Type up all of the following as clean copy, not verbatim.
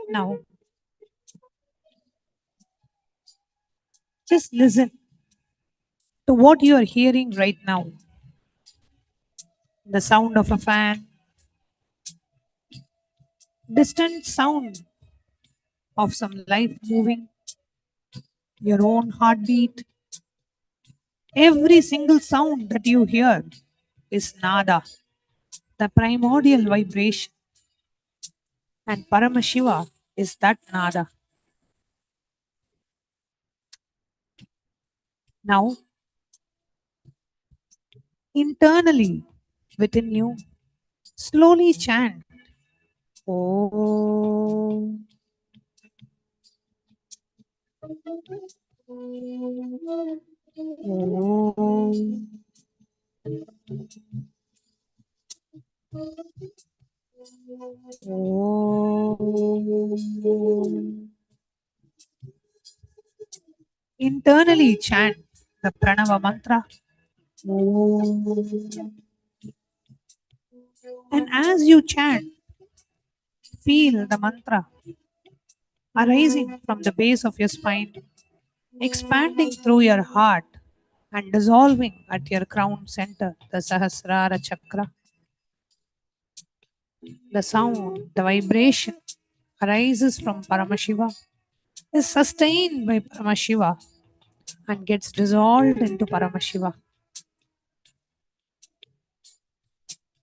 Now, just listen to what you are hearing right now. The sound of a fan, distant sound of some life moving, your own heartbeat. Every single sound that you hear is nada, the primordial vibration. And Paramashiva is that nada. Now, internally within you, slowly chant Om. Om. Om. Internally chant the Pranava mantra. Om. And as you chant, feel the mantra arising from the base of your spine, expanding through your heart and dissolving at your crown center, the Sahasrara Chakra. The sound, the vibration arises from Paramashiva, is sustained by Paramashiva and gets dissolved into Paramashiva.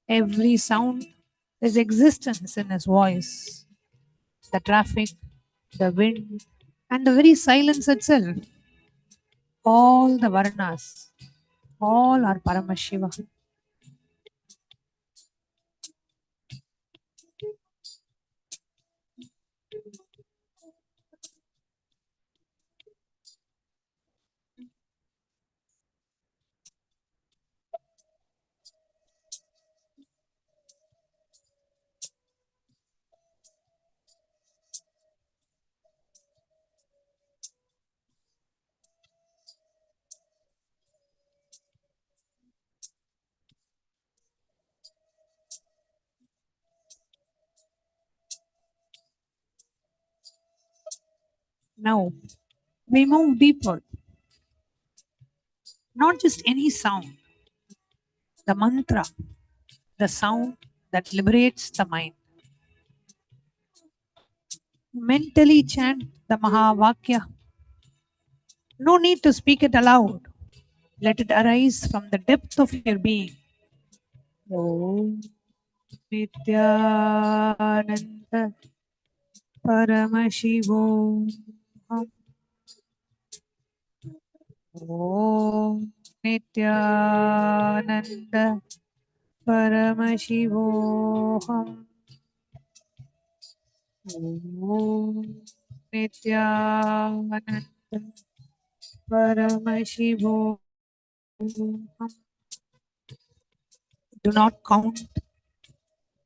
Every sound is existence in his voice. The traffic, the wind, and the very silence itself. All the Varnas, all are Paramashiva. Now, we move deeper. Not just any sound, the mantra, the sound that liberates the mind. Mentally chant the Mahavakya. No need to speak it aloud. Let it arise from the depth of your being. Om Nithyananda Paramashivam. Om Nithyananda Paramashivoham. Om Nithyananda Paramashivam. Do not count,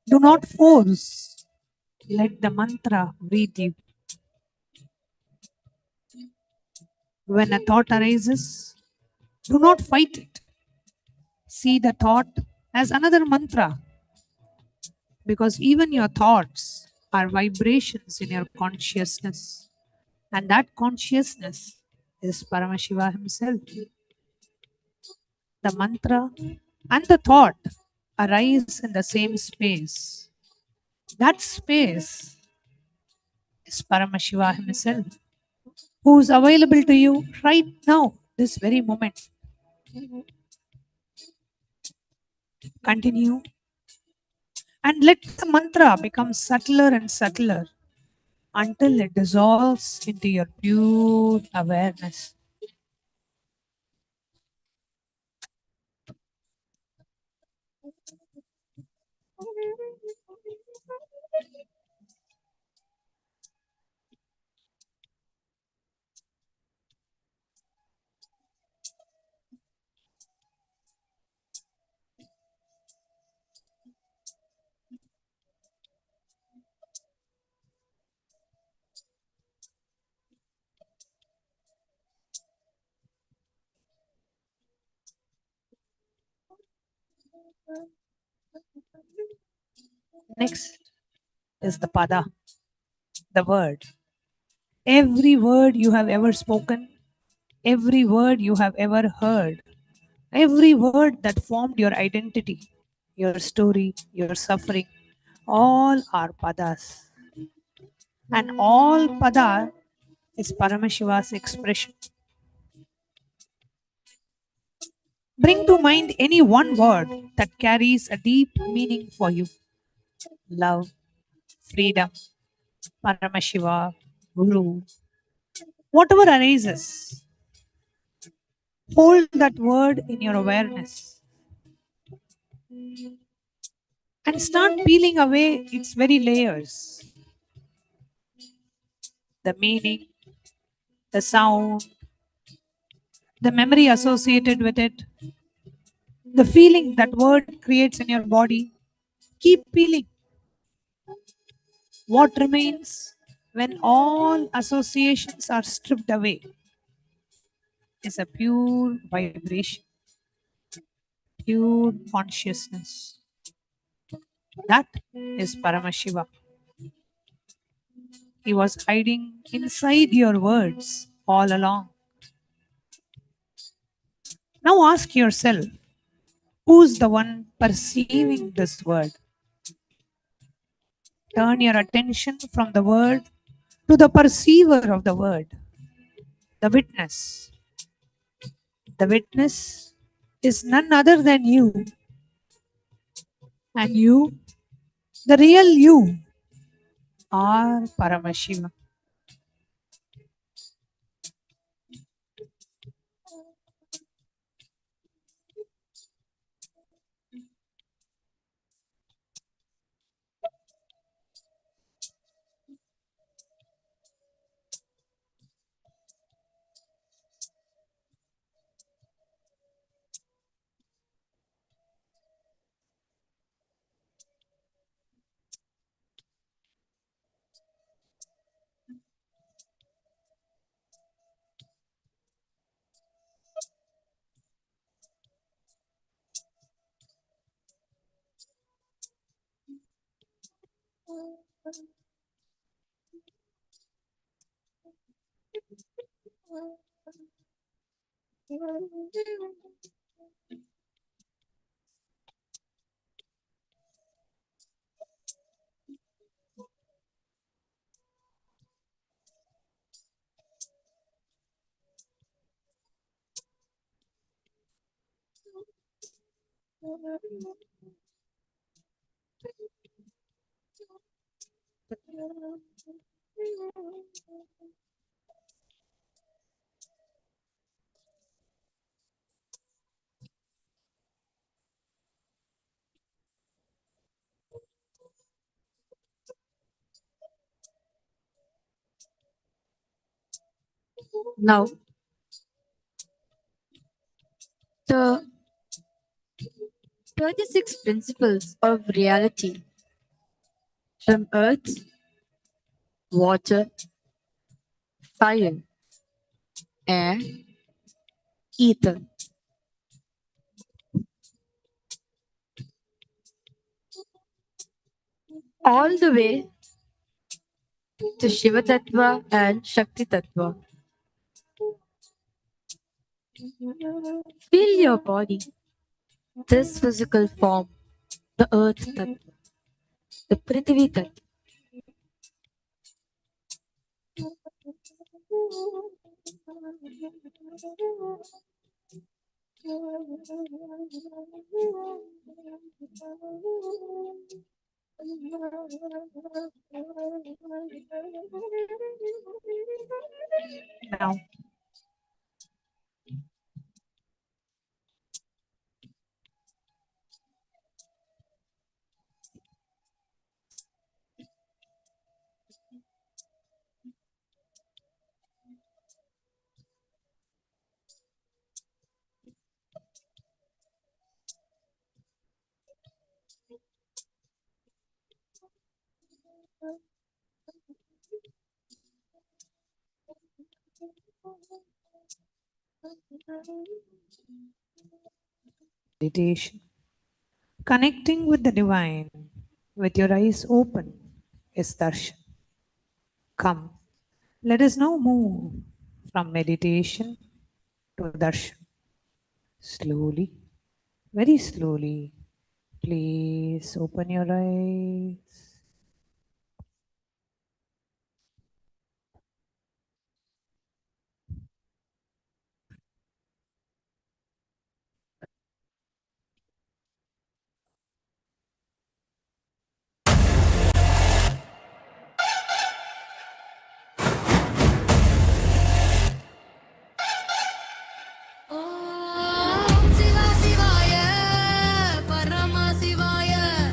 do not force. Let the mantra breathe you. When a thought arises, do not fight it. See the thought as another mantra, because even your thoughts are vibrations in your consciousness. And that consciousness is Paramashiva himself. The mantra and the thought arise in the same space. That space is Paramashiva himself, who is available to you right now, this very moment. Continue and let the mantra become subtler and subtler until it dissolves into your pure awareness. Next is the pada, the word. Every word you have ever spoken, every word you have ever heard, every word that formed your identity, your story, your suffering, all are padas. And all pada is Paramashiva's expression. Bring to mind any one word that carries a deep meaning for you. Love, freedom, Paramashiva, Guru, whatever arises, hold that word in your awareness and start peeling away its very layers. The meaning, the sound, the memory associated with it, the feeling that word creates in your body. Keep peeling. What remains when all associations are stripped away is a pure vibration, pure consciousness. That is Paramashiva. He was hiding inside your words all along. Now ask yourself, who's the one perceiving this word? Turn your attention from the word to the perceiver of the word, the witness. The witness is none other than you. And you, the real you, are Paramashiva. Now, the 36 principles of reality from earth, water, fire, air, ether, all the way to Shiva Tattva and Shakti Tattva. Feel your body, this physical form, the earth Tattva, the Prithvi Tattva. Now, meditation. Connecting with the divine with your eyes open is darshan. Come, let us now move from meditation to darshan. Slowly, very slowly, please open your eyes. Om Shiva Shivaya, Paramashivam.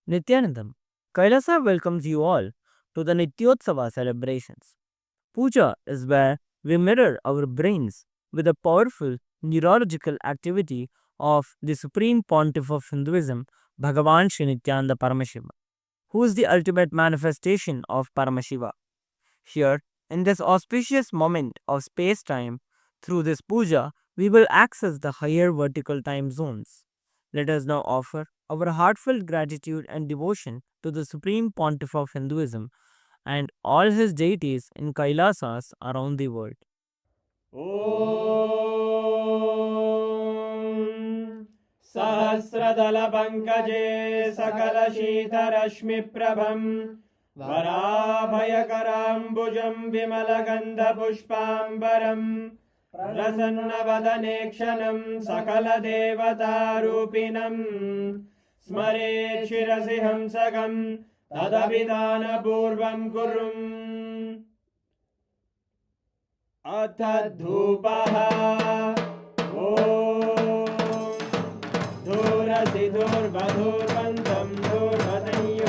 Nithyanandam, Kailasa welcomes you all to the Nityotsava celebrations. Puja is where we mirror our brains with the powerful neurological activity of the Supreme Pontiff of Hinduism, Bhagavan Sri Nithyananda Paramashivam, who is the ultimate manifestation of Paramashiva. Here, in this auspicious moment of space time, through this puja, we will access the higher vertical time zones. Let us now offer our heartfelt gratitude and devotion to the Supreme Pontiff of Hinduism and all his deities in Kailasas around the world. ॐ सहस्रदलपङ्कजे सकलशीतरश्मिप्रभम् वराभयकराम्बुजं विमलगन्धपुष्पाम्बरम् प्रसन्नवदने क्षणं सकलदेवतारूपिणम् स्मरेत् शिरसि हंसकं तदभिधानपूर्वं कुर्वन् अथ धूपः ॐ धूरसि धूर्वधूर्वन्तं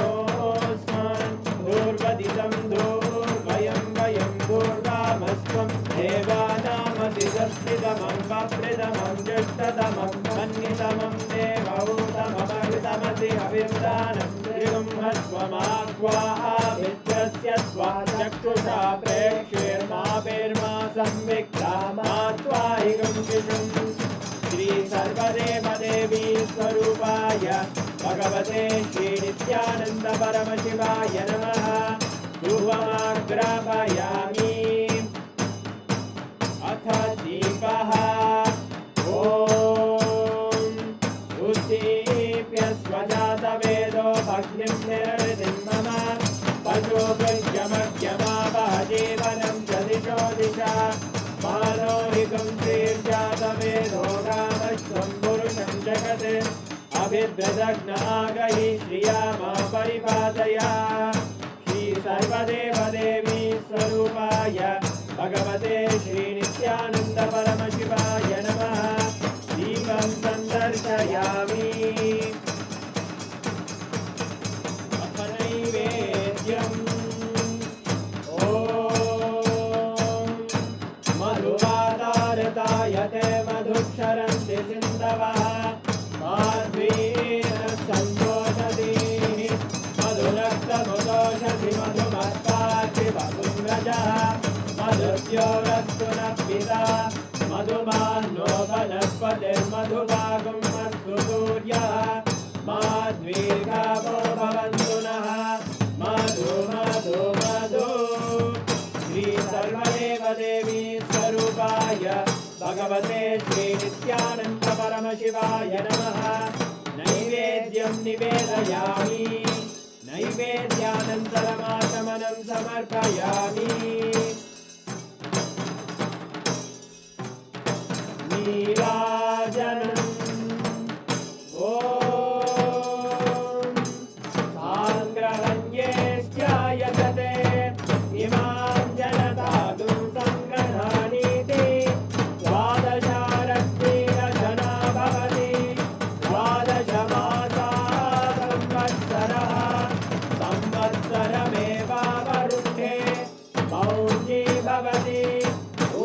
धूर्वदयोस्मान् धूर्वदितं धूर्वयं वयं धूर्वामस्त्वं देवानामसि संस्थितमं वप्रतमं ज्येष्ठतमं मन्यतमं देवहूतममृतमसि अविर्दानं त्रिगुंहस्वमाह्वाः मित्रस्य स्वाचक्षुषा प्रेक्षेर्मा संविक्ता मात्वाहिकं शिशुं श्री सर्वदेवदेवी स्वरूपाय भगवते श्री नित्यानन्द परमशिवाय नमः धूपमाग्रापयामि अथ दीपः ॐ उद्दीप्य स्वजातवेदो भग्निं निरृतिं मम पशुभृत्यमख्यमावह जीवनं च दिशो दिशा मानोहिकं श्रीर्जातवेदो रामश्वं पुरुषं जगत् अभिभ्रदग्नागहि श्रिया मा परिपादया श्री सर्वदेवदेवी स्वरूपाय भगवते श्री नित्यानन्द परमशिवाय नमः दीपं सन्दर्शयामि अथ नैवेद्यम् ॐ मधुवातारतायते मधुक्षरन्ति सिन्धवः माध्वीः सन्तोषधीः मधुरक्तमुदोषधि मधुमत्पाति मधुव्रजः मधुद्योरस्तु नः पिता मधुमान्नो वनस्पतिर्मधुभागं अस्तु सूर्यः माध्वीर्गावो भवन्तु नः मधु मधु मधु श्री सर्वदेवदेवी स्वरूपाय भगवते श्री नित्यानन्द परमशिवाय नमः नैवेद्यं निवेदयामि नैवेद्यानन्तरमाचमनं समर्पयामि नीराजनम् ॐ साङ्ग्रहण्येष्ट्यायतते इमां जनतागुं सङ्ग्रहाणीति द्वादशारक्तिरजना भवति द्वादशमासा संवत्सरः संवत्सरमेवावरुद्धे मौञ्जी भवति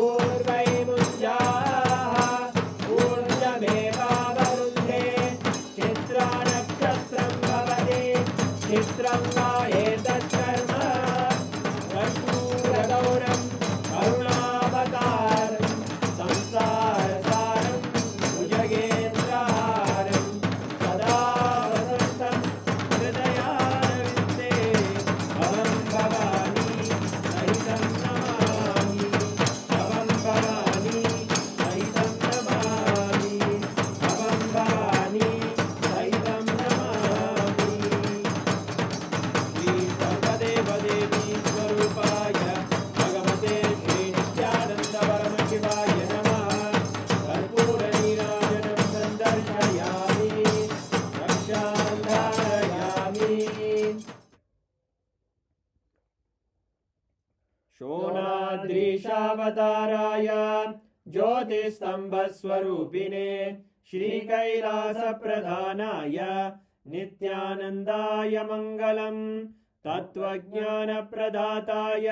ऊर्वैमुञ्जाः ऊर्जमेवावरुद्धे चित्रानक्षत्रं भवति चित्रं वा एतत्कर्म कर्पूरगौरं करुणावतारं संसारसारं भुजगेन्द्रहारं सदा वसन्तं हृदयारविन्दे भवं भवानी सहितं नमामि भवं भवानी सहितं नमामि भवं भवानी सहितं नमामि श्री सर्वदेवदेवी स्वरूपाय भगवते श्री नित्यानन्द परमशिवाय नमः कर्पूरनीराजनं सन्दर्शयामि रक्षां धारयामि शोणाद्रीशावताराय ज्योतिस्तम्भस्वरूपिणे श्रीकैलासप्रधानाय नित्यानन्दाय मङ्गलम् तत्त्वज्ञानप्रदाताय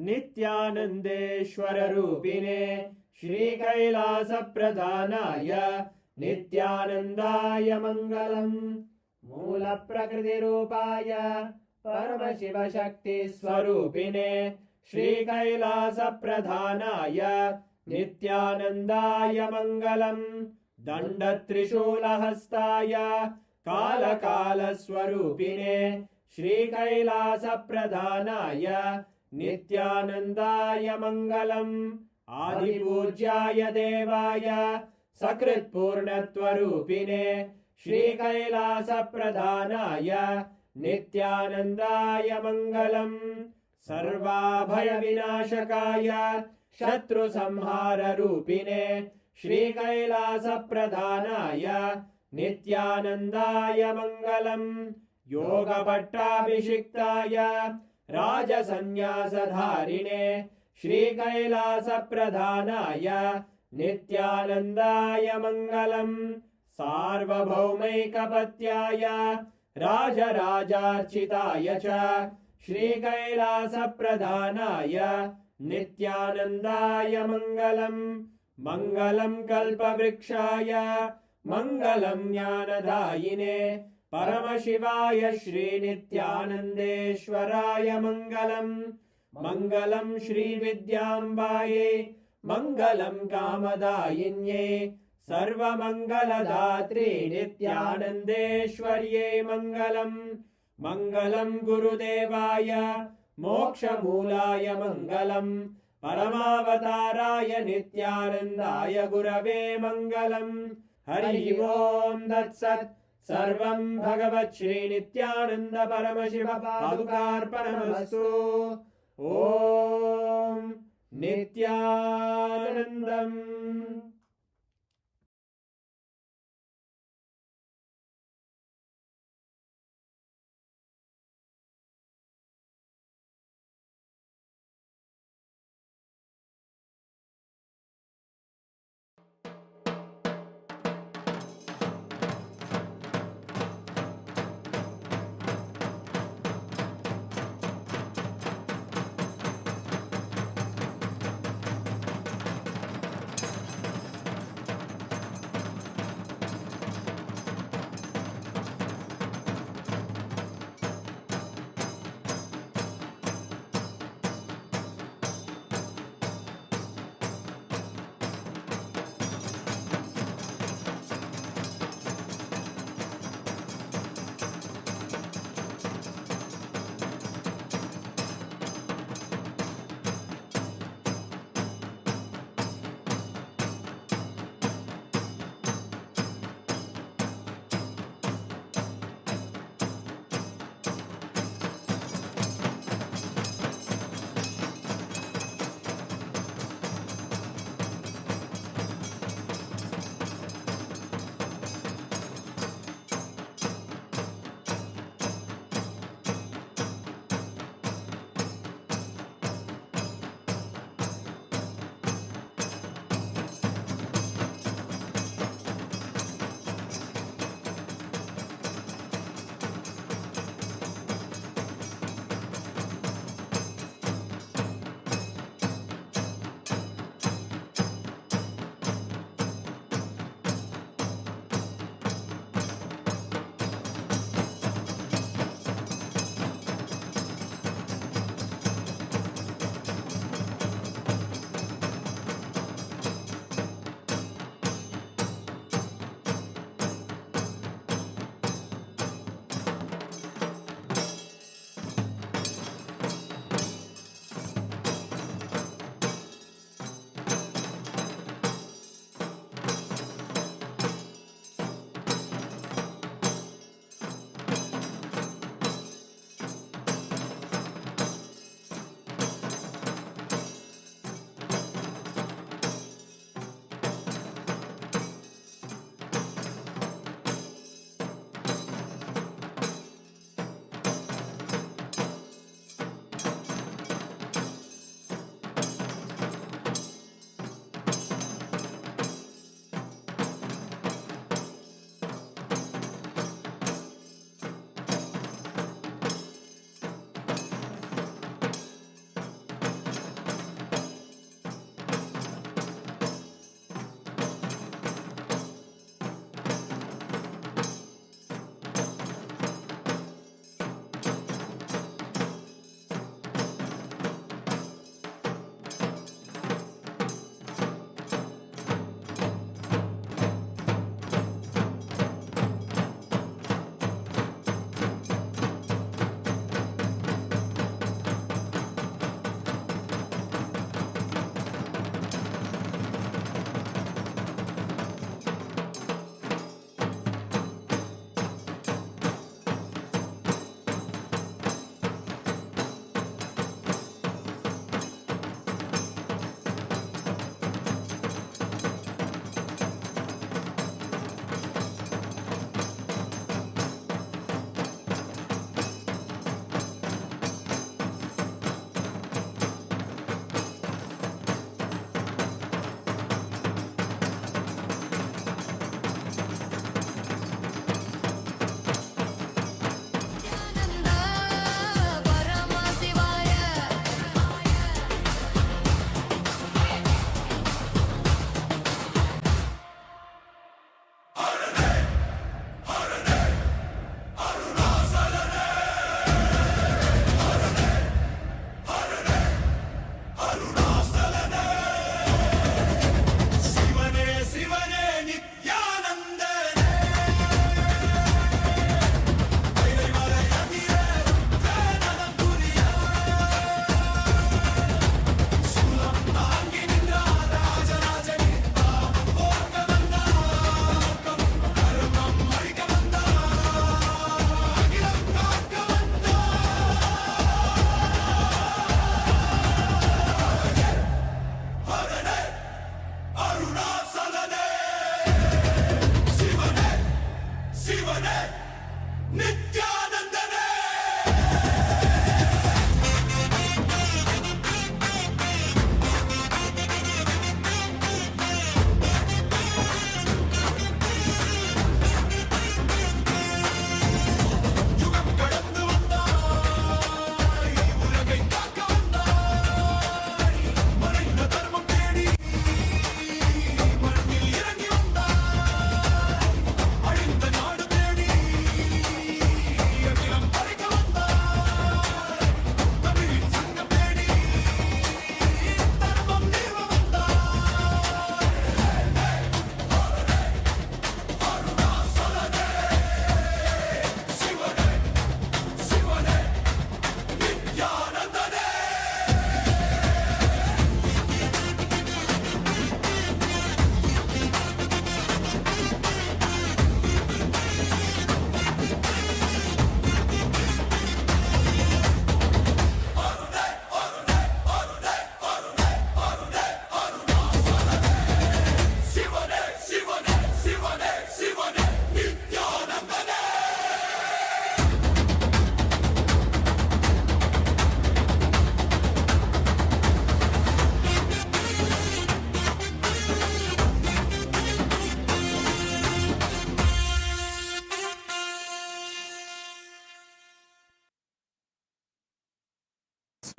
नित्यानन्देश्वररूपिणे श्रीकैलासप्रधानाय नित्यानन्दाय मङ्गलम् मूलप्रकृतिरूपाय परमशिवशक्तिस्वरूपिणे श्रीकैलासप्रधानाय नित्यानन्दाय मङ्गलम् दण्डत्रिशूलहस्ताय कालकालस्वरूपिणे श्रीकैलासप्रधानाय नित्यानन्दाय मङ्गलम् आदिपूज्याय देवाय सकृत्पूर्णत्वरूपिणे श्रीकैलासप्रधानाय नित्यानन्दाय मङ्गलम् सर्वाभयविनाशकाय शत्रुसंहाररूपिणे श्रीकैलासप्रधानाय नित्यानन्दाय मङ्गलम् योगपट्टाभिषिक्ताय राजसन्न्यासधारिणे श्रीकैलासप्रधानाय नित्यानन्दाय मङ्गलम् सार्वभौमैकपत्याय राजराजार्चिताय च श्रीकैलासप्रधानाय नित्यानन्दाय मङ्गलम् मङ्गलम् कल्पवृक्षाय मङ्गलम् ज्ञानदायिने परमशिवाय श्रीनित्यानन्देश्वराय मङ्गलम् मङ्गलम् श्रीविद्याम्बायै मङ्गलम् कामदायिन्यै सर्वमङ्गलदात्रे नित्यानन्देश्वर्यै मङ्गलम् मङ्गलम् गुरुदेवाय मोक्षमूलाय मङ्गलम् परमावताराय नित्यानन्दाय गुरवे मङ्गलम् हरि ओम् तत्सत् सर्वम् भगवत् श्रीनित्यानन्द परमशिव पादुकार्पणमस्तु ॐ नित्यानन्दम्।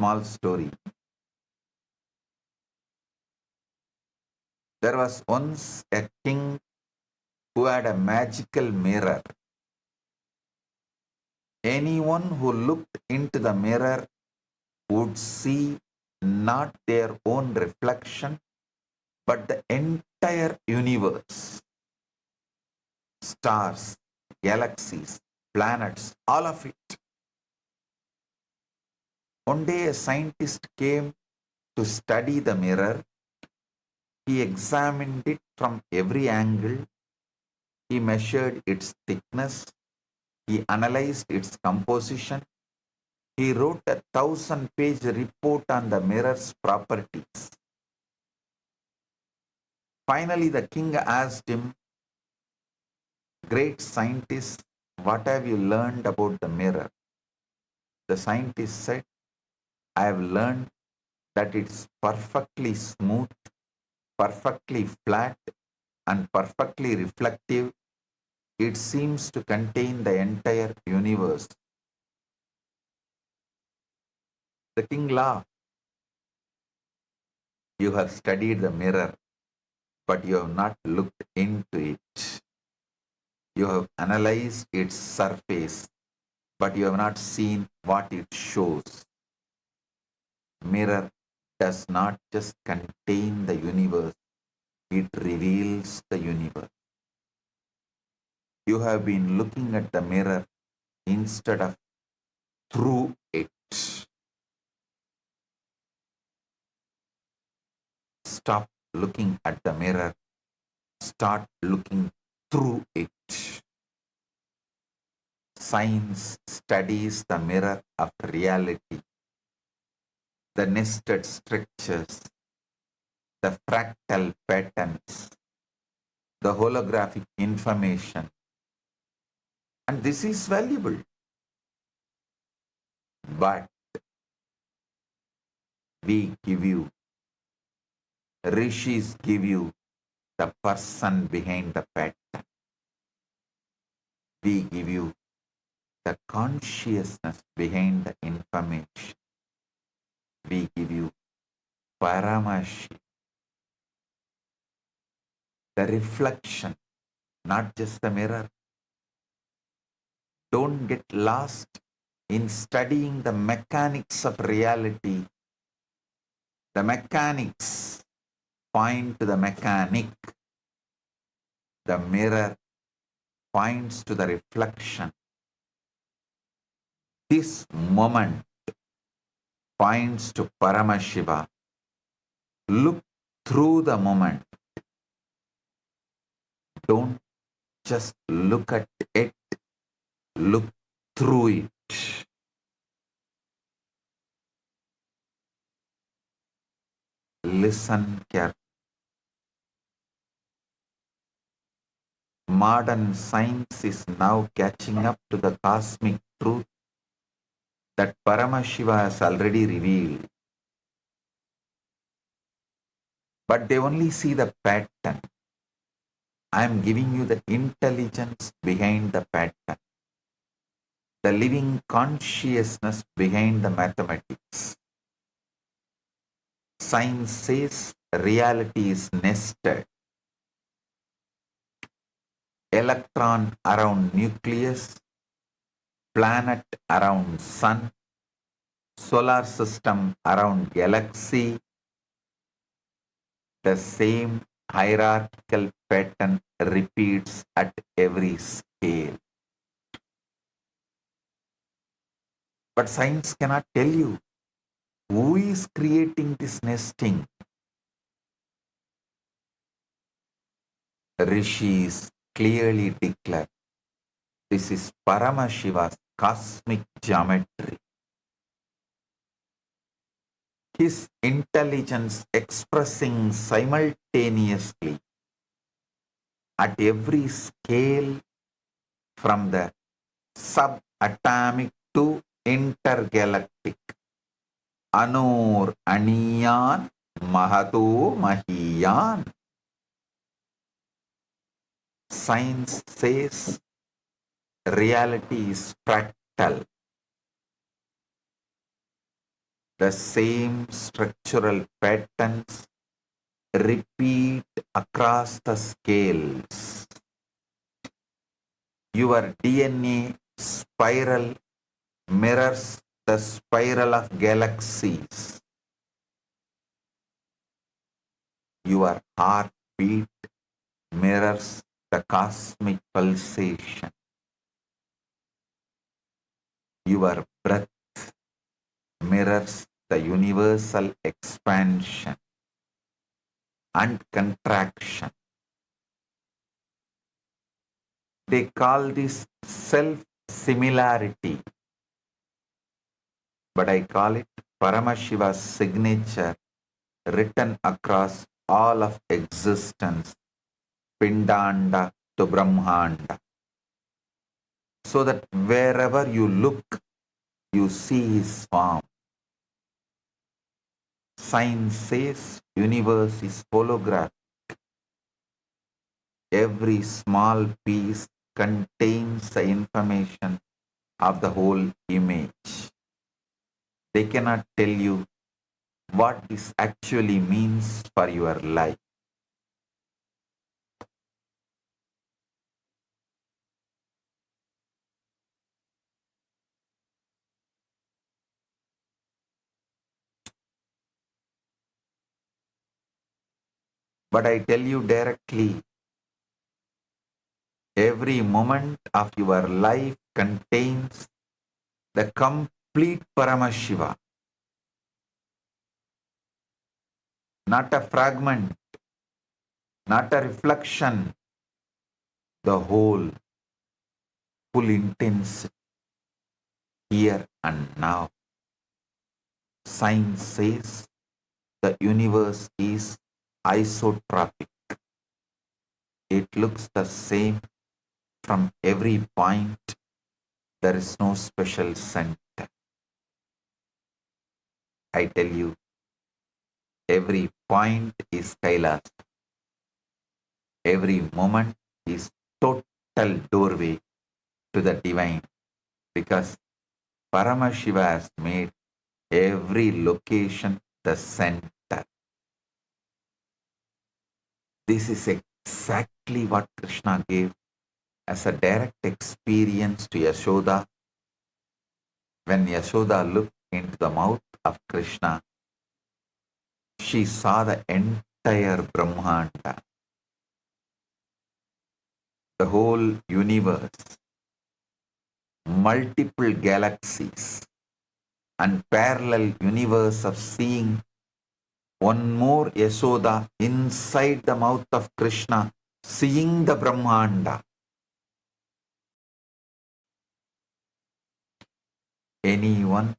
small story. There was once a king who had a magical mirror. Anyone who looked into the mirror would see not their own reflection, but the entire universe. Stars, galaxies, planets, all of it. One day a scientist came to study the mirror. He examined it from every angle. He measured its thickness. He analyzed its composition. He wrote a 1,000-page report on the mirror's properties. Finally, the king asked him, "Great scientist, what have you learned about the mirror?" The scientist said, "I have learned that it's perfectly smooth, perfectly flat, and perfectly reflective. It seems to contain the entire universe." The king laughed. "You have studied the mirror, but you have not looked into it. You have analyzed its surface, but you have not seen what it shows. Mirror does not just contain the universe, it reveals the universe. You have been looking at the mirror instead of through it." Stop looking at the mirror. Start looking through it. Science studies the mirror of reality, the nested structures, the fractal patterns, the holographic information. And this is valuable. But we give you, rishis give you the person behind the pattern. We give you the consciousness behind the information. We give you Paramashivam, the reflection, not just the mirror. Don't get lost in studying the mechanics of reality. The mechanics point to the mechanic. The mirror points to the reflection. This moment points to Paramashiva. Look through the moment. Don't just look at it. Look through it. Listen carefully. Modern science is now catching up to the cosmic truth that Paramashiva has already revealed. But they only see the pattern. I am giving you the intelligence behind the pattern, the living consciousness behind the mathematics. Science says reality is nested. Electron around nucleus, planet around sun, solar system around galaxy. The same hierarchical pattern repeats at every scale. But science cannot tell you who is creating this nesting. Rishis clearly declare this is Paramashiva's cosmic geometry. His intelligence expressing simultaneously at every scale from the subatomic to intergalactic. Anur Aniyan Mahato Mahiyan. Science says reality is fractal. The same structural patterns repeat across the scales. Your DNA spiral mirrors the spiral of galaxies. Your heartbeat mirrors the cosmic pulsation. Your breath mirrors the universal expansion and contraction. They call this self-similarity, but I call it Paramashiva's signature written across all of existence, Pindanda to Brahmanda, so that wherever you look, you see his form. Science says universe is holographic. Every small piece contains the information of the whole image. They cannot tell you what this actually means for your life. But I tell you directly, every moment of your life contains the complete Paramashiva, not a fragment, not a reflection, the whole, full intensity, here and now. Science says the universe is isotropic. It looks the same from every point. There is no special center. I tell you, every point is Kailasa. Every moment is total doorway to the divine, because Paramashiva has made every location the center. This is exactly what Krishna gave as a direct experience to Yashoda. When Yashoda looked into the mouth of Krishna, she saw the entire Brahmanda, the whole universe, multiple galaxies, and parallel universe of seeing one more Yashoda inside the mouth of Krishna, seeing the Brahmanda. Anyone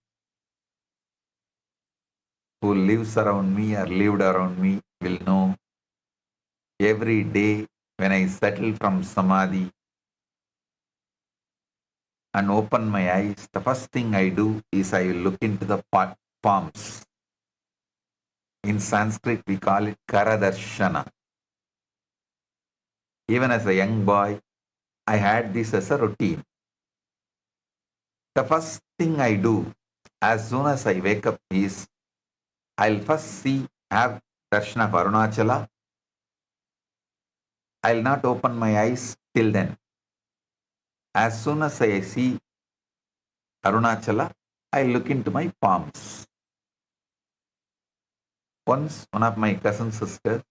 who lives around me or lived around me will know every day when I settle from Samadhi and open my eyes, the first thing I do is I will look into the palms. In Sanskrit, we call it Karadarshana. Even as a young boy, I had this as a routine. The first thing I do as soon as I wake up is I'll first have darshan of Arunachala. I'll not open my eyes till then. As soon as I see Arunachala, I look into my palms. Once, one of my cousin sisters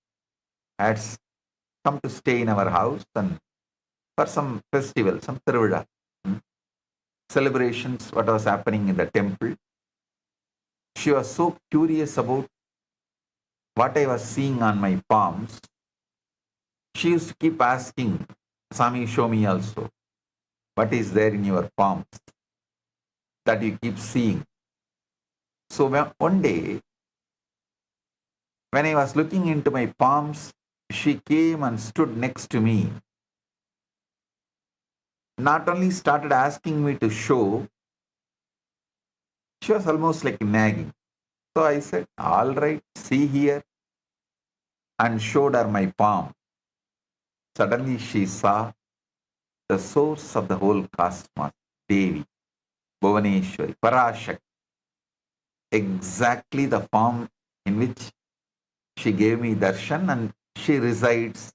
had come to stay in our house and for some festival, some Tiruvizha, celebrations, what was happening in the temple. She was so curious about what I was seeing on my palms. She used to keep asking, Swami, show me also. What is there in your palms that you keep seeing? So one day, when I was looking into my palms, she came and stood next to me. Not only started asking me to show, she was almost like nagging. So I said, all right, see here, and showed her my palm. Suddenly she saw the source of the whole cosmos, Devi, Bhuvaneshwari, Parashakti. exactly the form in which she gave me darshan, and she resides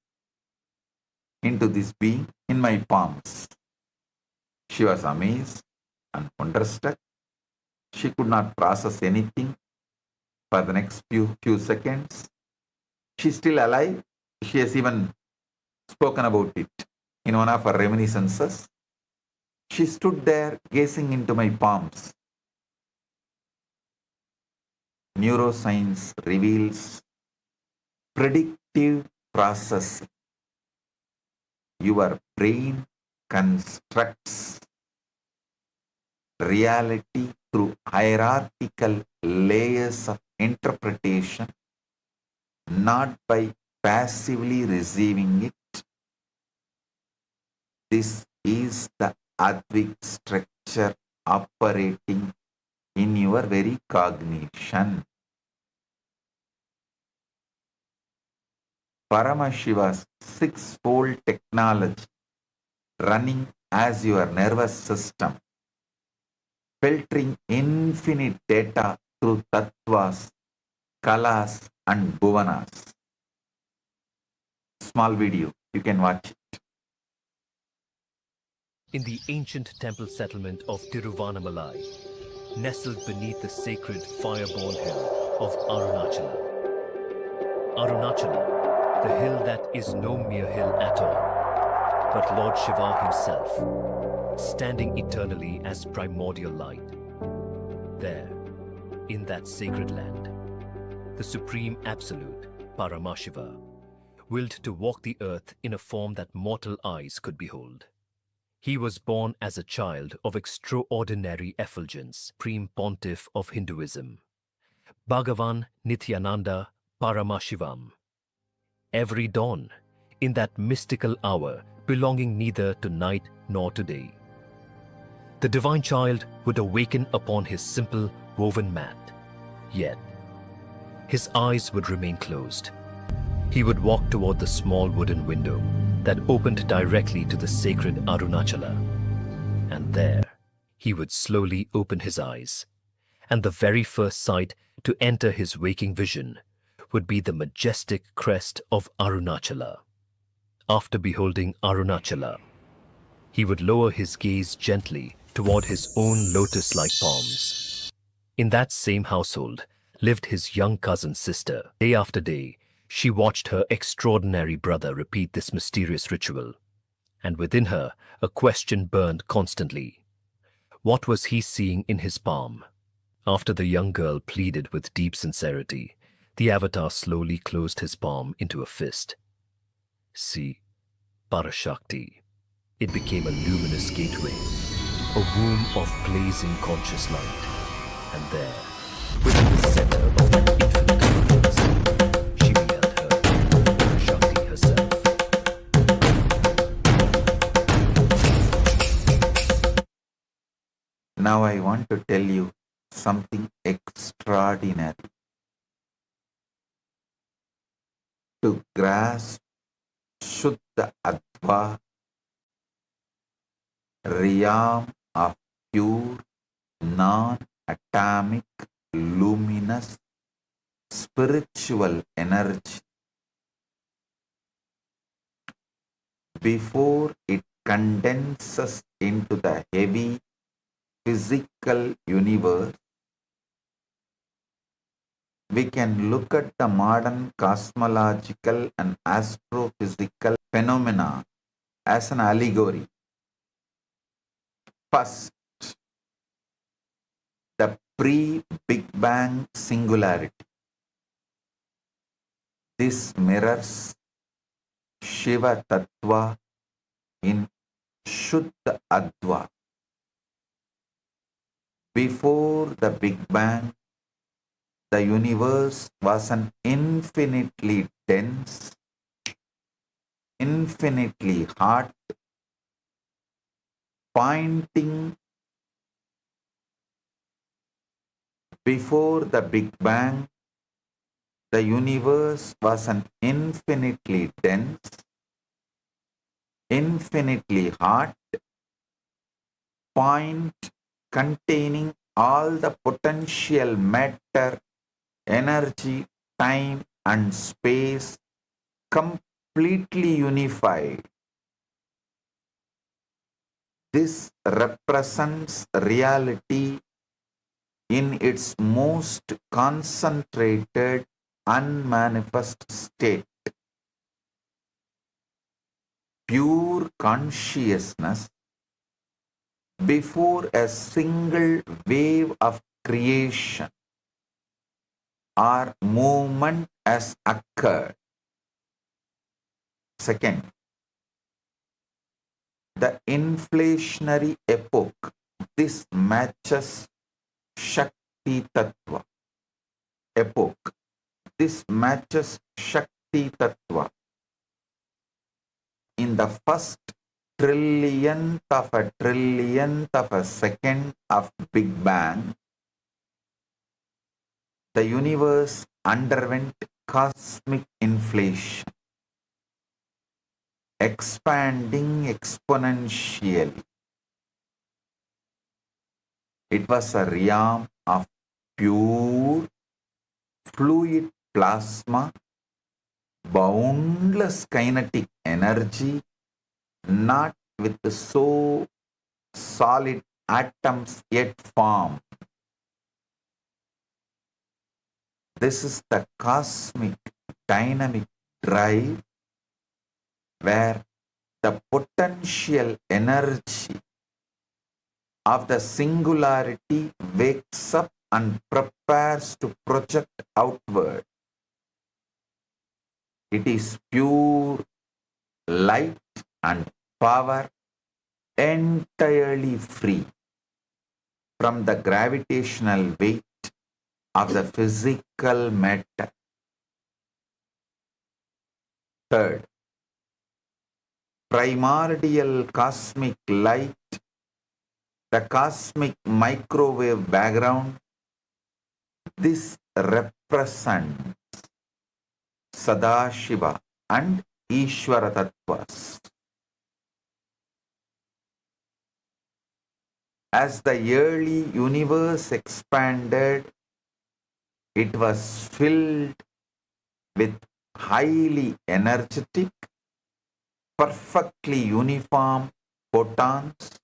into this being in my palms. She was amazed and wonderstruck. She could not process anything for the next few seconds. She's still alive. She has even spoken about it in one of her reminiscences. She stood there gazing into my palms. Neuroscience reveals predictive process. Your brain constructs reality through hierarchical layers of interpretation, not by passively receiving it. This is the Advik structure operating in your very cognition. Paramashiva's six-fold technology running as your nervous system, filtering infinite data through tattvas, kalas and bhuvanas. Small video, you can watch it. In the ancient temple settlement of Tiruvannamalai, nestled beneath the sacred fire-born hill of Arunachala. Arunachala, the hill that is no mere hill at all, but Lord Shiva himself, standing eternally as primordial light. There, in that sacred land, the Supreme Absolute, Paramashiva, willed to walk the earth in a form that mortal eyes could behold. He was born as a child of extraordinary effulgence, Supreme Pontiff of Hinduism, BHAGAVAN Nithyananda Paramashivam. Every dawn, in that mystical hour belonging neither to night nor to day, the divine child would awaken upon his simple woven mat, yet his eyes would remain closed. He would walk toward the small wooden window that opened directly to the sacred Arunachala, and there he would slowly open his eyes, and the very first sight to enter his waking vision would be the majestic crest of Arunachala. After beholding Arunachala, he would lower his gaze gently toward his own lotus-like palms. In that same household lived his young cousin sister. Day after day, she watched her extraordinary brother repeat this mysterious ritual, and within her a question burned constantly. What was he seeing in his palm? After the young girl pleaded with deep sincerity, the avatar slowly closed his palm into a fist. See, Parashakti. It became a luminous gateway, a womb of blazing conscious light, and there, within the center of that infinite consciousness, she beheld her, Parashakti herself. Now I want to tell you something extraordinary. To grasp Shuddha Adva, realm of pure, non-atomic, luminous, spiritual energy, before it condenses into the heavy physical universe, we can look at the modern cosmological and astrophysical phenomena as an allegory. First, the pre-Big Bang singularity. This mirrors Shiva Tattva in Shuddha Adva. Before the Big Bang, the universe was an infinitely dense, infinitely hot, pointing before the Big Bang, the universe was an infinitely dense, infinitely hot point containing all the potential matter, energy, time, and space completely unified. This represents reality in its most concentrated, unmanifest state. Pure consciousness before a single wave of creation or movement has occurred. Second, the inflationary epoch. This matches Shakti Tattva epoch. This matches Shakti Tattva. In the first trillionth of a second of Big Bang, the universe underwent cosmic inflation, expanding exponentially. It was a realm of pure fluid plasma, boundless kinetic energy, not with so solid atoms yet formed. This is the cosmic dynamic drive where the potential energy of the singularity wakes up and prepares to project outward. It is pure light and power, entirely free from the gravitational weight of the physical matter. Third, primordial cosmic light, the cosmic microwave background. This represents Sadashiva and Ishvara Tattvas. As the early universe expanded, it was filled with highly energetic, perfectly uniform photons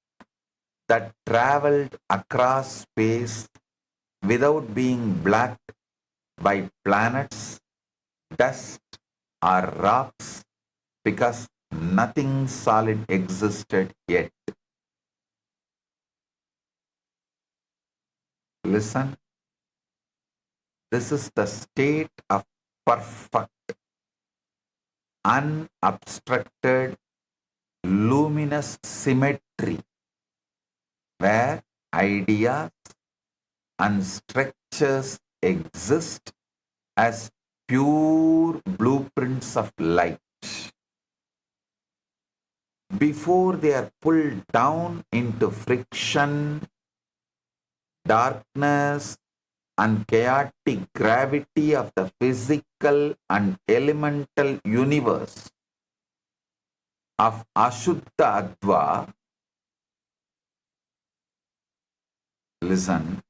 that traveled across space without being blocked by planets, dust, or rocks, because nothing solid existed yet. Listen, this is the state of perfect, unobstructed, luminous symmetry, where ideas and structures exist as pure blueprints of light. Before they are pulled down into friction, darkness, and chaotic gravity of the physical and elemental universe of Ashuddha Adva. Listen,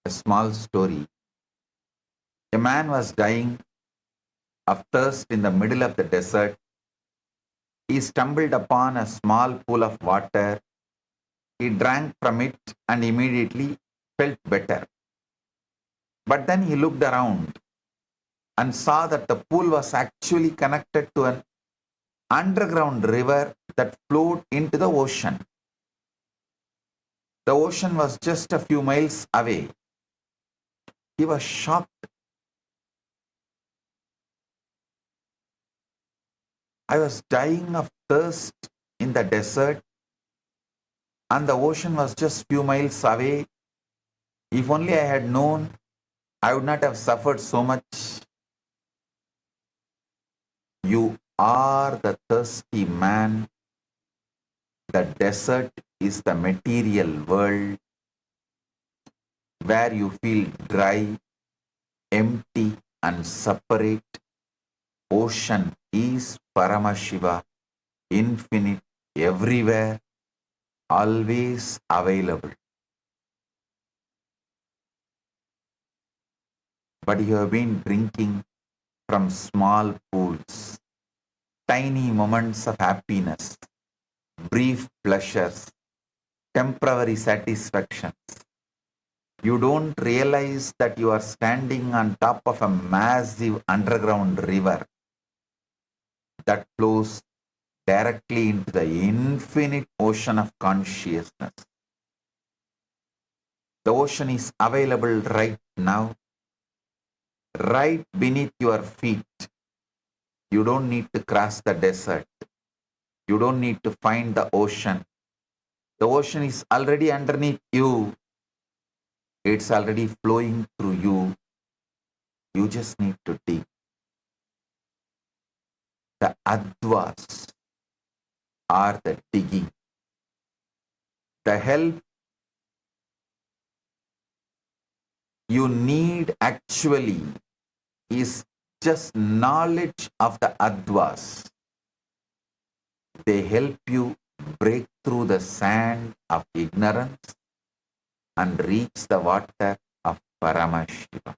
a small story. A man was dying of thirst in the middle of the desert. He stumbled upon a small pool of water. He drank from it and immediately felt better. But then he looked around and saw that the pool was actually connected to an underground river that flowed into the ocean. The ocean was just a few miles away. He was shocked. I was dying of thirst in the desert, and the ocean was just few miles away. If only I had known, I would not have suffered so much. You are the thirsty man. The desert is the material world where you feel dry, empty, and separate. Ocean is Paramashiva, infinite, everywhere. always available. But you have been drinking from small pools, tiny moments of happiness, brief pleasures, temporary satisfactions. You don't realize that you are standing on top of a massive underground river that flows directly into the infinite ocean of consciousness. The ocean is available right now, right beneath your feet. You don't need to cross the desert. You don't need to find the ocean. The ocean is already underneath you. It's already flowing through you. You just need to dig. The advas are the digging. The help you need actually is just knowledge of the advas. They help you break through the sand of ignorance and reach the water of Paramashivam.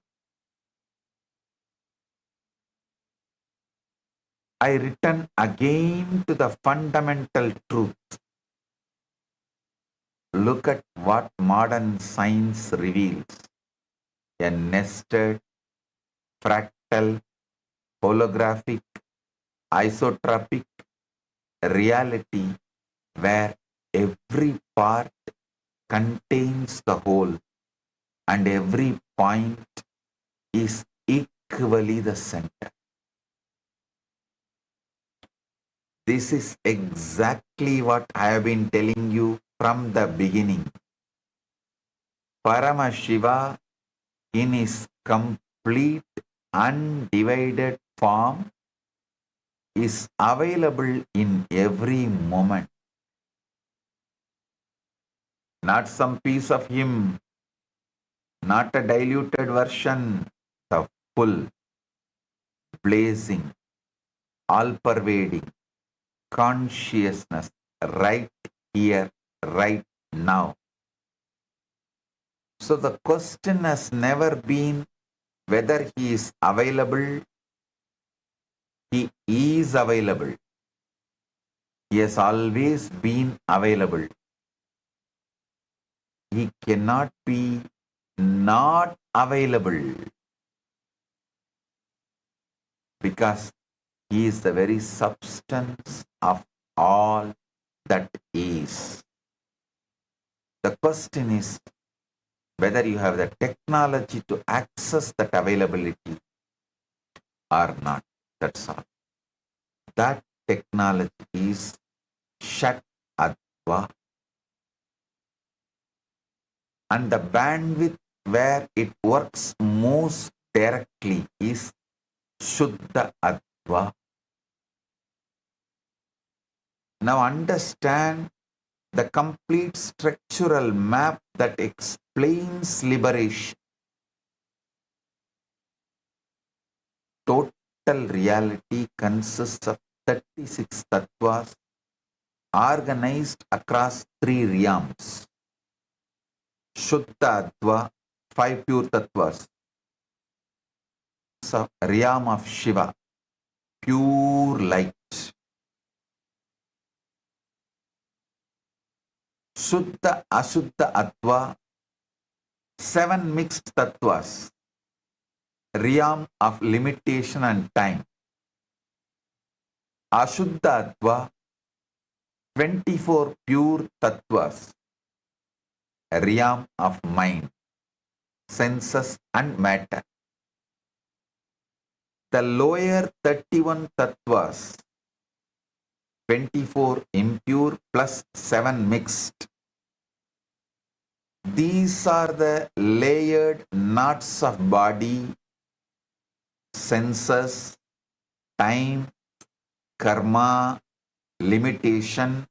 I return again to the fundamental truth. Look at what modern science reveals. A nested, fractal, holographic, isotropic reality where every part contains the whole and every point is equally the center. This is exactly what I have been telling you from the beginning. Paramashiva in his complete undivided form is available in every moment. Not some piece of him, not a diluted version, the full, blazing, all-pervading consciousness right here, right now. So the question has never been whether he is available. He is available. He has always been available. He cannot be not available because he is the very substance of all that is. The question is whether you have the technology to access that availability or not. That's all. That technology is Shat Adva. And the bandwidth where it works most directly is Shuddha Adva. Now understand the complete structural map that explains liberation. Total reality consists of 36 tattvas organized across 3 realms. Shuddha Adva, 5 pure tattvas. So, realm of Shiva, pure light. Shuddha Ashuddha Adva, 7 mixed tattvas, realm of limitation and time. Ashuddha Adva, 24 pure tattvas, realm of mind, senses and matter. The lower 31 tattvas, 24 impure plus 7 mixed. These are the layered knots of body, senses, time, karma, limitation,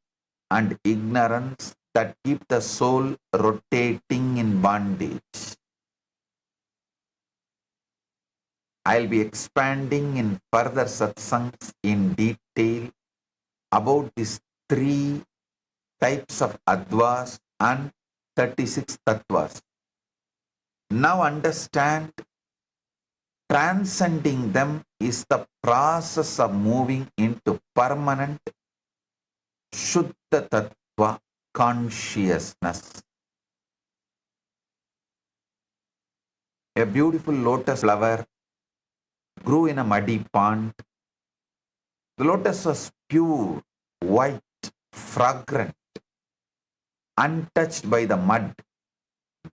and ignorance that keep the soul rotating in bondage. I'll be expanding in further satsangs in detail about these 3 types of Advas and 36 Tattvas. Now understand, transcending them is the process of moving into permanent Shuddha Tattva consciousness. A beautiful lotus flower grew in a muddy pond. The lotus was pure, white, fragrant, untouched by the mud,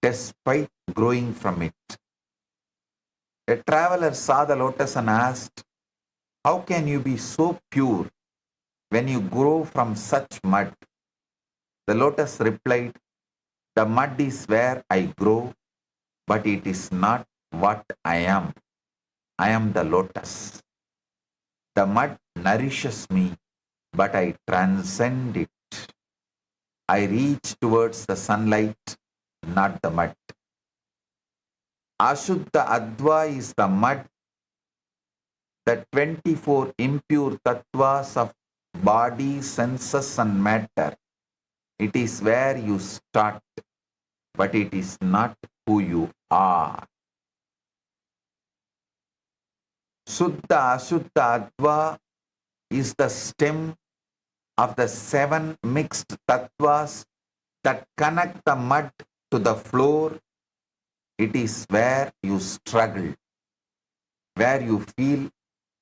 despite growing from it. A traveler saw the lotus and asked, "How can you be so pure when you grow from such mud?" The lotus replied, "The mud is where I grow, but it is not what I am. I am the lotus. The mud nourishes me, but I transcend it. I reach towards the sunlight, not the mud." Ashuddha Adva is the mud, the 24 impure tattvas of body, senses and matter. It is where you start, but it is not who you are. Suddha Ashuddha Adva is the stem of the 7 mixed tattvas that connect the mud to the floor. It is where you struggle, where you feel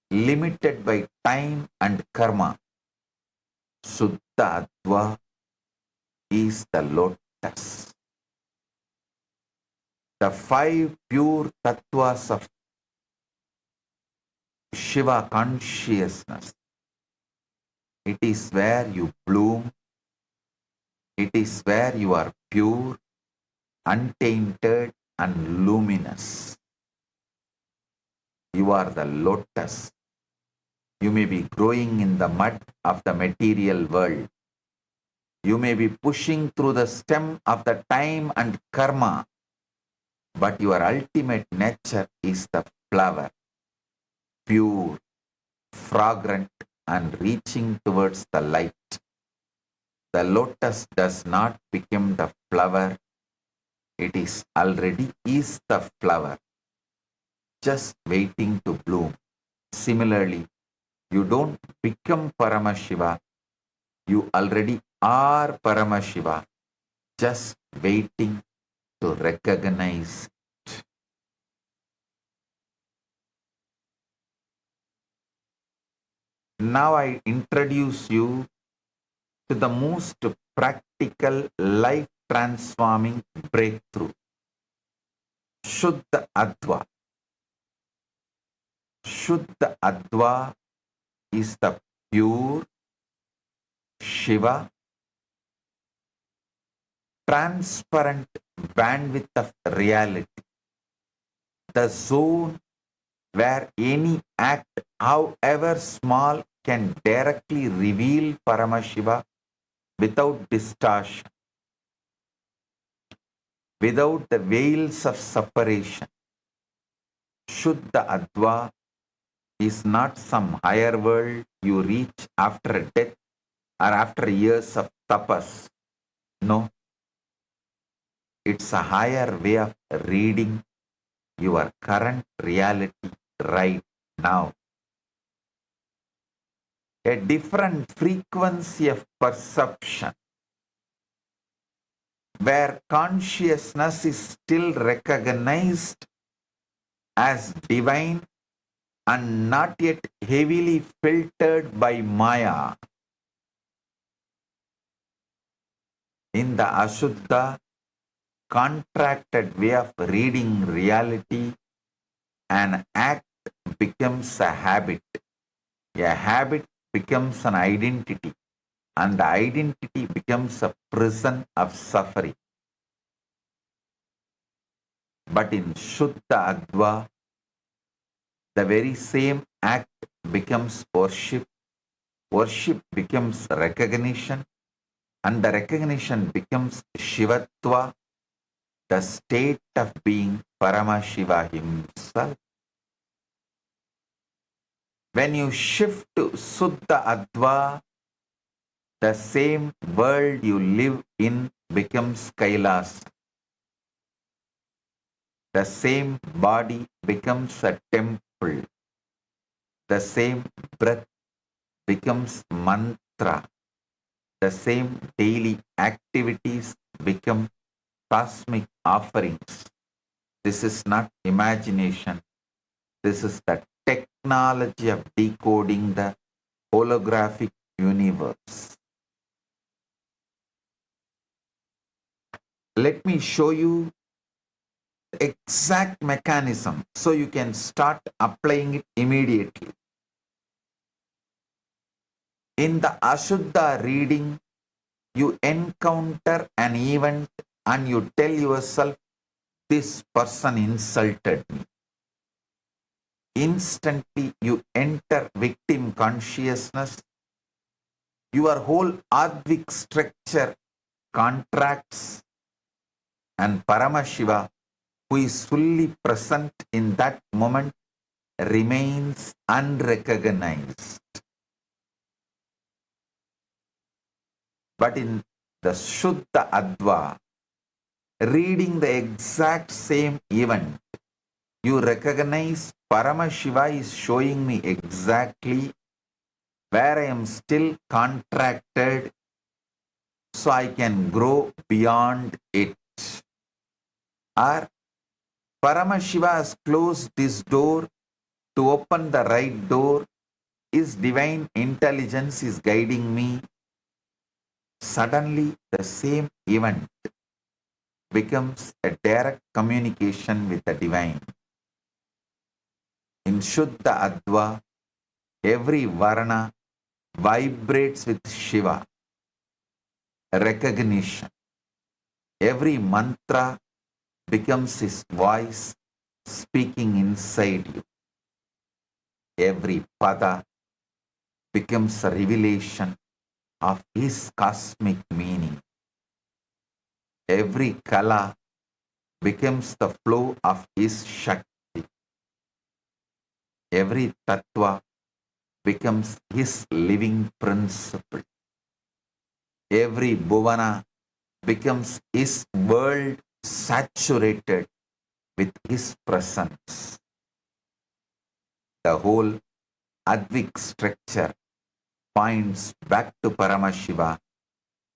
limited by time and karma. Suddha Adva is the lotus. The 5 pure tattvas of Shiva consciousness. It is where you bloom. It is where you are pure, untainted and luminous. You are the lotus. You may be growing in the mud of the material world. You may be pushing through the stem of the time and karma, but your ultimate nature is the flower, pure, fragrant and reaching towards the light. The lotus does not become the flower. It is already is the flower, just waiting to bloom. Similarly, you don't become Paramashiva. You already are Paramashiva, just waiting to recognize it. Now I introduce you to the most practical, life-transforming breakthrough, Shuddha Adva. Shuddha Adva is the pure Shiva, transparent bandwidth of reality, the zone where any act, however small, can directly reveal Paramashiva without distortion, without the veils of separation. Shuddha Adva is not some higher world you reach after death or after years of tapas. No, it's a higher way of reading your current reality right now. A different frequency of perception, where consciousness is still recognized as divine and not yet heavily filtered by Maya. In the Ashuddha, contracted way of reading reality, an act becomes a habit. A habit becomes an identity, and the identity becomes a prison of suffering. But in Shuddha Adva, the very same act becomes worship, worship becomes recognition, and the recognition becomes Shivatva, the state of being Paramashiva himself. When you shift to Suddha Adva, The same world you live in becomes Kailasa. The same body becomes a temple. The same breath becomes mantra. The same daily activities become cosmic offerings. This is not imagination. This is the technology of decoding the holographic universe. Let me show you the exact mechanism so you can start applying it immediately. In the Ashuddha reading, you encounter an event and you tell yourself, this person insulted me. Instantly you enter victim consciousness. Your whole Advik structure contracts, and Paramashiva, who is fully present in that moment, remains unrecognized. But in the Shuddha Adva, reading the exact same event, you recognize Paramashiva is showing me exactly where I am still contracted so I can grow beyond it. Or Paramashiva has closed this door to open the right door. His divine intelligence is guiding me. Suddenly, the same event becomes a direct communication with the divine. In Shuddha Adva, every Varna vibrates with Shiva, recognition. Every mantra becomes his voice speaking inside you. Every pada becomes a revelation of his cosmic meaning. Every kala becomes the flow of his Shakti. Every tattva becomes his living principle. Every bhuvana becomes his world saturated with his presence. The whole Advik structure points back to Paramashiva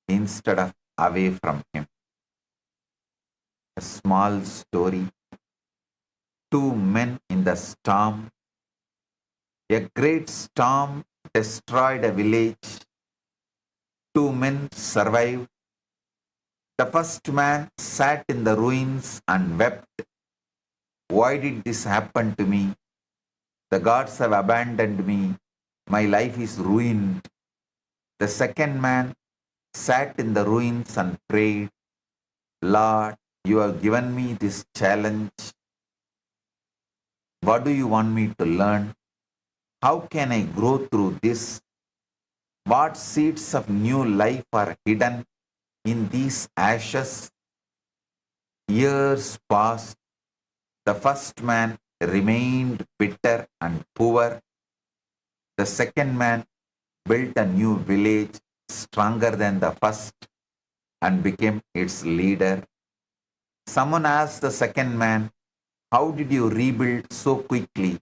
instead of away from him. A small story. Two men in the storm. A great storm destroyed a village. Two men survived. The first man sat in the ruins and wept. Why did this happen to me? The gods have abandoned me. My life is ruined. The second man sat in the ruins and prayed, Lord, you have given me this challenge. What do you want me to learn? How can I grow through this? What seeds of new life are hidden in these ashes? Years passed. The first man remained bitter and poor. The second man built a new village stronger than the first and became its leader. Someone asked the second man, how did you rebuild so quickly?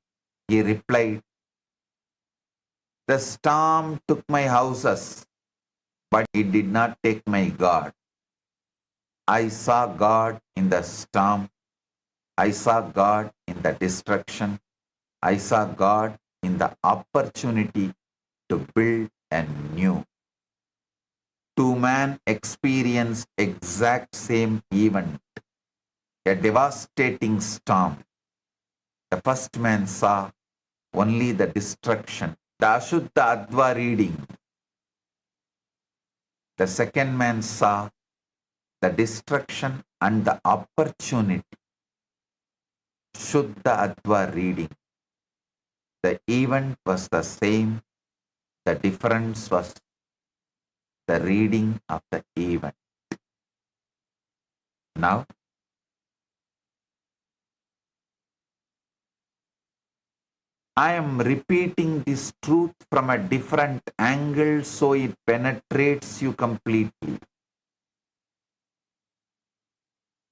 He replied, the storm took my houses, but it did not take my God. I saw God in the storm. I saw God in the destruction. I saw God in the opportunity to build anew. Two men experienced exact same event, a devastating storm. The first man saw only the destruction, the Ashuddha Adva reading. The second man saw the destruction and the opportunity, Shuddha Adva reading. The event was the same, the difference was the reading of the event. Now, I am repeating this truth from a different angle so it penetrates you completely.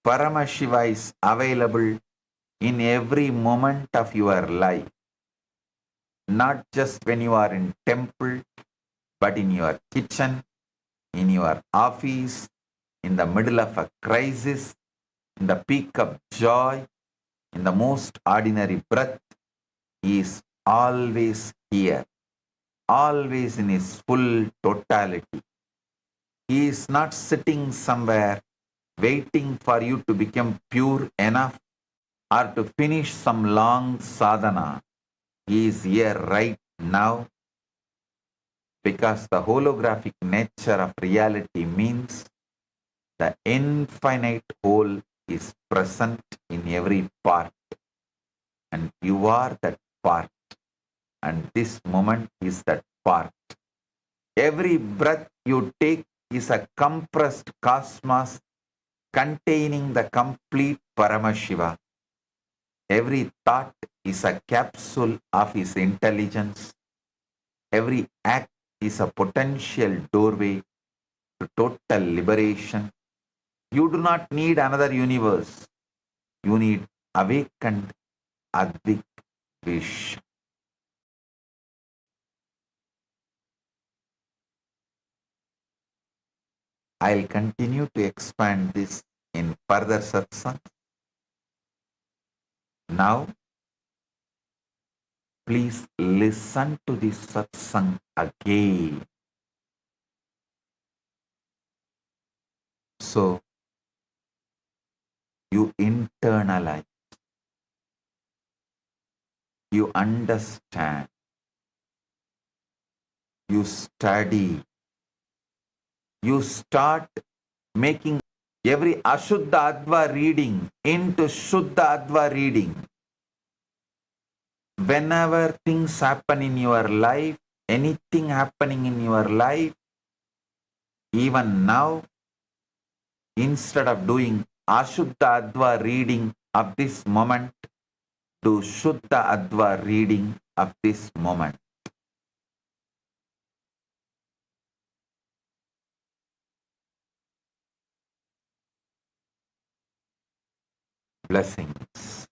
Paramashiva is available in every moment of your life, not just when you are in temple, but in your kitchen, in your office, in the middle of a crisis, in the peak of joy, in the most ordinary breath. He is always here, always in his full totality. He is not sitting somewhere waiting for you to become pure enough or to finish some long sadhana. He is here right now because the holographic nature of reality means the infinite whole is present in every part, and you are that part, and this moment is that part. Every breath you take is a compressed cosmos containing the complete Paramashiva. Every thought is a capsule of his intelligence. Every act is a potential doorway to total liberation. You do not need another universe. You need awakened Advik Vish. I'll continue to expand this in further satsang. Now, please listen to this satsang again. So, you internalize, you understand, you study, you start making every Ashuddha Adva reading into Shuddha Adva reading. Whenever things happen in your life, anything happening in your life, even now, instead of doing Ashuddha Adva reading of this moment, do Shuddha Adva reading of this moment. Blessings.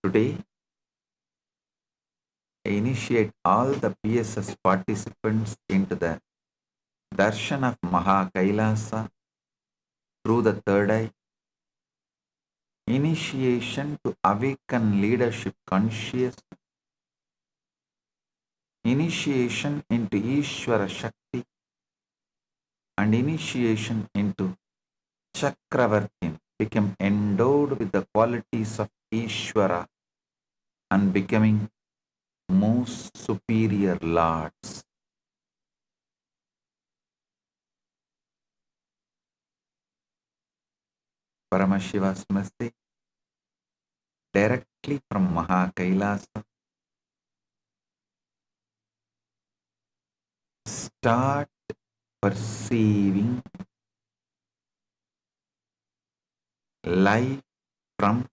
Today, I initiate all the PSS participants into the darshan of Maha Kailasa through the third eye, initiation to awaken leadership consciousness, initiation into Ishvara Shakti, and initiation into Chakravartin, become endowed with the qualities of Ishvara and becoming most superior lords. Paramashiva's message directly from Maha Kailasa. Start perceiving life from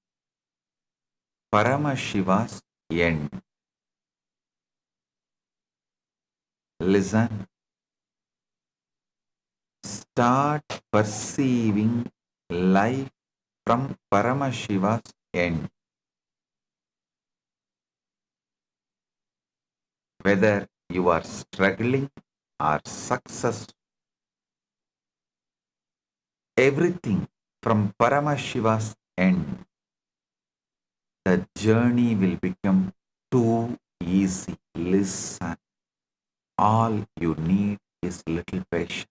Paramashiva's end. Listen. Start perceiving life from Paramashiva's end. Whether you are struggling or successful, everything from Paramashiva's end, the journey will become too easy. Listen. All you need is little patience.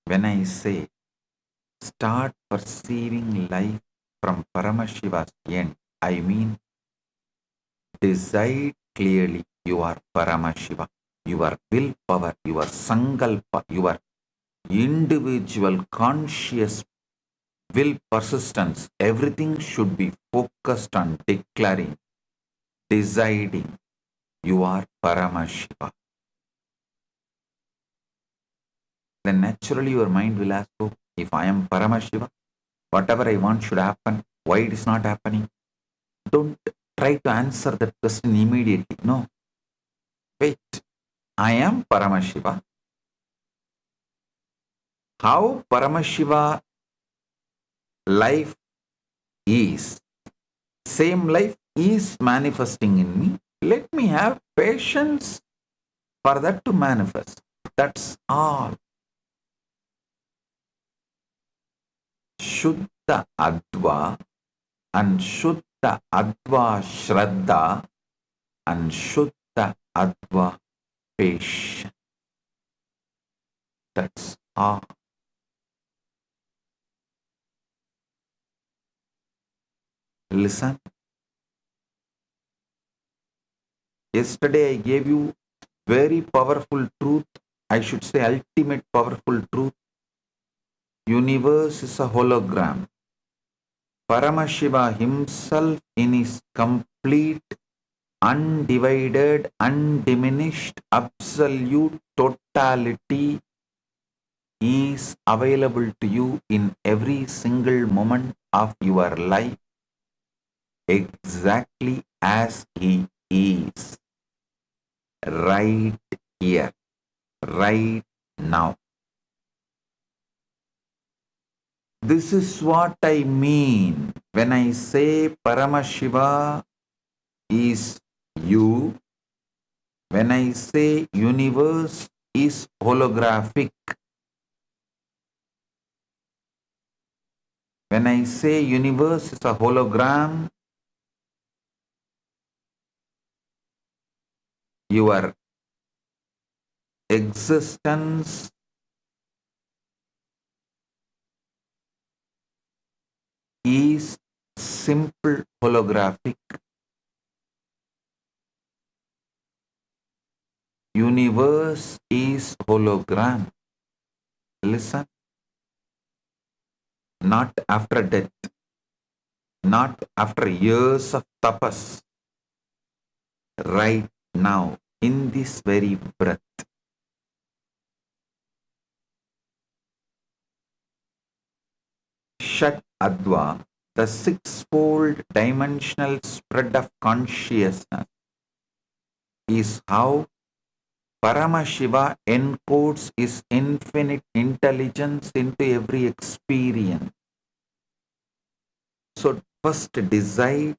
When I say start perceiving life from Paramashiva's end, I mean decide clearly you are Paramashiva. Your willpower, your sankalpa, your individual conscious will persistence, everything should be focused on declaring, deciding you are Paramashiva. Then naturally your mind will ask, oh, if I am Paramashiva, Whatever I want should happen. Why it is not happening? Don't try to answer that question immediately. No. Wait. I am Paramashiva. How Paramashiva life is, same life is manifesting in me. Let me have patience for that to manifest. That's all. Shuddha Adva and Shuddha Adva Shraddha and Shuddha Adva Patience. That's all. Listen. Yesterday I gave you very powerful truth. I should say ultimate powerful truth. Universe is a hologram. Paramashiva himself in his complete, undivided, undiminished, absolute totality is available to you in every single moment of your life, exactly as he is, right here, right now. This is what I mean when I say Paramashiva is you, when I say universe is holographic, when I say universe is a hologram, your existence is simple holographic. Universe is hologram. Listen. Not after death. Not after years of tapas. Right now, in this very breath. Shat Adva, the sixfold dimensional spread of consciousness, is how Paramashiva encodes his infinite intelligence into every experience. So first decide,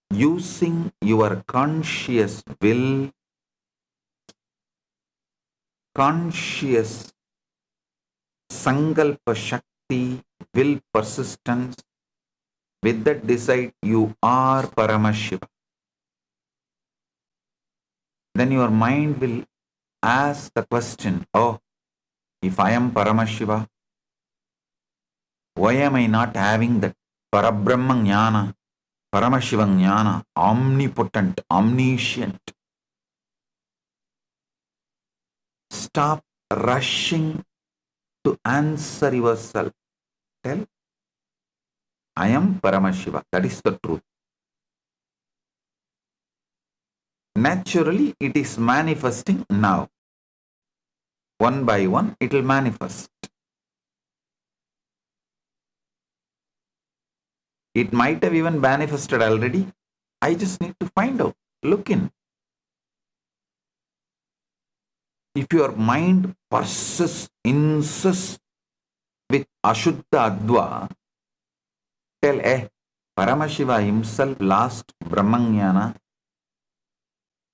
using your conscious will, conscious Sankalpa Shakti, will persistence, with that decide you are Paramashiva. Then your mind will ask the question, oh, if I am Paramashiva, why am I not having that Parabrahma Jnana, Paramashiva Jnana, omnipotent, omniscient? Stop rushing to answer yourself. Tell, I am Paramashiva. That is the truth. Naturally, it is manifesting now. One by one, it will manifest. It might have even manifested already. I just need to find out. Look in. If your mind persists, insists with Ashuddha Adva, tell, Paramashiva himself lost Brahmajnana.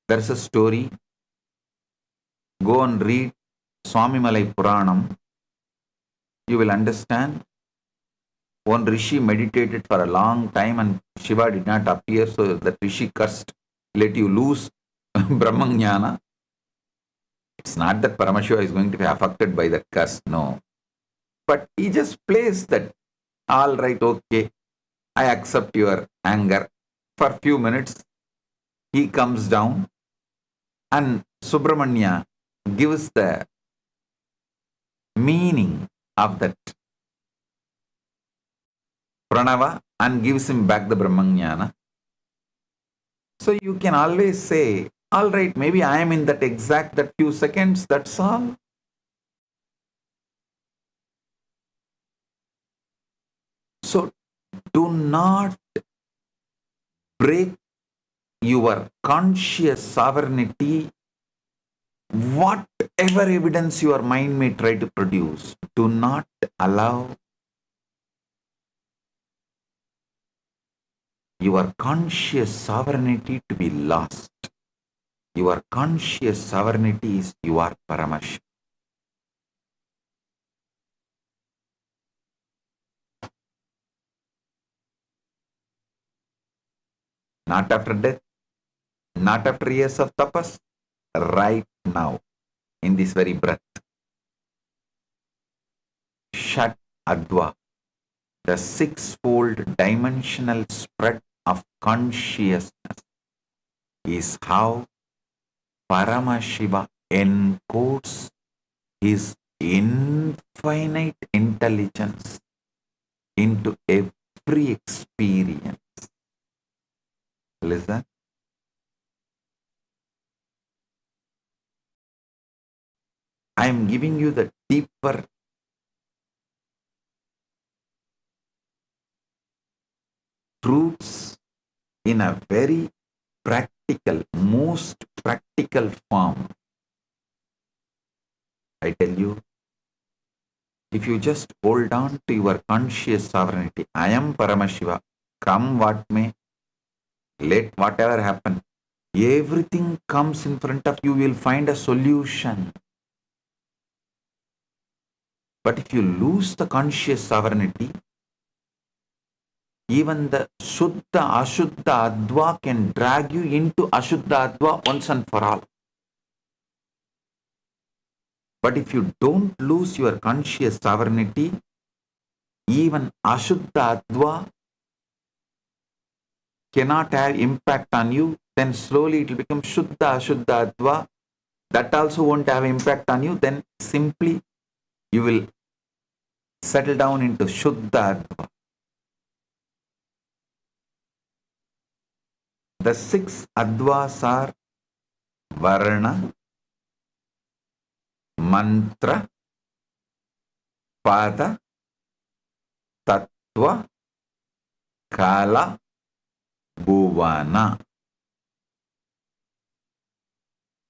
There's a story. Go and read Swami Malai Puranam. You will understand. One Rishi meditated for a long time and Shiva did not appear, so that Rishi cursed, let you lose Brahmajnana. It's not that Paramashiva is going to be affected by that curse, no. But he just plays that, all right, okay, I accept your anger. For a few minutes, he comes down and Subramanya gives the meaning of that Pranava and gives him back the Brahmajnana. So you can always say, all right, maybe I am in that exact, that few seconds, that's all. So do not break your conscious sovereignty. Whatever evidence your mind may try to produce, do not allow your conscious sovereignty to be lost. Your conscious sovereignty is your Paramashivam. Not after death, not after years of tapas, right now, in this very breath. Shat Adva, the sixfold dimensional spread of consciousness, is how Paramashiva encodes his infinite intelligence into every experience. Listen. I am giving you the deeper truths in a very practical, most practical form. I tell you, if you just hold on to your conscious sovereignty, I am Paramashiva, come what may, let whatever happen, everything comes in front of you, will find a solution. But if you lose the conscious sovereignty, even the Shuddha, Ashuddha, Adva can drag you into Ashuddha, Adva once and for all. But if you don't lose your conscious sovereignty, even Ashuddha, Adva cannot have impact on you, then slowly it will become Shuddha, Ashuddha, Adva. That also won't have impact on you, then simply you will settle down into Shuddha, Adva. The six Advas are Varna, Mantra, Pada, Tattva, Kala, Bhuvana.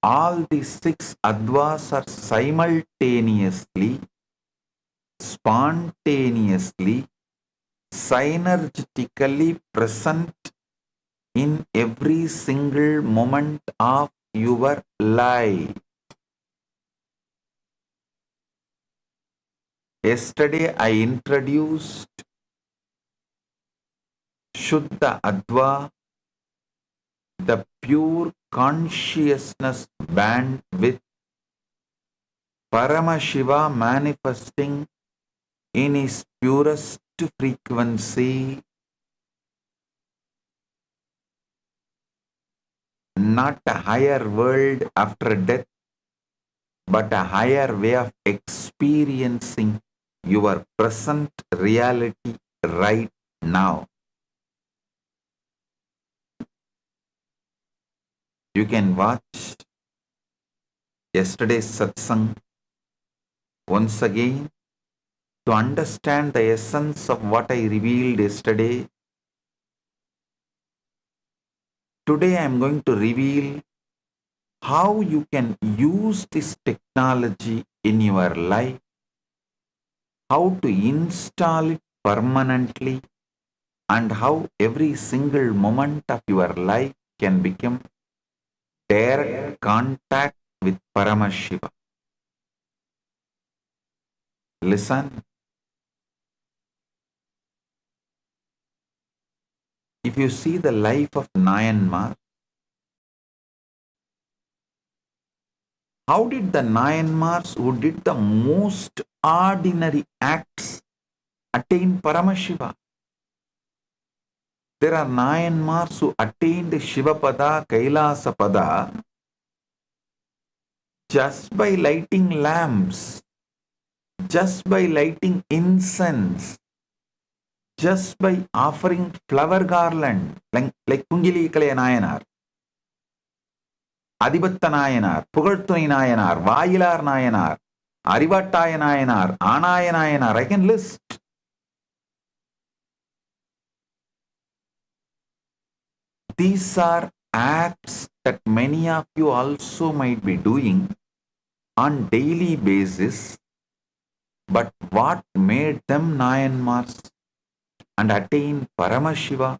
All these six Advas are simultaneously, spontaneously, synergetically present in every single moment of your life. Yesterday I introduced Shuddha Adva, the pure consciousness band with Paramashiva manifesting in his purest frequency, not a higher world after death, but a higher way of experiencing your present reality right now. You can watch yesterday's satsang once again to understand the essence of what I revealed yesterday. Today I am going to reveal how you can use this technology in your life, how to install it permanently, and how every single moment of your life can become direct contact with Paramashiva. Listen. If you see the life of Nayanmar, how did the Nayanmars who did the most ordinary acts attain Paramashiva? There are Nayanmars who attained Shivapada, Kailasa Pada just by lighting lamps, just by lighting incense, just by offering flower garland, like Kungili Kalaya Nayanar, Adibatta Nayanar, Pugartuni Nayanar, Vayilar Nayanar, Arivattaya Nayanar, Anaya Nayanar. I can list. These are acts that many of you also might be doing on daily basis, but what made them Nayanmars and attain Paramashiva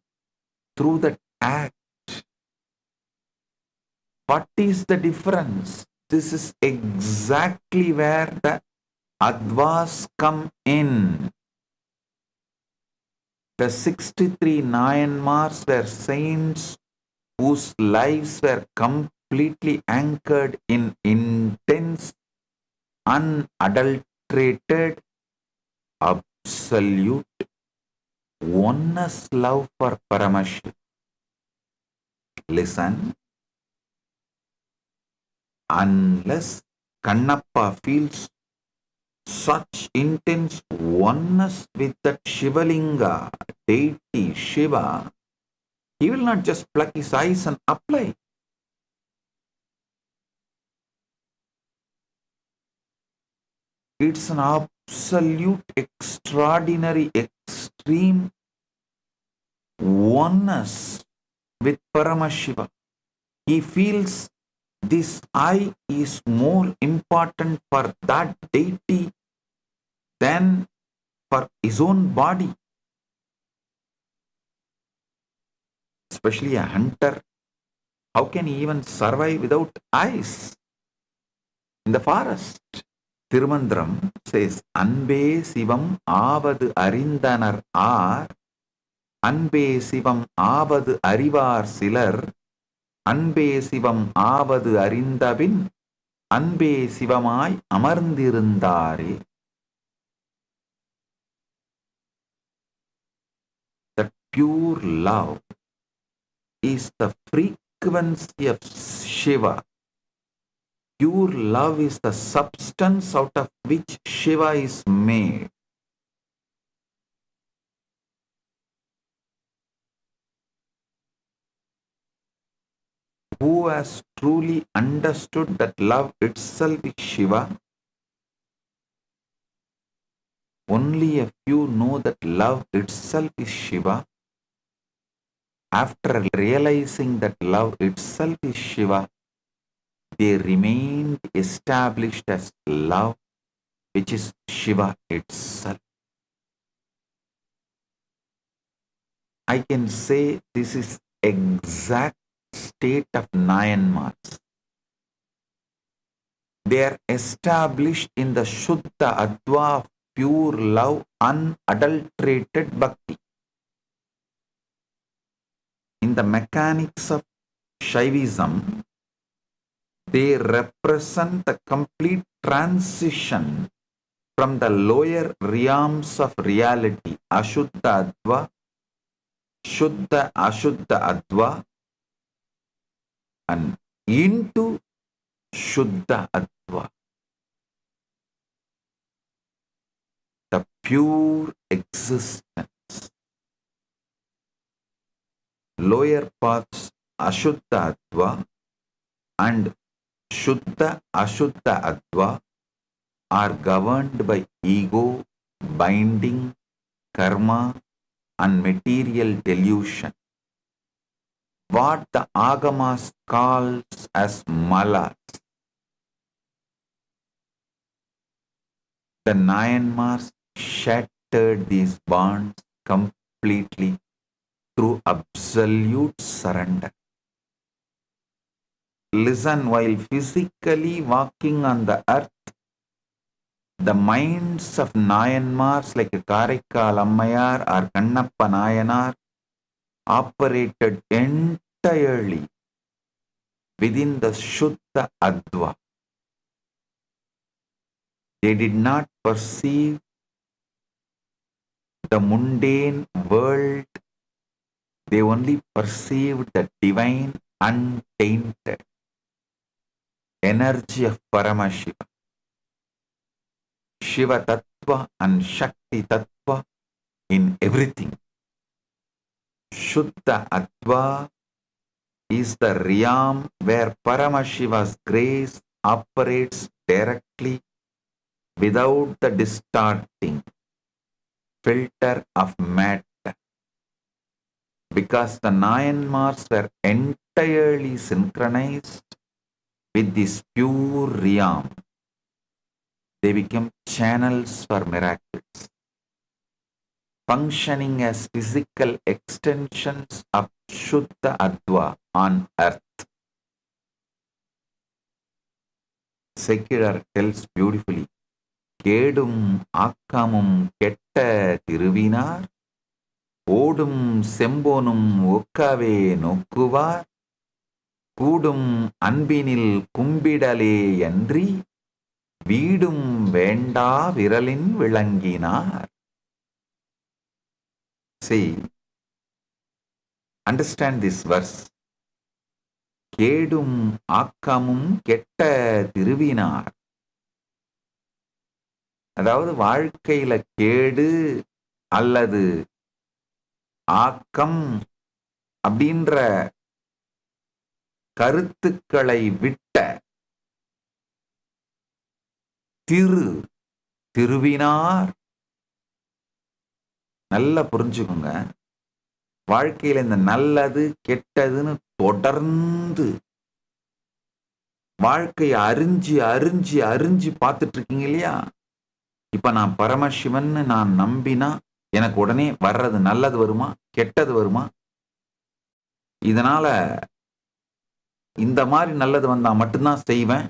through that act? What is the difference? This is exactly where the Advas come in. The 63 Nayanmars were saints whose lives were completely anchored in intense, unadulterated, absolute oneness love for Paramashiva. Listen, unless Kannappa feels such intense oneness with that Shivalinga, deity Shiva, he will not just pluck his eyes and apply. It's an absolute, extraordinary, extreme oneness with Paramashiva. He feels this I is more important for that deity than for his own body. Especially a hunter, how can he even survive without eyes in the forest? Tirumandram says, Anbe Sivam Avadu Arindanar Ar, Anbe Sivam Avadu Arivar Silar, Anbe Sivam Avadu Arindabin, Anbe Sivamai Amarndirundare. That pure love is the frequency of Shiva. Pure love is the substance out of which Shiva is made. Who has truly understood that love itself is Shiva? Only a few know that love itself is Shiva. After realizing that love itself is Shiva, they remained established as love, which is Shiva itself. I can say this is exact state of Nayanmars. They are established in the Shuddha Adva of pure love, unadulterated bhakti. In the mechanics of Shaivism, they represent the complete transition from the lower realms of reality, Ashuddha Adva, Shuddha Ashuddha Adva, and into Shuddha Adva, the pure existence. Lower paths Ashuddha Adva and Shuddha Ashuddha Adva are governed by ego, binding, karma, and material delusion. What the Agamas calls as malas. The Nayanmars shattered these bonds completely through absolute surrender. Listen, while physically walking on the earth, the minds of Nayanmars like Karaikal Ammayar or Kannappa Nayanar operated entirely within the Shuddha Adva. They did not perceive the mundane world, they only perceived the divine, untainted energy of Paramashiva. Shiva Tattva and Shakti Tattva in everything. Shuddha Adva is the realm where Paramashiva's grace operates directly without the distorting filter of matter. because the Nayanmars were entirely synchronized with this pure realm. They became channels for miracles, functioning as physical extensions of Shuddha Adva on earth. Secular tells beautifully, கேடும் ஆக்கமும் கெட்ட திருவினார் ஓடும் செம்போனும் ஒக்கவே நோக்குவார் கூடும் அன்பினில் கும்பிடலே அன்றி வீடும் வேண்டா விரலின் விளங்கினார். See, understand this verse. கேடும் ஆக்கமும் கெட்ட திருவினார். அதாவது வாழ்க்கையில கேடு அல்லது ஆக்கம் அப்படின்ற கருத்துக்களை விட்ட திருவினார். நல்லா புரிஞ்சுக்கோங்க, வாழ்க்கையில இந்த நல்லது கெட்டதுன்னு தொடர்ந்து வாழ்க்கையை அறிஞ்சு அறிஞ்சு அறிஞ்சு பார்த்துட்டு இருக்கீங்க இல்லையா? இப்ப நான் பரமசிவன் நான் நம்பினா எனக்கு உடனே வர்றது நல்லது வருமா கெட்டது வருமா? இதனால இந்த மாதிரி நல்லது வந்தா மட்டும்தான் செய்வேன்,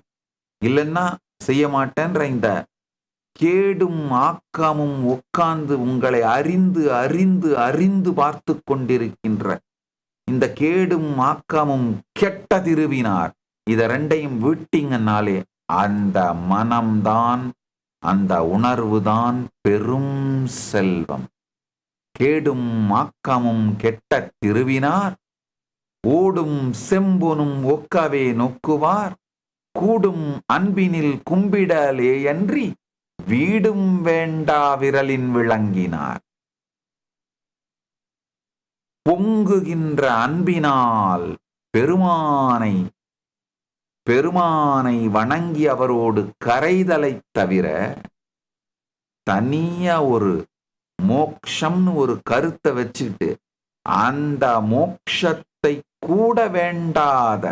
இல்லைன்னா செய்ய மாட்டேன்ற இந்த கேடும் ஆக்கமும் உட்கார்ந்து உங்களை அறிந்து அறிந்து அறிந்து பார்த்து கொண்டிருக்கின்ற இந்த கேடும் ஆக்கமும் கெட்ட திருவினார், இத ரெண்டையும் விட்டீங்கன்னாலே அந்த மனம்தான், அந்த உணர்வுதான் பெரும் செல்வம். கேடும் ஆக்கமும் கெட்ட திருவினார் ஓடும் செம்பொனும் ஒக்கவே நோக்குவார் கூடும் அன்பினில் கும்பிடலே அன்றி வீடும் வேண்டா விரலின் விளங்கினார். பொங்குகின்ற அன்பினால் பெருமானை வணங்கி அவரோடு கரைதலை தவிர தனியா ஒரு மோக்ஷம்னு ஒரு கருத்தை வச்சுட்டு அந்த மோக்ஷத்தை கூட வேண்டாத,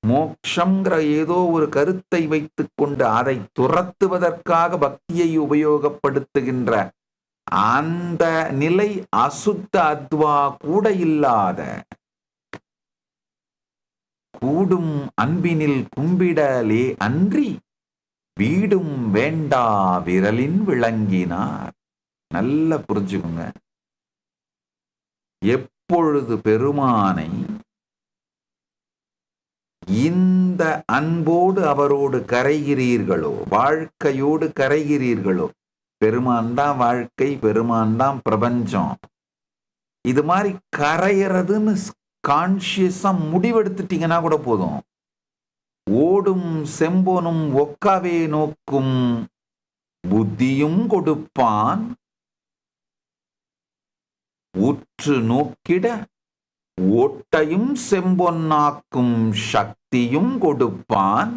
மோக்ஷங்கிற ஏதோ ஒரு கருத்தை வைத்துக் கொண்டு அதை துரத்துவதற்காக பக்தியை உபயோகப்படுத்துகின்ற அந்த நிலை அசுத்த அத்வா கூட இல்லாத, கூடும் அன்பினில் கும்பிடலே அன்றி வீடும் வேண்டா விரலின் விளங்கினார். நல்ல புரிஞ்சுக்குங்க, எப்பொழுது பெருமானை இந்த அன்போடு அவரோடு கரைகிறீர்களோ, வாழ்க்கையோடு கரைகிறீர்களோ, பெருமான் தான் வாழ்க்கை, பெருமான் தான் பிரபஞ்சம், இது மாதிரி கரையிறதுன்னு கான்சியஸா முடிவெடுத்துட்டீங்கன்னா கூட போதும். ஓடும் செம்போனும் ஒக்கவே நோக்கும் புத்தியும் கொடுப்பான் உற்று நோக்கிட ஓட்டையும் செம்பொன்னாக்கும் சக்தியும் கொடுப்பான்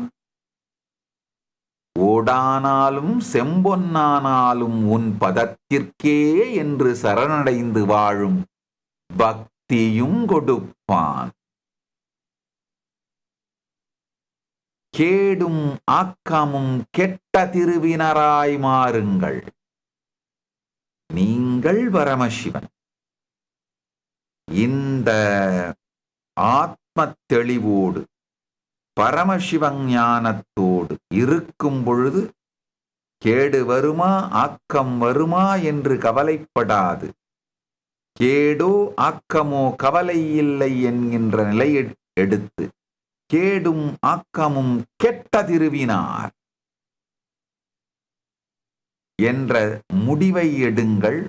ஓடானாலும் செம்பொன்னானாலும் உன் பதத்திற்கே என்று சரணடைந்து வாழும் பக்தியும் கொடுப்பான். கேடும் ஆக்கமும் கெட்ட திருவினராய் மாறுங்கள். நீங்கள் பரமசிவன் இந்த ஆத்ம தெளிவோடு பரமசிவஞானத்தோடு இருக்கும் பொழுது கேடு வருமா ஆக்கம் வருமா என்று கவலைப்படாது. கேடோ ஆக்கமோ கவலை இல்லை என்கின்ற நிலை எடுத்து கேடும் ஆக்கமும் கெட்ட திருவினார் என்ற முடிவை எடுங்கள்.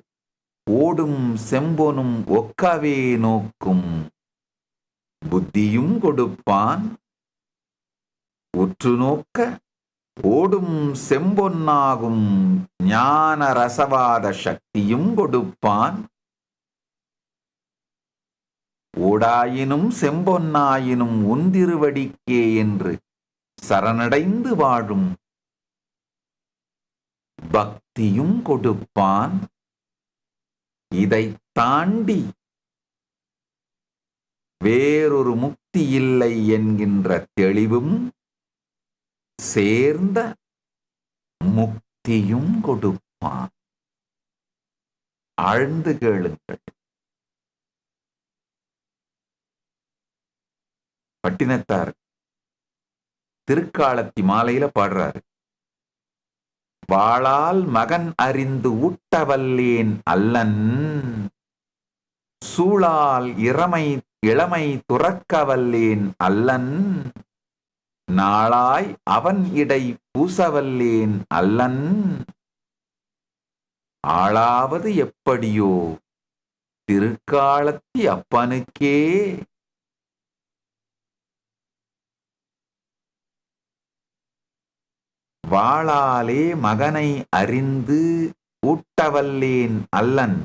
ஓடும் செம்பொனும் ஒக்கவே நோக்கும் புத்தியும் கொடுப்பான் உற்று நோக்க ஓடும் செம்பொன்னாகும் ஞான ரசவாத சக்தியும் கொடுப்பான். ஓடாயினும் செம்பொன்னாயினும் உந்திருவடிக்கே என்று சரணடைந்து வாழும் பக்தியும் கொடுப்பான். இதை தாண்டி வேறொரு முக்தி இல்லை என்கின்ற தெளிவும் சேர்ந்த முக்தியும் கொடுப்பான். ஆழ்ந்து கேளுங்கள். பட்டினத்தார் திருக்காலத்தி மாலையில பாடுறாரு. வாளால் மகன் அறிந்து ஊட்டவல்லேன் அல்லன், சூளால் இளமை துறக்கவல்லேன் அல்லன், நாளாய் அவன் இடை பூசவல்லேன் அல்லன், ஆளாவது எப்படியோ திருக்காலத்தி அப்பனுக்கே. வாளாலே மகனை அறிந்து ஊட்டவல்லேன் அல்லன்,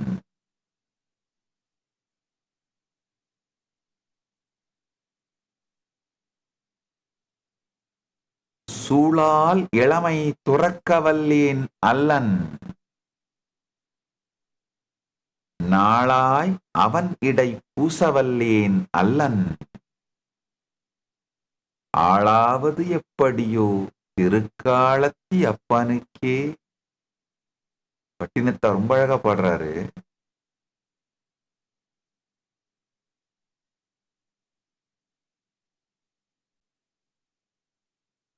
சூளால் இளமை துறக்கவல்லேன் அல்லன், நாளாய் அவன் இடை பூசவல்லேன் அல்லன், ஆளாவது எப்படியோ திருக்காலத்தி அப்பனுக்கே. பட்டினத்தார் ரொம்ப அழகா பாடுறாரு.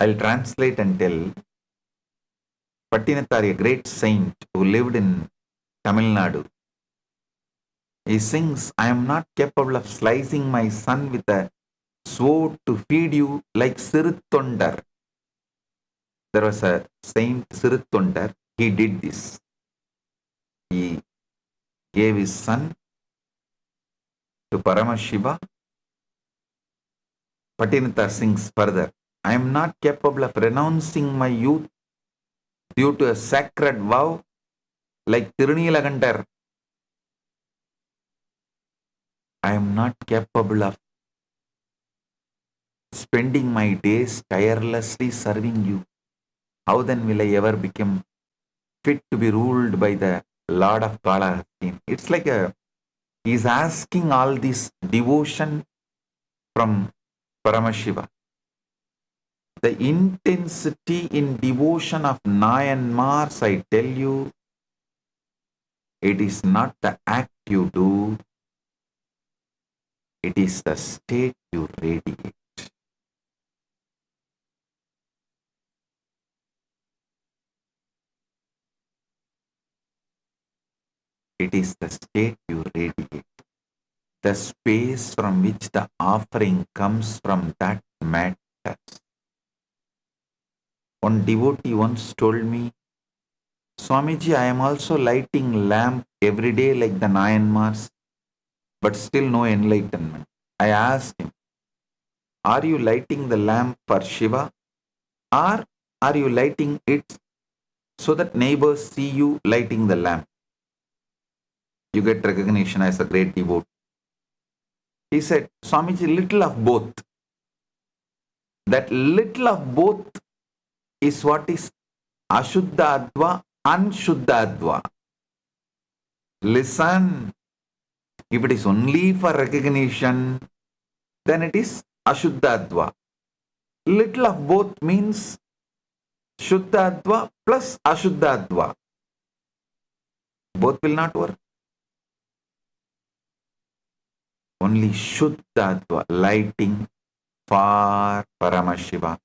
I'll translate and tell. Pattinattar, a great saint who lived in Tamil Nadu, he sings, I am not capable of slicing my son with a sword to feed you like Siruttondar. There was a saint Siruttondar, he did this. He gave his son to Paramashiva. Pattinattar sings further, I am not capable of renouncing my youth due to a sacred vow like Tirunilagandar. I am not capable of spending my days tirelessly serving you. How then will I ever become fit to be ruled by the Lord of Kailasa? It's like he's asking all this devotion from Paramashiva. The intensity in devotion of Nayanmars, I tell you, it is not the act you do, it is the state you radiate. It is the state you radiate. The space from which the offering comes from that matters. One devotee once told me, Swamiji, I am also lighting lamp every day like the Nayanmars, but still no enlightenment. I asked him, are you lighting the lamp for Shiva, or are you lighting it so that neighbors see you lighting the lamp? You get recognition as a great devotee. He said, Swamiji, little of both. That little of both is what is Ashuddhadva, Anshuddhadva. Listen, if it is only for recognition, then it is Ashuddhadva. Little of both means Shuddhadva plus Ashuddhadva. Both will not work. Only Shuddhadva, lighting for Paramashiva,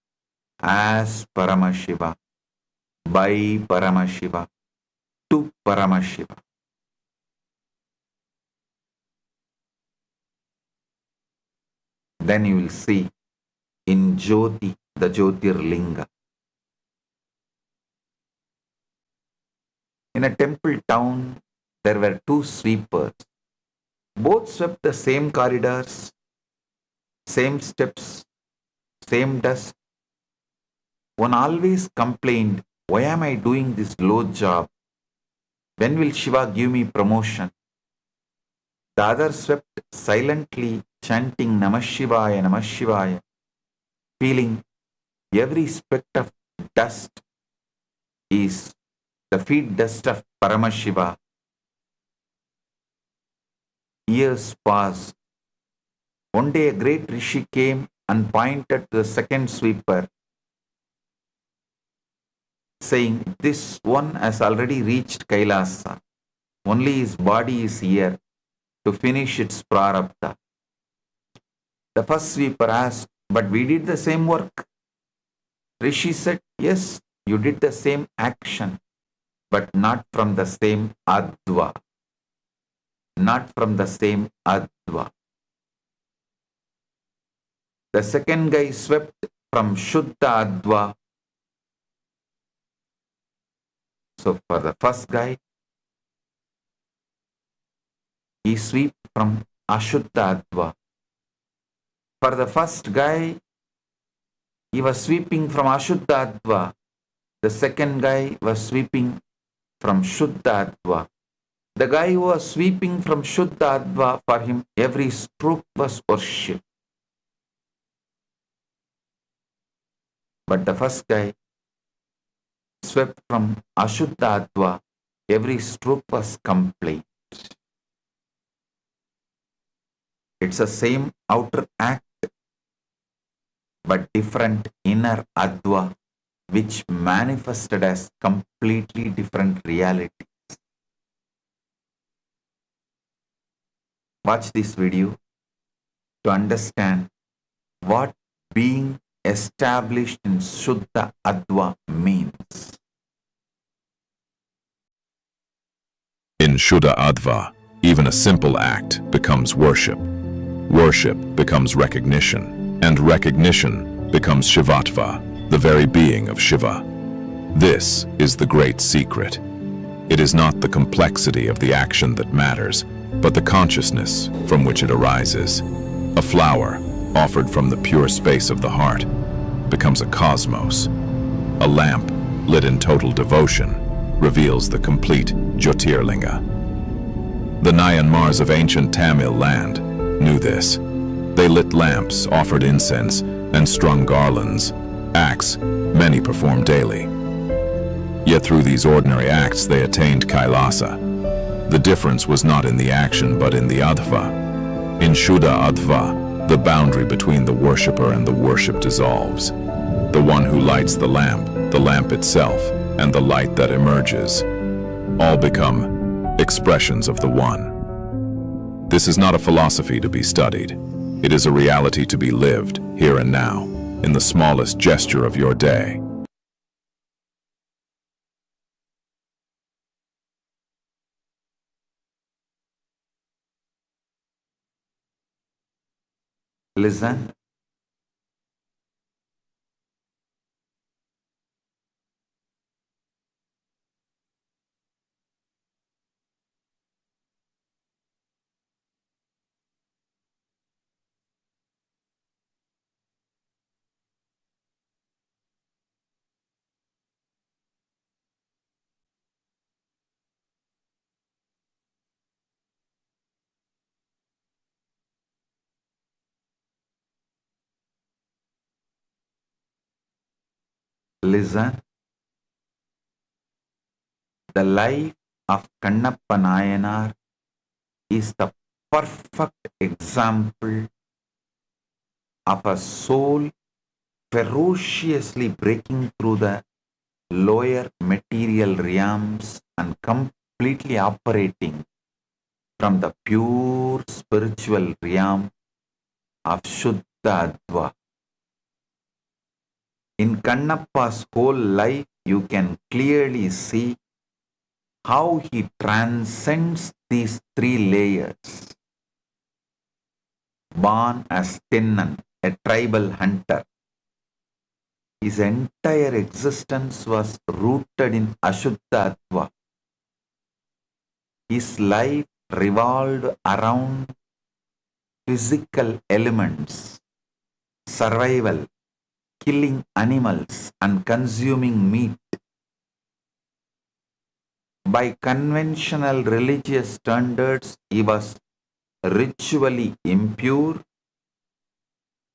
as Paramashiva, by Paramashiva, to Paramashiva. Then you will see in Jyoti, the Jyotirlinga. In a temple town, there were two sweepers. Both swept the same corridors, same steps, same dust. One always complained, why am I doing this low job? When will Shiva give me promotion? The other swept silently, chanting Namah Shivaya, Namah Shivaya, feeling every speck of dust is the feet dust of Paramashiva. years passed. One day a great rishi came and pointed to the second sweeper, saying, "This one has already reached Kailasa. Only his body is here to finish its prarabdha." The first sweeper asked, "But we did the same work." Rishi said, "Yes, you did the same action, but not from the same adva. Not from the same adva." The second guy swept from Shuddha Adva. So for the first guy, he swept from Ashuddha Adva. For the first guy, he was sweeping from Ashuddha Adva. The second guy was sweeping from Shuddha Adva. The guy who was sweeping from Shuddha Adva, for him every stroke was worship. But the first guy swept from Ashuddha Adva, every stroke was complaint. It's the same outer act, but different inner Adva, which manifested as completely different reality. Watch this video to understand what being established in Shuddha Adva means. In Shuddha Adva, even a simple act becomes worship. Worship becomes recognition, and recognition becomes Shivatva, the very being of Shiva. This is the great secret. It is not the complexity of the action that matters, but the consciousness from which it arises. A flower, offered from the pure space of the heart, becomes a cosmos. A lamp, lit in total devotion, reveals the complete Jyotirlinga. The Nayanmars of ancient Tamil land knew this. They lit lamps, offered incense, and strung garlands, acts many perform daily. Yet through these ordinary acts they attained Kailasa. The difference was not in the action but in the adva. In Shuddha Adva, the boundary between the worshipper and the worship dissolves. The one who lights the lamp itself, and the light that emerges, all become expressions of the One. This is not a philosophy to be studied. It is a reality to be lived, here and now, in the smallest gesture of your day. Listen. Listen. The life of Kannappa Nayanar is the perfect example of a soul ferociously breaking through the lower material realms and completely operating from the pure spiritual realm of Shuddha Adva. In Kannappa's whole life, you can clearly see how he transcends these three layers. Born as Tennan, a tribal hunter, his entire existence was rooted in Ashuddha Adva. His life revolved around physical elements, survival, killing animals and consuming meat. By conventional religious standards, he was ritually impure,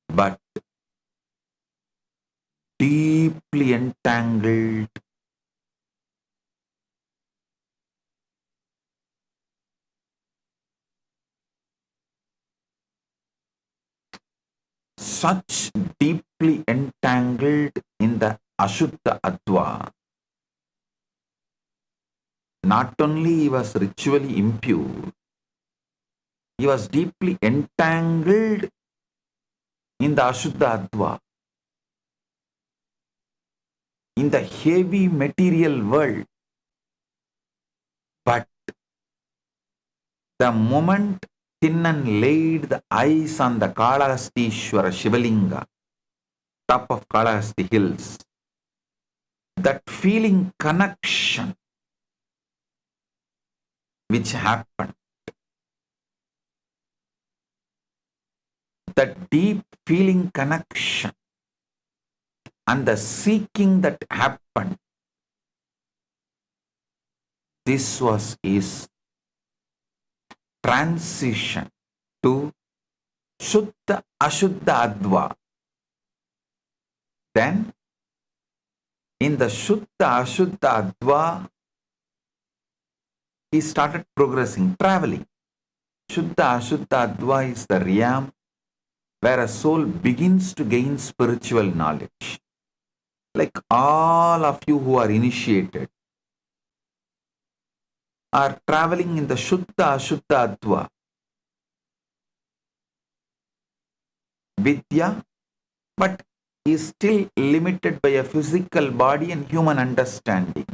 but deeply entangled such deeply entangled in the Ashuddha Adva. Not only he was ritually impure, he was deeply entangled in the Ashuddha Adva, in the heavy material world. But the moment Tinnan laid the eyes on the Kalahastishwara Shivalinga, top of Kalahasti hills, that feeling connection which happened, that deep feeling connection and the seeking that happened, this was his transition to Shuddha Ashuddha Adva. Then, in the Shuddha Ashuddha Adva, he started progressing, traveling. Shuddha Ashuddha Adva is the realm where a soul begins to gain spiritual knowledge. Like all of you who are initiated are traveling in the Shuddha Ashuddha Adva. Vidya, but is still limited by a physical body and human understanding.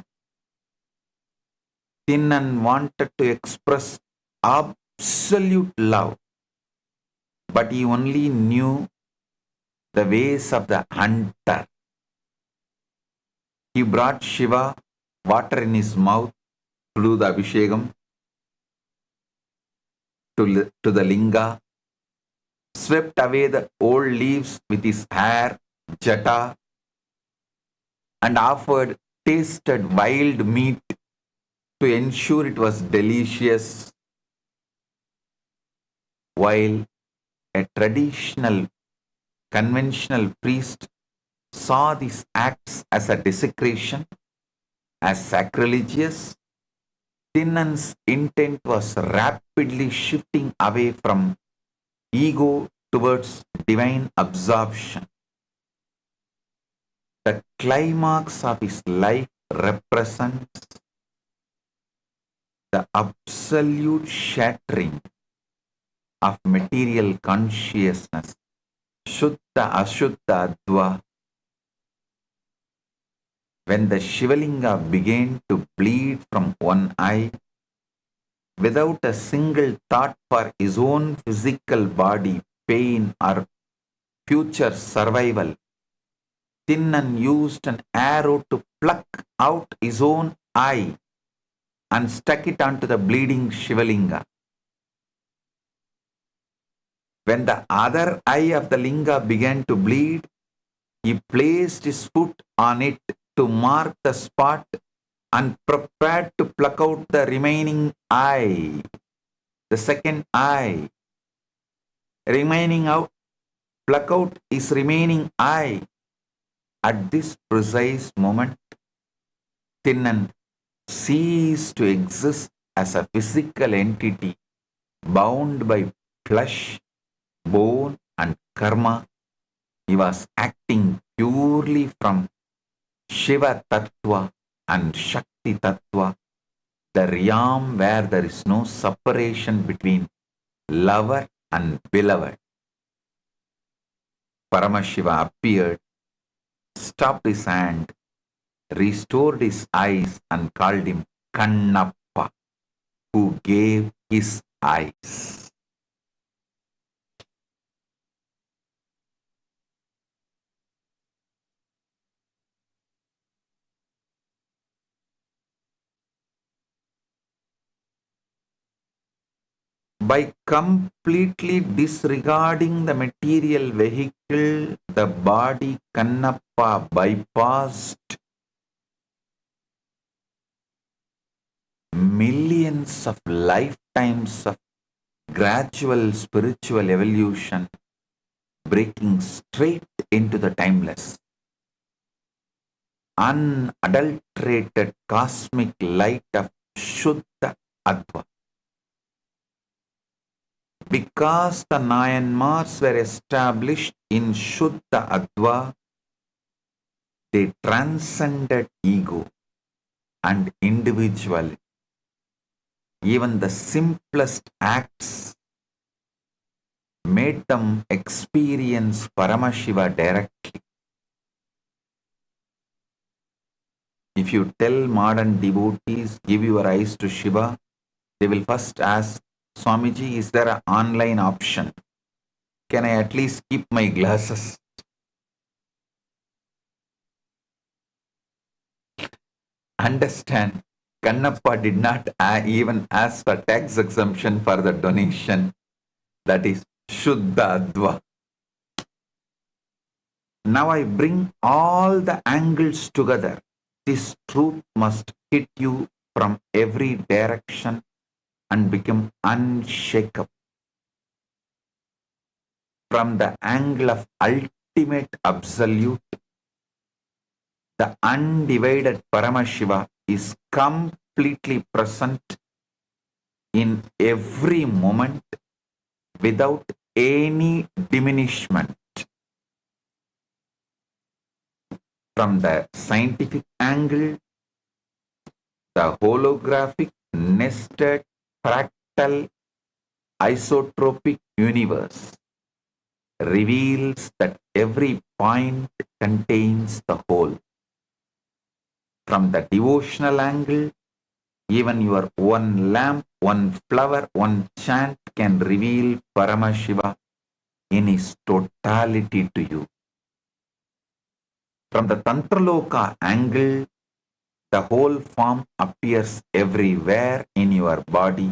Tinnan wanted to express absolute love, but he only knew the ways of the hunter. He brought Shiva water in his mouth to do the Abhishekam to the Linga, swept away the old leaves with his hair, jata, and offered tasted wild meat to ensure it was delicious, while a traditional, conventional priest saw these acts as a desecration, as sacrilegious. Tinnan's intent was rapidly shifting away from ego towards divine absorption. The climax of his life represents the absolute shattering of material consciousness, Shuddha Ashuddha Adva, when the Shivalinga began to bleed from one eye without a single thought for his own physical body, pain, or future survival. Tinnan used an arrow to pluck out his own eye and stuck it onto the bleeding Shivalinga. When the other eye of the linga began to bleed, he placed his foot on it to mark the spot and prepared to pluck out the remaining eye, the second eye. Pluck out his remaining eye. At this precise moment, Tinnan ceased to exist as a physical entity bound by flesh, bone, and karma. He was acting purely from Shiva Tattva and Shakti Tattva, the realm where there is no separation between lover and beloved. Paramashiva appeared, stopped his hand, restored his eyes, and called him Kannappa, who gave his eyes. By completely disregarding the material vehicle, the body, Kannappa bypassed millions of lifetimes of gradual spiritual evolution, breaking straight into the timeless, unadulterated cosmic light of Shuddha Adva. Because the nine marks were established in Shuddha Adva, they transcended ego and individuality. Even the simplest acts made them experience Paramashiva directly. If you tell modern devotees, give your eyes to Shiva, they will first ask, Swamiji, is there an online option? Can I at least keep my glasses? Understand, Kannappa did not even ask for tax exemption for the donation. That is Shuddha Adva. Now I bring all the angles together. This truth must hit you from every direction and become unshakable. From the angle of ultimate absolute, the undivided Paramashiva is completely present in every moment without any diminishment. From the scientific angle, the holographic, nested, fractal, isotropic universe reveals that every point contains the whole. From the devotional angle, even your one lamp, one flower, one chant can reveal Paramashiva in his totality to you. From the Tantraloka angle, the whole form appears everywhere in your body,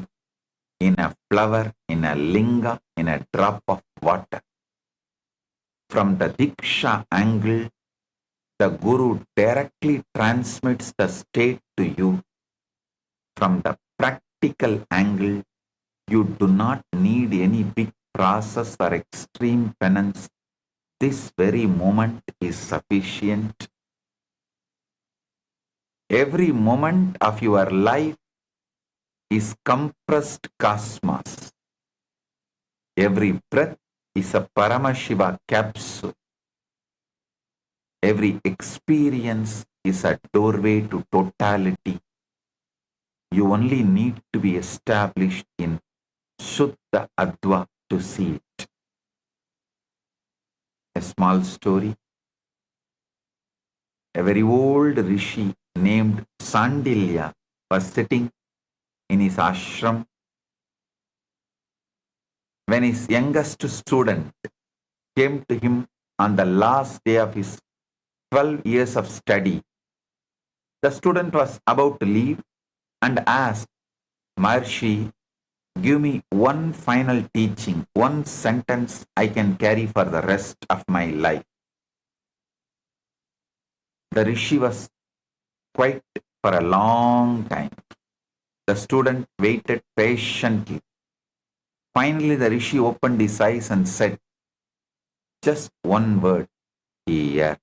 in a flower, in a linga, in a drop of water. From the Diksha angle, the Guru directly transmits the state to you. From the practical angle, you do not need any big process or extreme penance. This very moment is sufficient. Every moment of your life is compressed cosmos. Every breath is a Paramashiva capsule. Every experience is a doorway to totality. You only need to be established in Shuddha Adva to see it. A small story. A very old rishi named Sandilya was sitting in his ashram when his youngest student came to him on the last day of his 12 years of study. The student was about to leave and asked, Maharshi, give me one final teaching, one sentence I can carry for the rest of my life. The rishi was quiet for a long time. The student waited patiently. Finally, the rishi opened his eyes and said, just one word, here.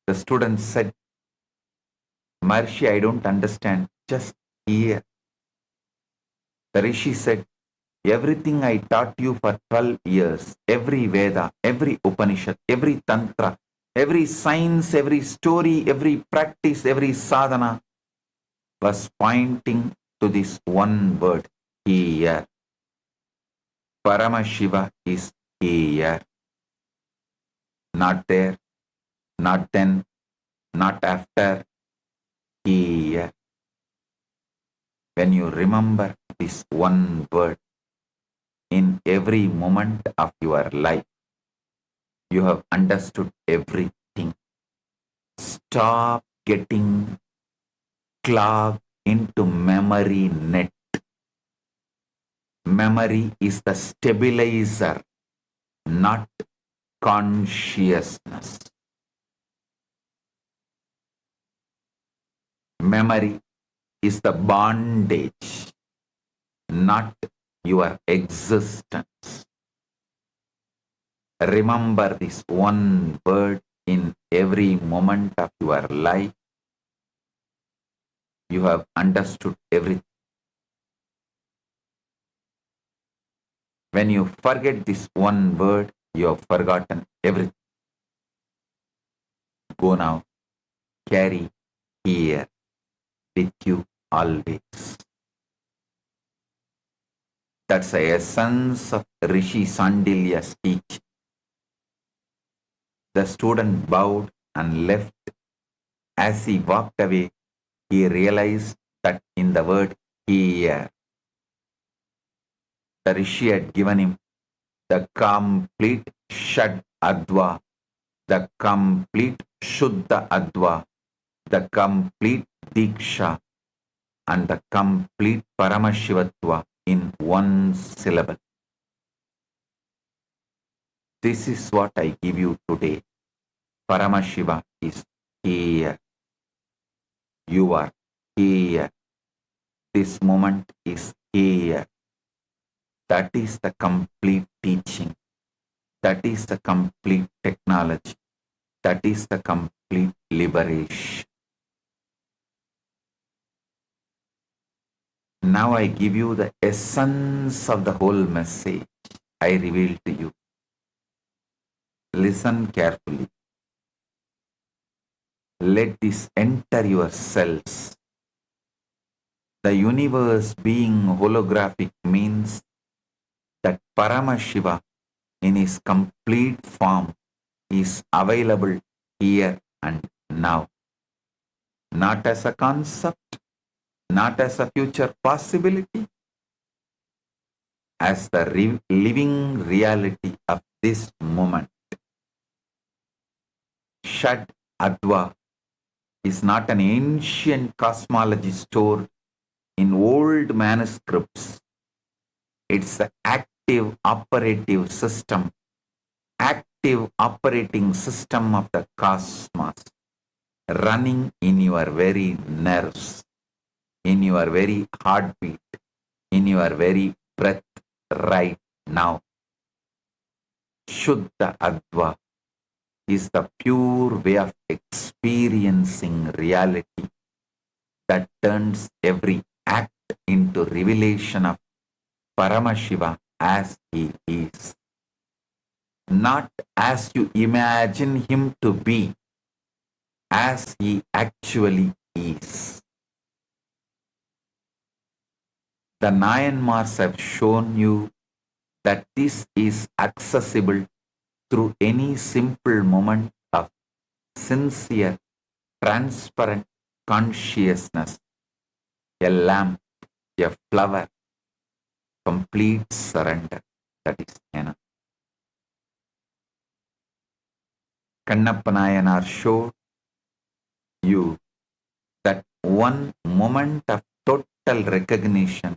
The student said, Maharshi, I don't understand, just here. The rishi said, everything I taught you for 12 years, every Veda, every Upanishad, every Tantra, every science, every story, every practice, every sadhana was pointing to this one word, here. Paramashiva is here. Not there, not then, not after, here. When you remember this one word in every moment of your life, you have understood everything. Stop getting clogged into memory net. Memory is the stabilizer, not consciousness. Memory is the bondage, not your existence. Remember this one word in every moment of your life. You have understood everything. When you forget this one word, you have forgotten everything. Go now, carry here with you always. That's the essence of Rishi Sandilya's teaching. The student bowed and left. As he walked away, he realized that in the word here, the Rishi had given him the complete Shad Adva, the complete Shuddha Adva, the complete Diksha, and the complete Paramashivatva in one syllable. This is what I give you today. Paramashiva is here. You are here. This moment is here. That is the complete teaching. That is the complete technology. That is the complete liberation. Now I give you the essence of the whole message I reveal to you. Listen carefully. Let this enter your cells. The universe being holographic means that Paramashiva in his complete form is available here and now. Not as a concept, not as a future possibility, as the living reality of this moment. Shad Adva is not an ancient cosmology stored in old manuscripts. It's the active operating system of the cosmos, running in your very nerves, in your very heartbeat, in your very breath right now. Shuddha Adva is the pure way of experiencing reality that turns every act into revelation of Paramashiva as he is. Not as you imagine him to be, as he actually is. The Nayanmars have shown you that this is accessible through any simple moment of sincere, transparent consciousness. A lamp, a flower, complete surrender. That is enough. Kannappa Nayanar showed you that one moment of total recognition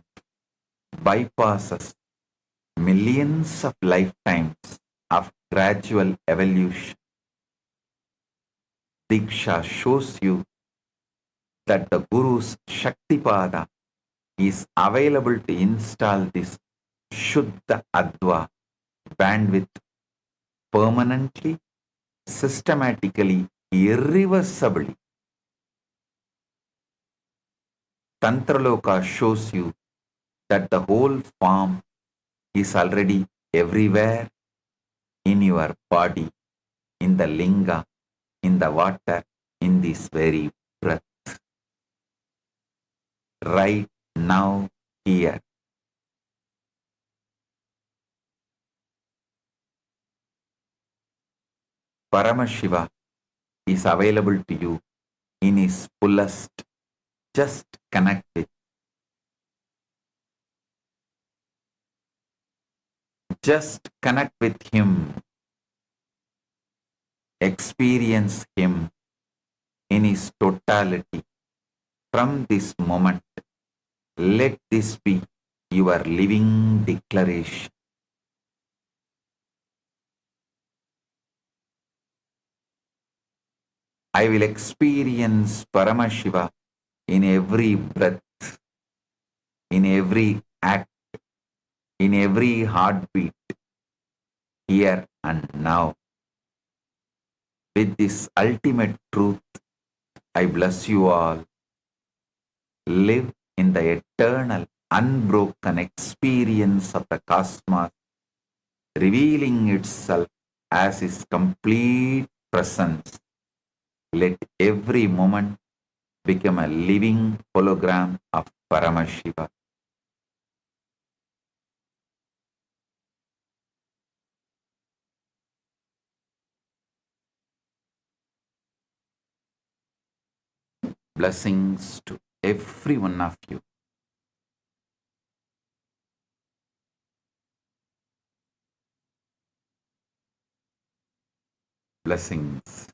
bypasses millions of lifetimes of gradual evolution. Diksha shows you that the Guru's Shaktipada is available to install this Shuddha Adva bandwidth permanently, systematically, irreversibly. Tantraloka shows you that the whole form is already everywhere in your body, in the linga, in the water, in this very breath. Right now, here. Paramashiva is available to you in his fullest. Just connect with. Just connect with him. Experience him in his totality. From this moment, let this be your living declaration. I will experience Paramashiva in every breath, in every act, in every heartbeat, here and now. With this ultimate truth, I bless you all. Live in the eternal, unbroken experience of the cosmos revealing itself as His complete presence. Let every moment become a living hologram of Paramashiva. Blessings to every one of you. Blessings.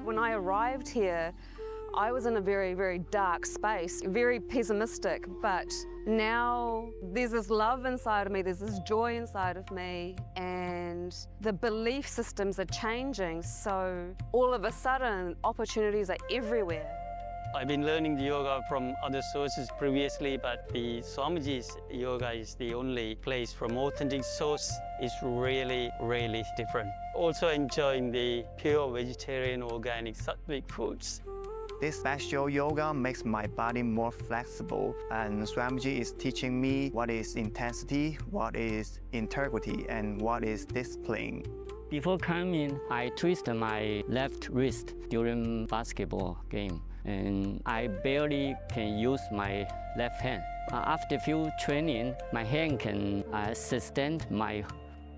When I arrived here, I was in a very, very dark space, very pessimistic, but now there's this love inside of me, there's this joy inside of me, and the belief systems are changing, so all of a sudden opportunities are everywhere. I've been learning the yoga from other sources previously, but the Swamiji's yoga is the only place from authentic source. It's really, really different. Also enjoying the pure vegetarian organic sattvic foods. This special yoga makes my body more flexible, and Swamiji is teaching me what is intensity, what is integrity, and what is discipline. Before coming, I twisted my left wrist during basketball game, and I barely can use my left hand. After few training, my hand can sustain my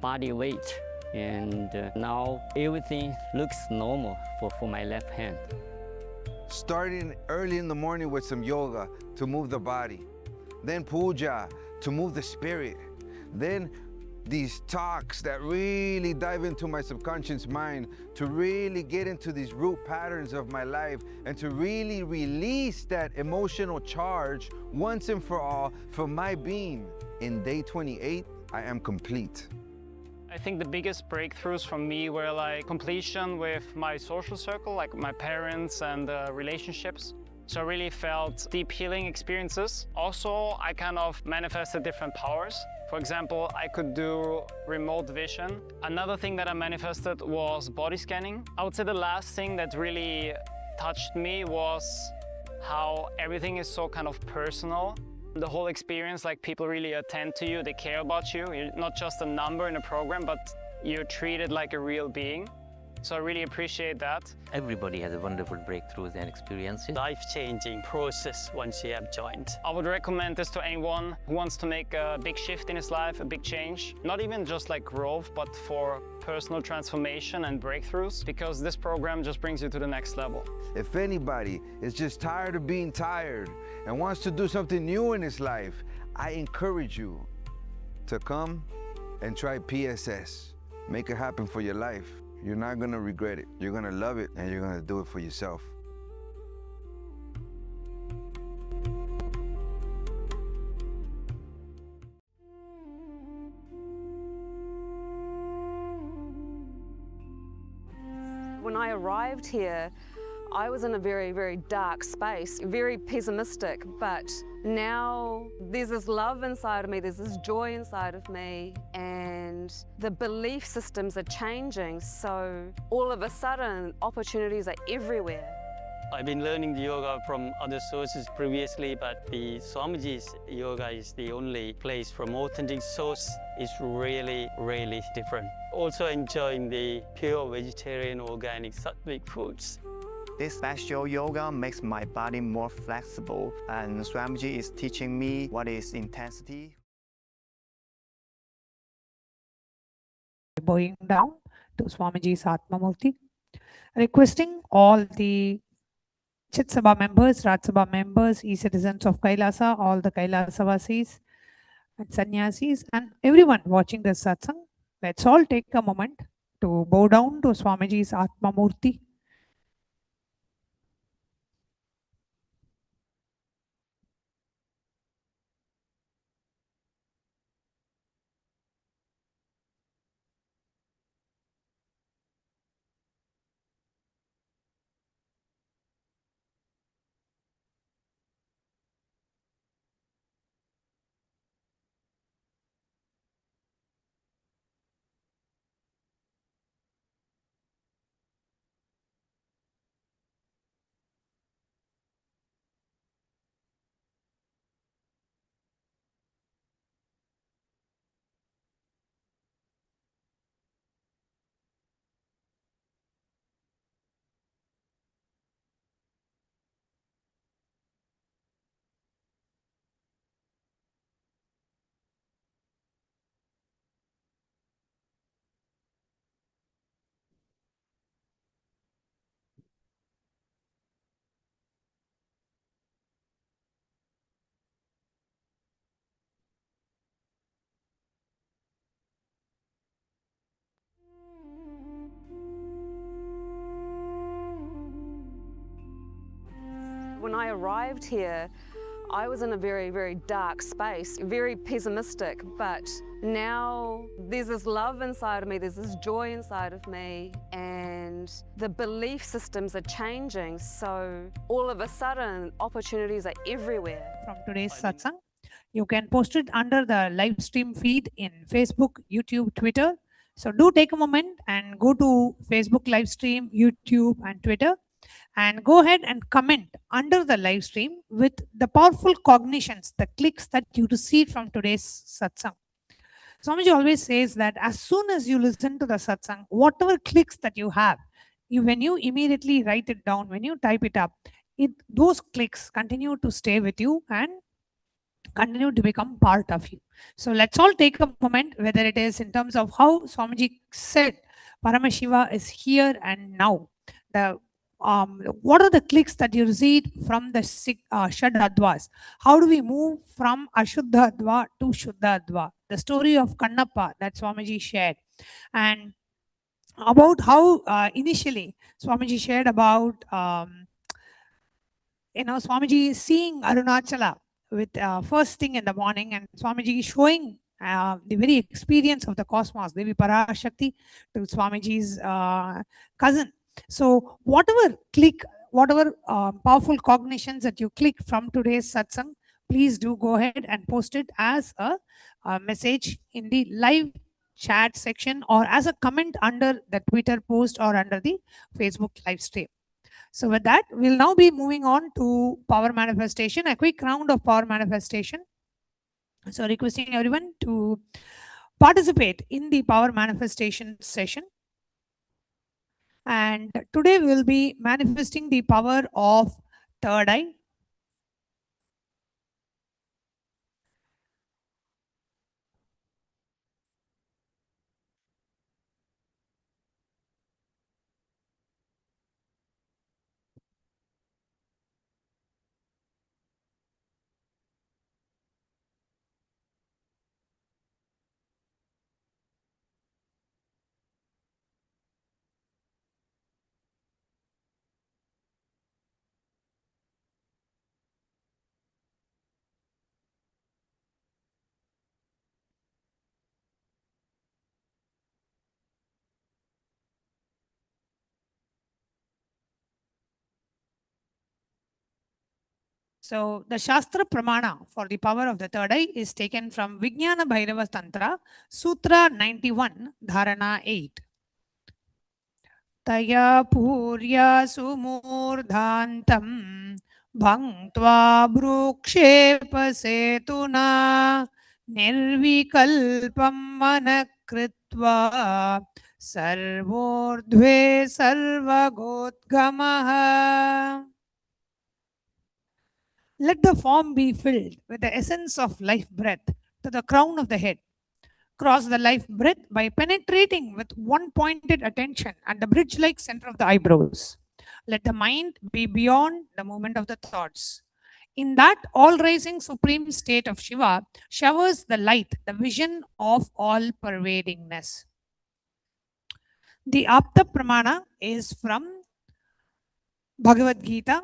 body weight, and now everything looks normal for my left hand. Starting early in the morning with some yoga to move the body, then puja to move the spirit, then these talks that really dive into my subconscious mind to really get into these root patterns of my life and to really release that emotional charge once and for all for my being. In day 28, I am complete. I think the biggest breakthroughs for me were like completion with my social circle, like my parents and relationships. So I really felt deep healing experiences. Also, I kind of manifested different powers. For example, I could do remote vision. Another thing that I manifested was body scanning. I would say the last thing that really touched me was how everything is so kind of personal. The whole experience, like people really attend to you, they care about you. You're not just a number in a program, but you're treated like a real being. So I really appreciate that. Everybody has a wonderful breakthroughs and experiences. Life-changing process once you have joined. I would recommend this to anyone who wants to make a big shift in his life, a big change. Not even just like growth, but for personal transformation and breakthroughs, because this program just brings you to the next level. If anybody is just tired of being tired and wants to do something new in his life, I encourage you to come and try PSS. Make it happen for your life. You're not gonna regret it. You're gonna love it, and you're gonna do it for yourself. When I arrived here, I was in a very, very dark space, very pessimistic, but now there's this love inside of me, there's this joy inside of me, and the belief systems are changing, so all of a sudden opportunities are everywhere. I've been learning the yoga from other sources previously, but the Swamiji's yoga is the only place from authentic source. It's really, really different. Also enjoying the pure vegetarian organic sattvic foods. This special yoga makes my body more flexible, and Swamiji is teaching me what is intensity. Bowing down to Swamiji's Atmamurti, requesting all the Chit Sabha members, Raj Sabha members, e-citizens of Kailasa, all the Kailasavasis and Sannyasis, and everyone watching this satsang, let's all take a moment to bow down to Swamiji's Atmamurti. I arrived here, I was in a very, very dark space, very pessimistic, but now there's this love inside of me, there's this joy inside of me, and the belief systems are changing. So all of a sudden, opportunities are everywhere. From today's satsang, you can post it under the live stream feed in Facebook, YouTube, Twitter. So do take a moment and go to Facebook live stream, YouTube and Twitter, and go ahead and comment under the live stream with the powerful cognitions, the clicks that you receive from today's satsang. Swamiji always says that as soon as you listen to the satsang, whatever clicks that you have, when you immediately write it down, when you type it up, those clicks continue to stay with you and continue to become part of you. So let's all take a moment, whether it is in terms of how Swamiji said Paramashiva is here and now. What are the clicks that you received from the Shadadvas? How do we move from Ashuddhadva to Shuddhadva? The story of Kannappa that Swamiji shared. And about how initially Swamiji shared about Swamiji seeing Arunachala with first thing in the morning, and Swamiji showing the very experience of the cosmos, Devi Parashakti, to Swamiji's cousin. So whatever powerful cognitions that you click from today's satsang, please do go ahead and post it as a message in the live chat section or as a comment under the Twitter post or under the Facebook live stream. So with that, we'll now be moving on to power manifestation, a quick round of power manifestation. So requesting everyone to participate in the power manifestation session. And today we will be manifesting the power of third eye. So the Shastra Pramana for the power of the third eye is taken from Vijnana Bhairava Tantra, Sutra 91, Dharana 8. Taya Purya Sumurdhantam Bhangtva Brukshepa Setuna Nirvikalpam Manakritva Sarvordhve Sarvagotgamaha. Let the form be filled with the essence of life breath to the crown of the head. Cross the life breath by penetrating with one pointed attention at the bridge-like center of the eyebrows. Let the mind be beyond the movement of the thoughts. In that all-rising supreme state of Shiva showers the light, the vision of all-pervadingness. The Apta Pramana is from Bhagavad Gita,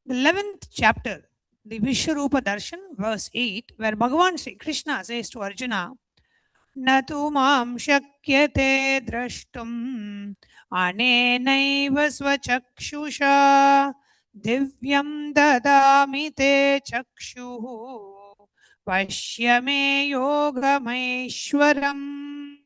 the 11th chapter, the Vishwarupa Darshan, verse 8, where Bhagavan Sri Krishna says to Arjuna, Natu mam shakyate drashtum anenaiva svachakshusha divyam dadami te chakshuhu vashyame yogameshwaram.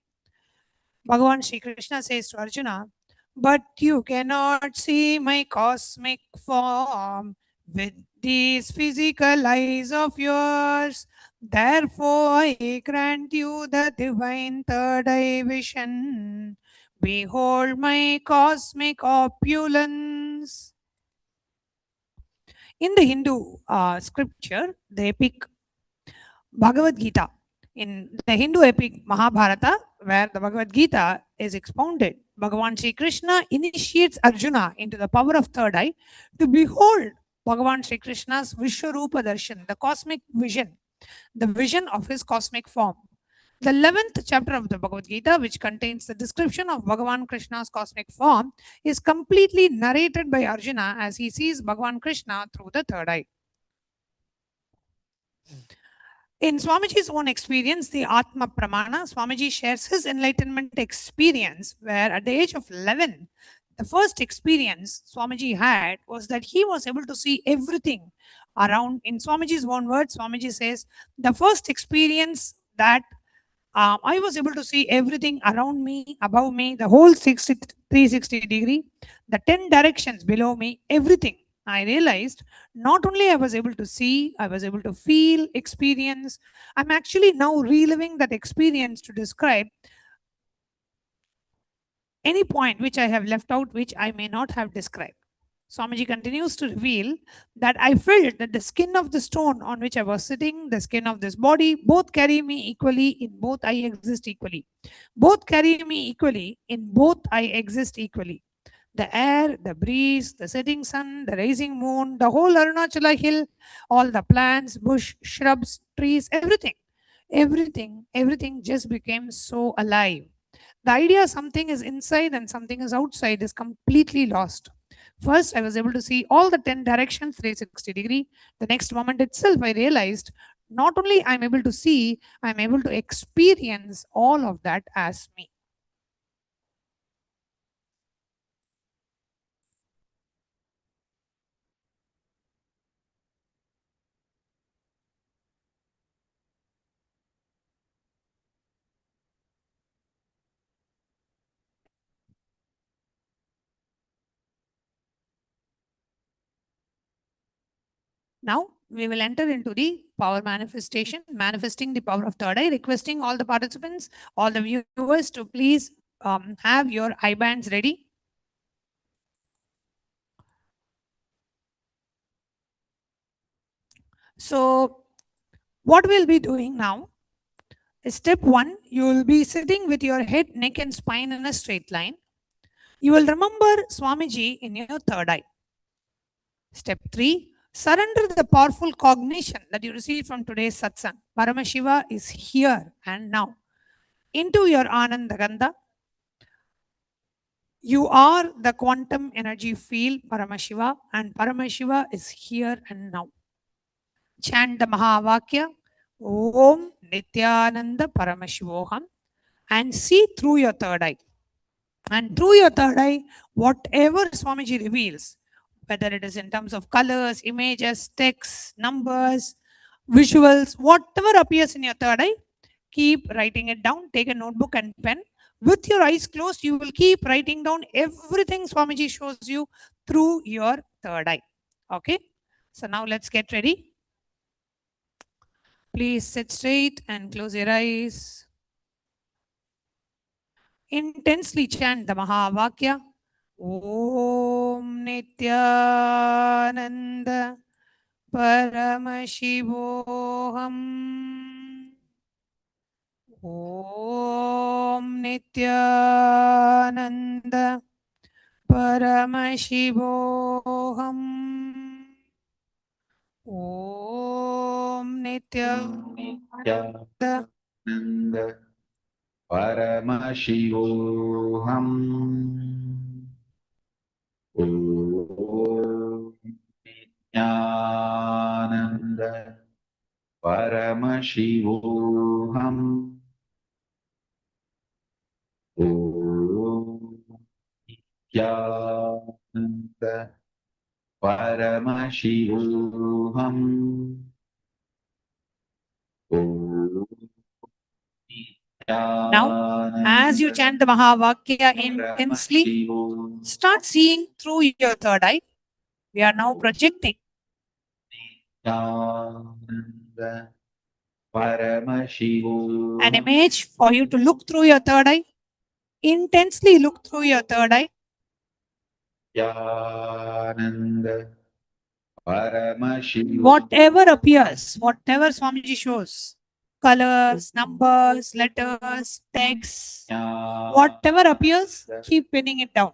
Bhagavan Sri Krishna says to Arjuna, but you cannot see my cosmic form with these physical eyes of yours. Therefore, I grant you the divine third eye vision. Behold my cosmic opulence. In the Hindu scripture, the epic Bhagavad Gita, in the Hindu epic Mahabharata, where the Bhagavad Gita is expounded, Bhagavan Sri Krishna initiates Arjuna into the power of third eye to behold Bhagavan Sri Krishna's Vishwarupa Darshan, the cosmic vision, the vision of his cosmic form. The 11th chapter of the Bhagavad Gita, which contains the description of Bhagavan Krishna's cosmic form, is completely narrated by Arjuna as he sees Bhagavan Krishna through the third eye. In Swamiji's own experience, the Atma Pramana, Swamiji shares his enlightenment experience where at the age of 11, the first experience Swamiji had was that he was able to see everything around. In Swamiji's own words, Swamiji says, the first experience that I was able to see everything around me, above me, the whole 360 degree, the 10 directions below me, everything. I realized not only I was able to see, I was able to feel, experience. I'm actually now reliving that experience to describe any point which I have left out, which I may not have described. Swamiji continues to reveal that I felt that the skin of the stone on which I was sitting, the skin of this body, both carry me equally, in both I exist equally. Both carry me equally, in both I exist equally. The air, the breeze, the setting sun, the rising moon, the whole Arunachala hill, all the plants, bush, shrubs, trees, everything. Everything just became so alive. The idea something is inside and something is outside is completely lost. First, I was able to see all the 10 directions, 360 degree. The next moment itself, I realized not only I'm able to see, I'm able to experience all of that as me. Now, we will enter into the power manifestation, manifesting the power of third eye, requesting all the participants, all the viewers to please have your eye bands ready. So, what we'll be doing now is step 1, you will be sitting with your head, neck and spine in a straight line. You will remember Swamiji in your third eye. Step 3, surrender the powerful cognition that you received from today's satsang. Paramashiva is here and now. Into your Anandagandha. You are the quantum energy field, Paramashiva, and Paramashiva is here and now. Chant the Mahavakya, Om Nithyananda Paramashivoham, and see through your third eye. And through your third eye, whatever Swamiji reveals, whether it is in terms of colors, images, texts, numbers, visuals, whatever appears in your third eye, keep writing it down. Take a notebook and pen. With your eyes closed, you will keep writing down everything Swamiji shows you through your third eye. Okay? So now let's get ready. Please sit straight and close your eyes. Intensely chant the Mahavakya. Om Nithyananda Paramashivoham. Om Nithyananda Paramashivoham. Om Nithyananda Paramashivoham. Om Nithyananda Paramashivoham. Om Nithyananda Paramashivoham. Now, as you chant the Mahavakya intensely, start seeing through your third eye. We are now projecting. An image for you to look through your third eye. Intensely look through your third eye. Whatever appears, whatever Swamiji shows, colors, numbers, letters, texts, whatever appears, keep pinning it down.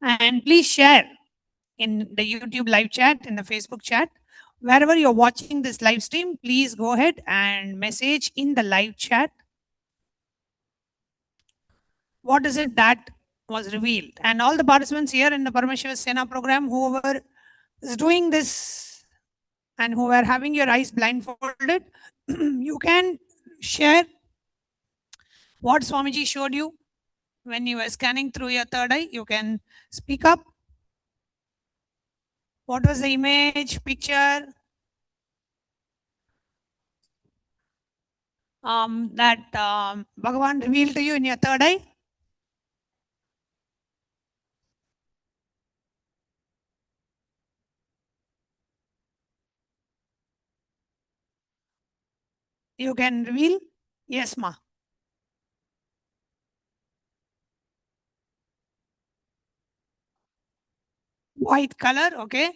And please share in the YouTube live chat, in the Facebook chat, wherever you're watching this live stream, please go ahead and message in the live chat what is it that was revealed. And all the participants here in the Paramashiva Sena program, whoever is doing this and who are having your eyes blindfolded, you can share what Swamiji showed you when you were scanning through your third eye. You can speak up. What was the image, picture that Bhagavan revealed to you in your third eye? You can reveal? Yes, ma. White color, okay.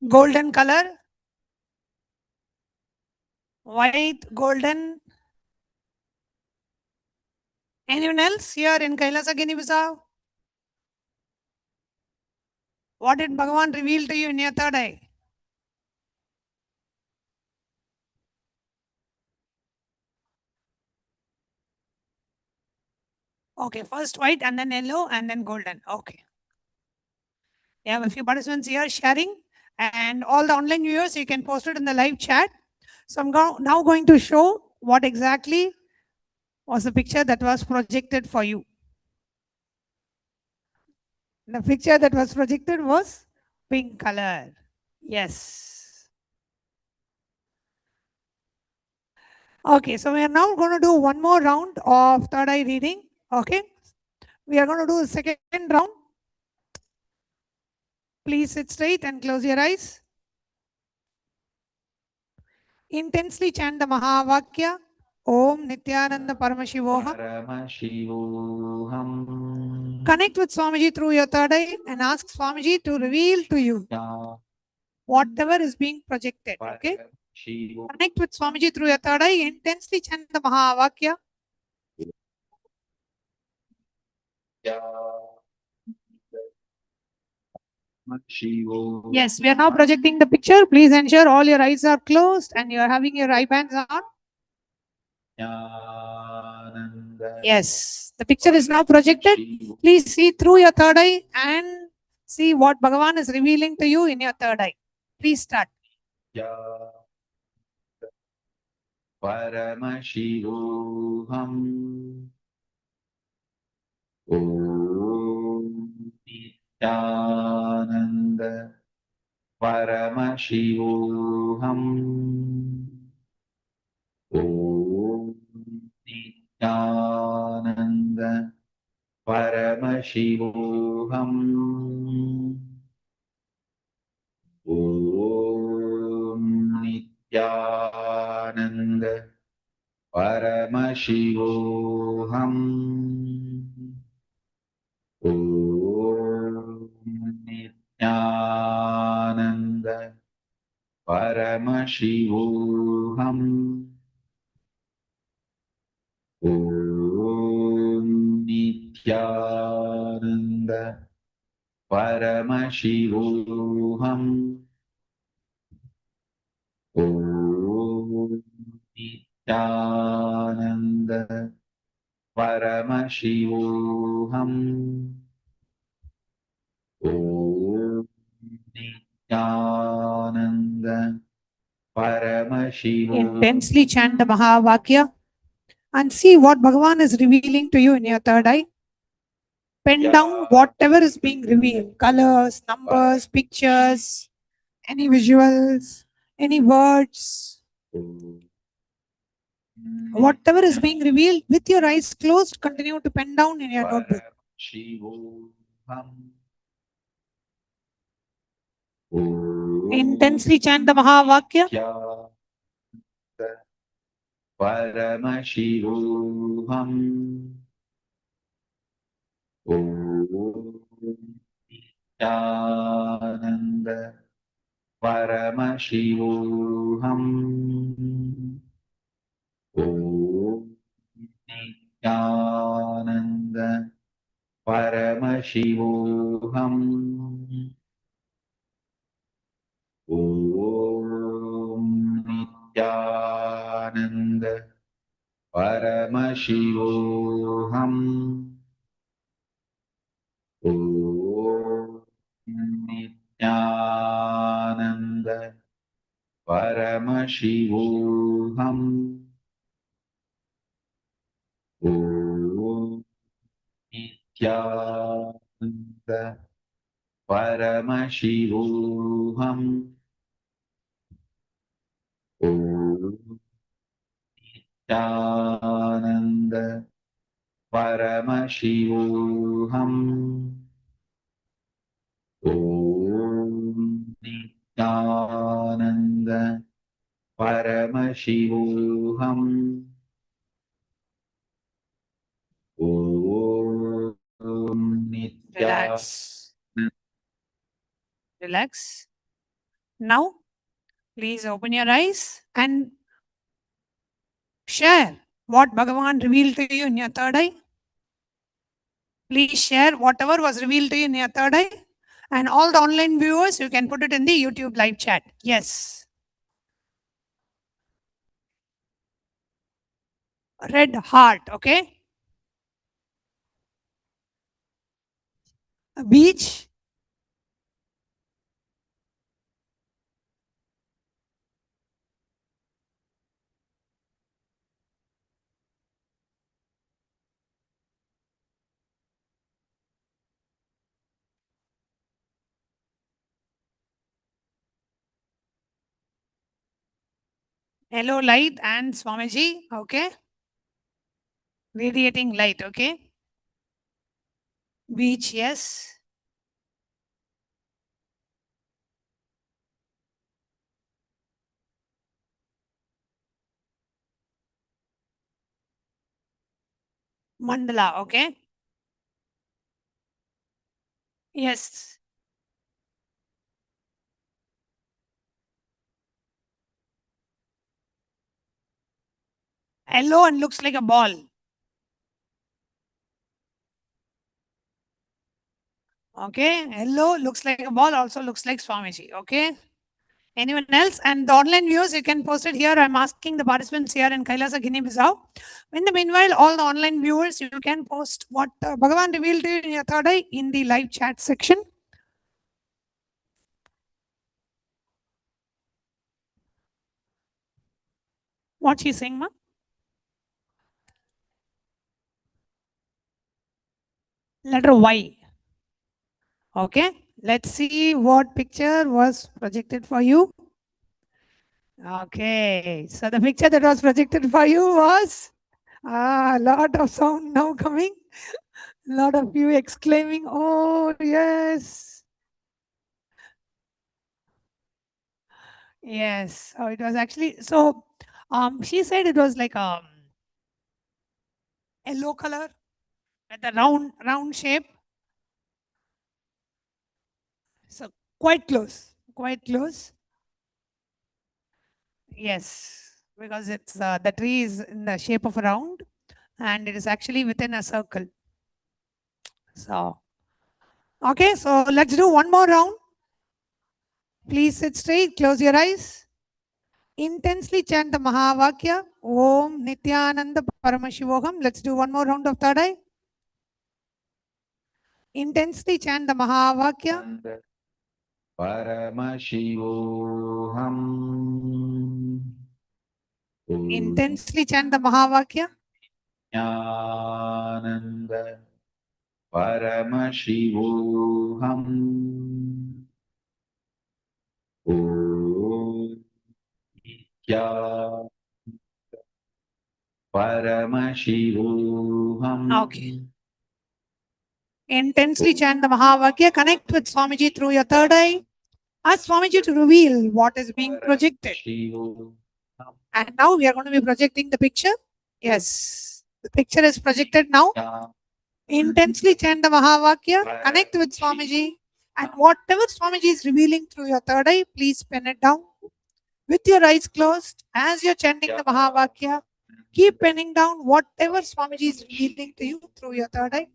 Golden color. White, golden. Anyone else here in Kailasa, Guinea-Bissau? What did Bhagavan reveal to you in your third eye? Okay, first white and then yellow and then golden. Okay. We have a few participants here sharing, and all the online viewers, you can post it in the live chat. So I'm now going to show what exactly was the picture that was projected for you. The picture that was projected was pink color. Yes. Okay, so we are now going to do one more round of third eye reading. Okay. We are going to do the second round. Please sit straight and close your eyes. Intensely chant the Mahavakya. Om Nithyananda Paramashivoham. Connect with Swamiji through your third eye and ask Swamiji to reveal to you whatever is being projected. Okay? Connect with Swamiji through your third eye. Intensely chant the Mahavakya. Yes, we are now projecting the picture. Please ensure all your eyes are closed and you are having your eye bands on. Yes, the picture is now projected. Please see through your third eye and see what Bhagavan is revealing to you in your third eye. Please start. Paramashivam. Om Nithyananda Paramashivam. Om Nithyananda Paramashivam. Om Nithyananda Paramashivam. Om Nithyananda Paramashivam. Om Nithyananda Paramashivam. Om Nithyananda Paramashivam. Om Nithyananda Paramashivam. Intensely chant the Mahavakya and see what Bhagavan is revealing to you in your third eye. Pen down whatever is being revealed. Colors, numbers, pictures, any visuals, any words. Whatever is being revealed with your eyes closed, continue to pen down in your notebook. Intensely chant the Mahavakya. Paramashivam. Om Nithyananda Paramashivam. Om Nithyananda Paramashivoham. Om Nithyananda Paramashivoham. Om Nithyananda Paramashivoham. Om Nithyananda Paramashivoham. Om Nithyananda Paramashivoham. Om Nithyananda Paramashivoham. Om Relax. Relax. Now, please open your eyes and share what Bhagavan revealed to you in your third eye. Please share whatever was revealed to you in your third eye. And all the online viewers, you can put it in the YouTube live chat. Yes. Red heart, okay? A beach. Yellow light and Swamiji, okay? Radiating light, okay? Beach, yes. Mandala, okay? Yes. Yellow and looks like a ball. Okay, yellow looks like a ball, also looks like Swamiji, okay? Anyone else? And the online viewers, you can post it here. I'm asking the participants here in Kailasa, Guinea-Bissau. In the meanwhile, all the online viewers, you can post what Bhagavan revealed to you in your third eye in the live chat section. What she's saying, ma? Letter Y. Okay, let's see what picture was projected for you. Okay, so the picture that was projected for you was a lot of sound now coming. A lot of you exclaiming, oh, yes. Yes, so it was actually, so she said it was like a yellow color with a round shape. So quite close, quite close. Yes, because it's the tree is in the shape of a round and it is actually within a circle. So, okay, so let's do one more round. Please sit straight, close your eyes. Intensely chant the Mahavakya, Om Nithyananda Paramashivoham. Let's do one more round of third eye. Intensely chant the Mahavakya. Paramashivoham. Intensely chant the Mahavakya. Nithyananda Paramashivoham. Om Nithyananda Paramashivoham. Okay. Intensely chant the Mahavakya. Connect with Swamiji through your third eye. Ask Swamiji to reveal what is being projected. And now we are going to be projecting the picture. Yes. The picture is projected now. Intensely chant the Mahavakya. Connect with Swamiji. And whatever Swamiji is revealing through your third eye, please pen it down. With your eyes closed, as you're chanting the Mahavakya, keep penning down whatever Swamiji is revealing to you through your third eye.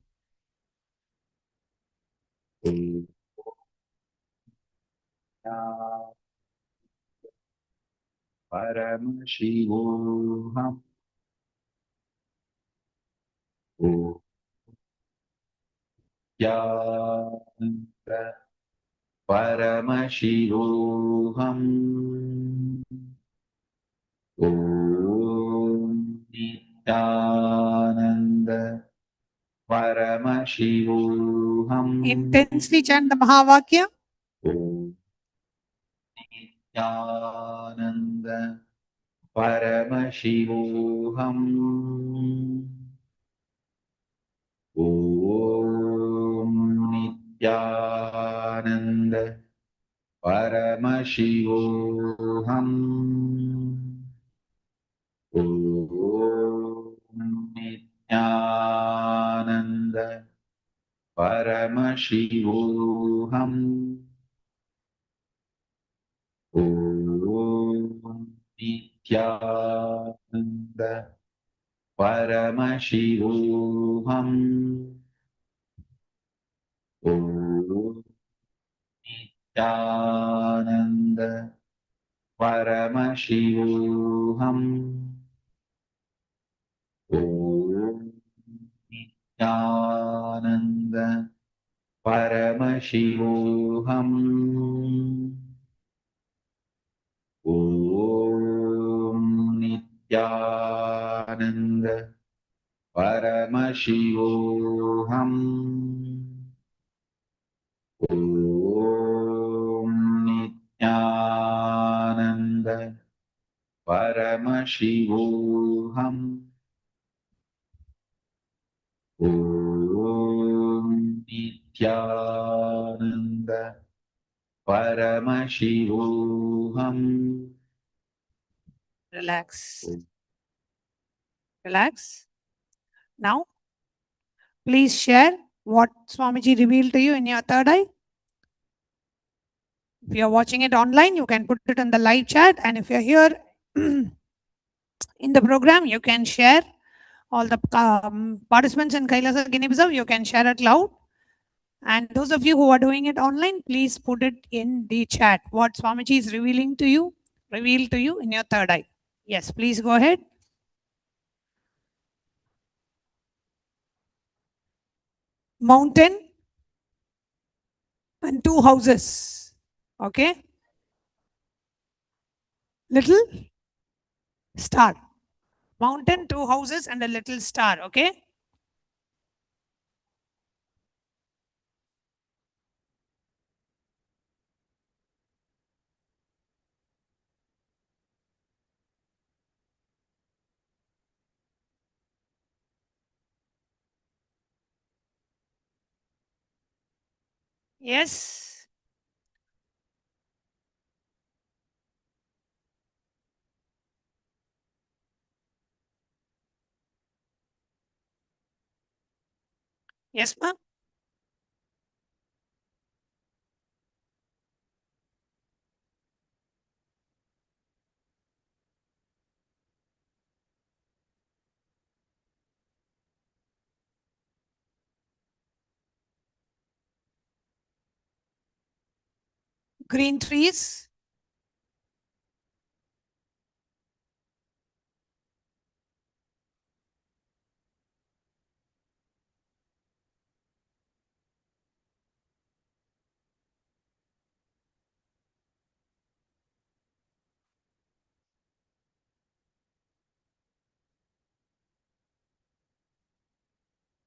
Paramashivoham. Om Nityananda Paramashivoham. Om Nityananda Paramashivoham. Intensely chant the Mahavakya. Om Nityananda Paramashivoham. Om Nityananda Paramashivoham. Om Nityananda Paramashivoham. Om Nityananda Paramashivoham. Om Nityananda Paramashivoham. Om Nityananda Paramashivoham. Om Nityananda Paramashivoham. Om Nityananda Paramashivoham. Om Nityananda Paramashivoham. Relax. Relax. Now, please share what Swamiji revealed to you in your third eye. If you're watching it online, you can put it in the live chat. And if you're here in the program, you can share. All the participants in Kailasa Guinea Bissau, you can share it loud. And those of you who are doing it online, please put it in the chat. What Swamiji is revealed to you in your third eye. Yes, please go ahead. Mountain and two houses. Okay. Little star. Mountain, two houses, and a little star. Okay. Yes. Yes, ma'am. Green trees.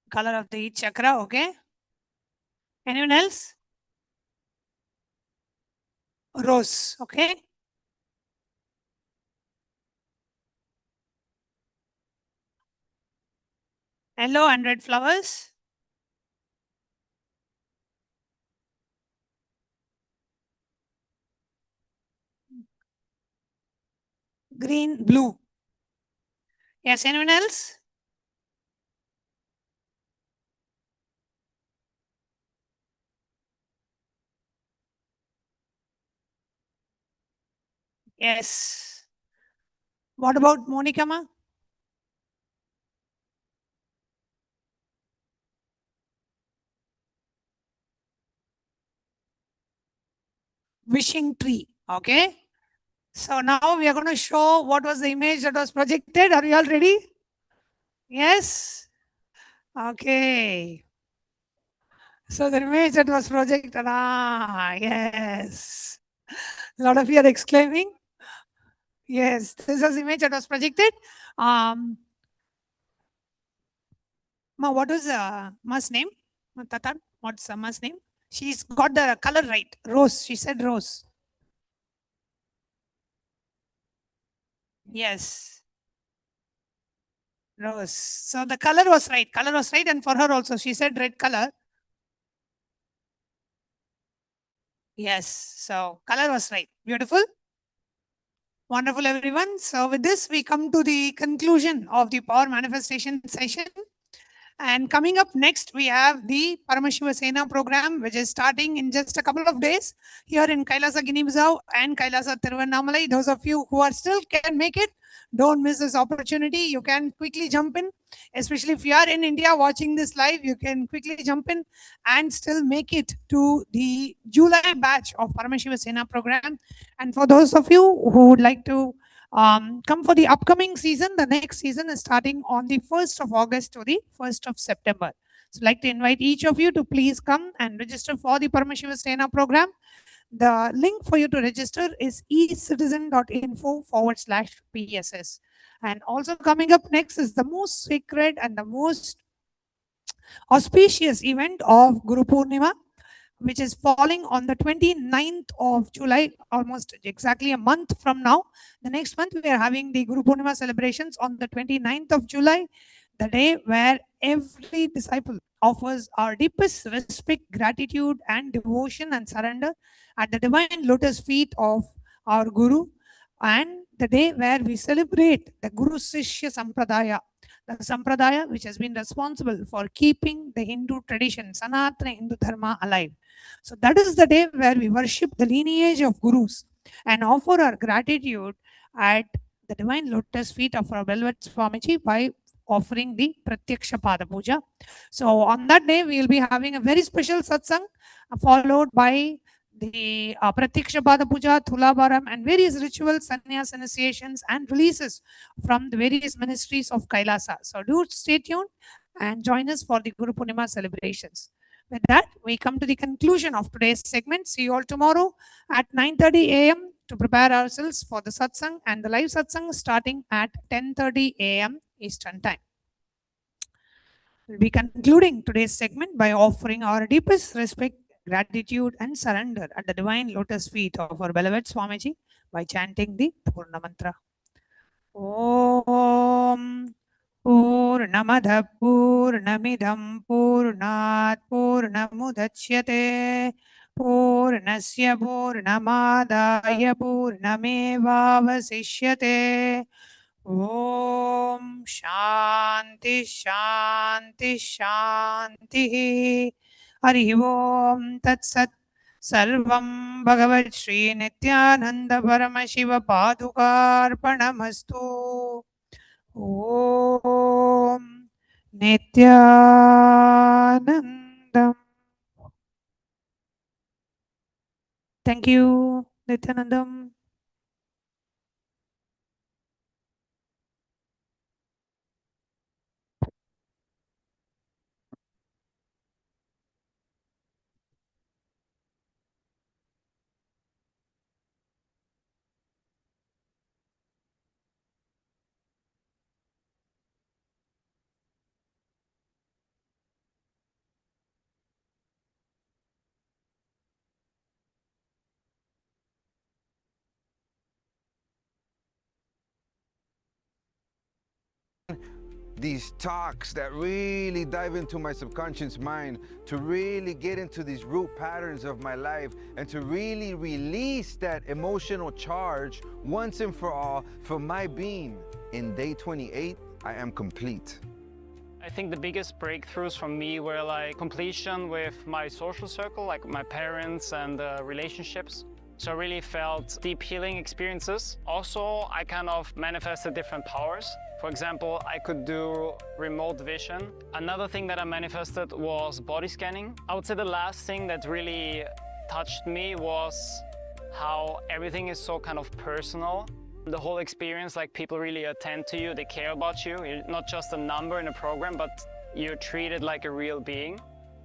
Color of the each chakra. Okay. Anyone else? Rose. Okay. Yellow and red flowers. Green, blue. Yes, anyone else? Yes. What about Monica ma? wishing tree. Okay. So now we are going to show what was the image that was projected. Are you all ready? Yes? Okay. So the image that was projected, yes. A lot of you are exclaiming. Yes, this was the image that was projected. Ma, what was Ma's name? Tatan, what's Ma's name? She's got the color right. Rose. She said rose. Yes. Rose. So the color was right. Color was right. And for her also, she said red color. Yes. So color was right. Beautiful. Wonderful, everyone. So with this, we come to the conclusion of the power manifestation session. And coming up next, we have the Paramashiva Sena program, which is starting in just a couple of days here in Kailasa, Guinea-Bissau and Kailasa, Tiruvannamalai. Those of you who are still can make it, don't miss this opportunity. You can quickly jump in, especially if you are in India watching this live, you can quickly jump in and still make it to the July batch of Paramashiva Sena program. And for those of you who would like to come for the upcoming season. The next season is starting on the 1st of August to the 1st of September. So I'd like to invite each of you to please come and register for the Paramashiva Sena program. The link for you to register is ecitizen.info/PSS. And also coming up next is the most sacred and the most auspicious event of Guru Purnima, which is falling on the 29th of July, almost exactly a month from now. The next month, we are having the Guru Purnima celebrations on the 29th of July, the day where every disciple offers our deepest respect, gratitude, and devotion and surrender at the divine lotus feet of our Guru, and the day where we celebrate the Guru Sishya Sampradaya, the Sampradaya which has been responsible for keeping the Hindu tradition, Sanatana Hindu Dharma, alive. So that is the day where we worship the lineage of Gurus and offer our gratitude at the divine lotus feet of our beloved Swamiji by offering the Pratyaksha Pada Puja. So on that day, we will be having a very special satsang followed by the Pratyaksha Pada Puja, Thulabharam, and various rituals, sannyas initiations, and releases from the various ministries of Kailasa. So do stay tuned and join us for the Guru Purnima celebrations. With that, we come to the conclusion of today's segment. See you all tomorrow at 9:30 a.m. to prepare ourselves for the satsang, and the live satsang starting at 10:30 a.m. Eastern Time. We'll be concluding today's segment by offering our deepest respect, gratitude, and surrender at the divine lotus feet of our beloved Swamiji by chanting the Purna Mantra. Om Purnamada Purnamidam Purnat Purnamudachyate Purnasya Purnamadaya Purnamevavasishyate. Om Shanti Shanti Shanti. Hari Om Tat Sat. Sarvam Bhagavat Shri Nithyananda Paramashiva Padukarpanamastu. Om Nithyanandam. Thank you, Nithyanandam. These talks that really dive into my subconscious mind, to really get into these root patterns of my life, and to really release that emotional charge once and for all for my being. In day 28, I am complete. I think the biggest breakthroughs for me were like completion with my social circle, like my parents and relationships. So I really felt deep healing experiences. Also, I kind of manifested different powers. For example, I could do remote vision. Another thing that I manifested was body scanning. I would say the last thing that really touched me was how everything is so kind of personal. The whole experience, like people really attend to you, they care about you. You're not just a number in a program, but you're treated like a real being.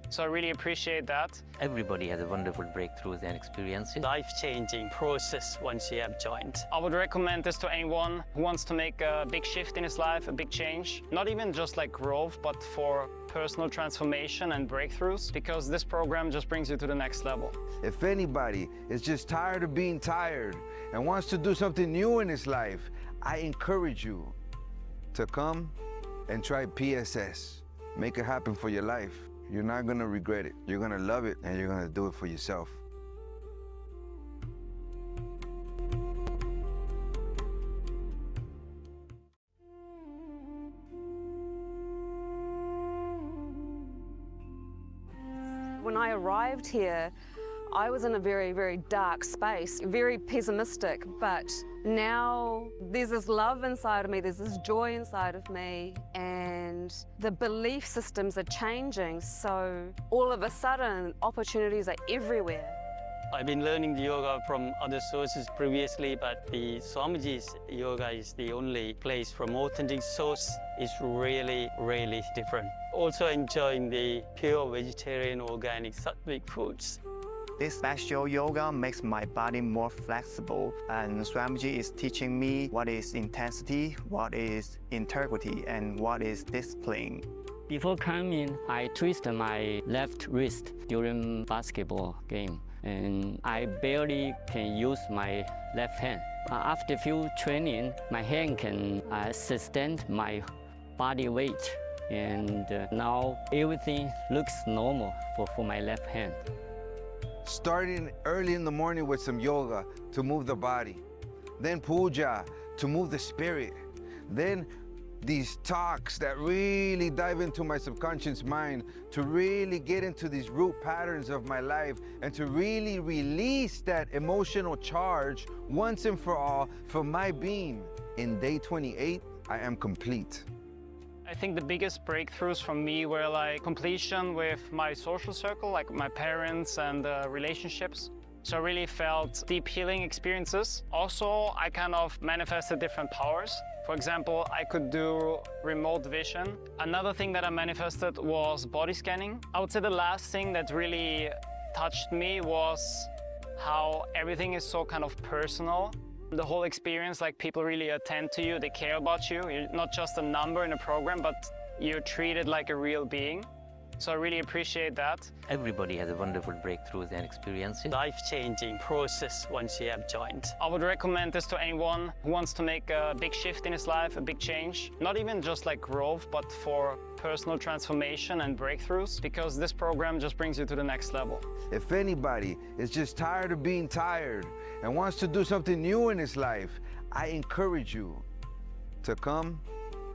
So I really appreciate that. Everybody has a wonderful breakthroughs and experiences. Life-changing process once you have joined. I would recommend this to anyone who wants to make a big shift in his life, a big change. Not even just like growth, but for personal transformation and breakthroughs, because this program just brings you to the next level. If anybody is just tired of being tired and wants to do something new in his life, I encourage you to come and try PSS. Make it happen for your life. You're not gonna regret it. You're gonna love it, and you're gonna do it for yourself. When I arrived here, I was in a very, very dark space, very pessimistic, but now there's this love inside of me, there's this joy inside of me, and the belief systems are changing, so all of a sudden, opportunities are everywhere. I've been learning the yoga from other sources previously, but the Swamiji's yoga is the only place from authentic source. Is really, really different. Also enjoying the pure vegetarian, organic, sattvic foods. This special yoga makes my body more flexible, and Swamiji is teaching me what is intensity, what is integrity, and what is discipline. Before coming, I twisted my left wrist during basketball game, and I barely can use my left hand. After few training, my hand can sustain my body weight, and now everything looks normal for my left hand. Starting early in the morning with some yoga to move the body, then puja to move the spirit, then these talks that really dive into my subconscious mind to really get into these root patterns of my life and to really release that emotional charge once and for all for my being. In day 28, I am complete. I think the biggest breakthroughs for me were like completion with my social circle, like my parents and relationships. So I really felt deep healing experiences. Also, I kind of manifested different powers. For example, I could do remote vision. Another thing that I manifested was body scanning. I would say the last thing that really touched me was how everything is so kind of personal. The whole experience, like people really attend to you, they care about you. You're not just a number in a program, but you're treated like a real being. So I really appreciate that. Everybody has a wonderful breakthroughs and experiences. Life-changing process once you have joined. I would recommend this to anyone who wants to make a big shift in his life, a big change. Not even just like growth, but for personal transformation and breakthroughs, because this program just brings you to the next level. If anybody is just tired of being tired and wants to do something new in his life, I encourage you to come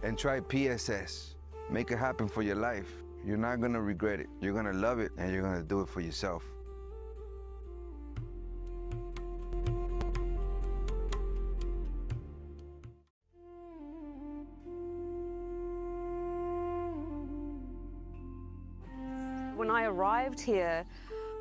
and try PSS. Make it happen for your life. You're not gonna regret it. You're gonna love it, and you're gonna do it for yourself. When I arrived here,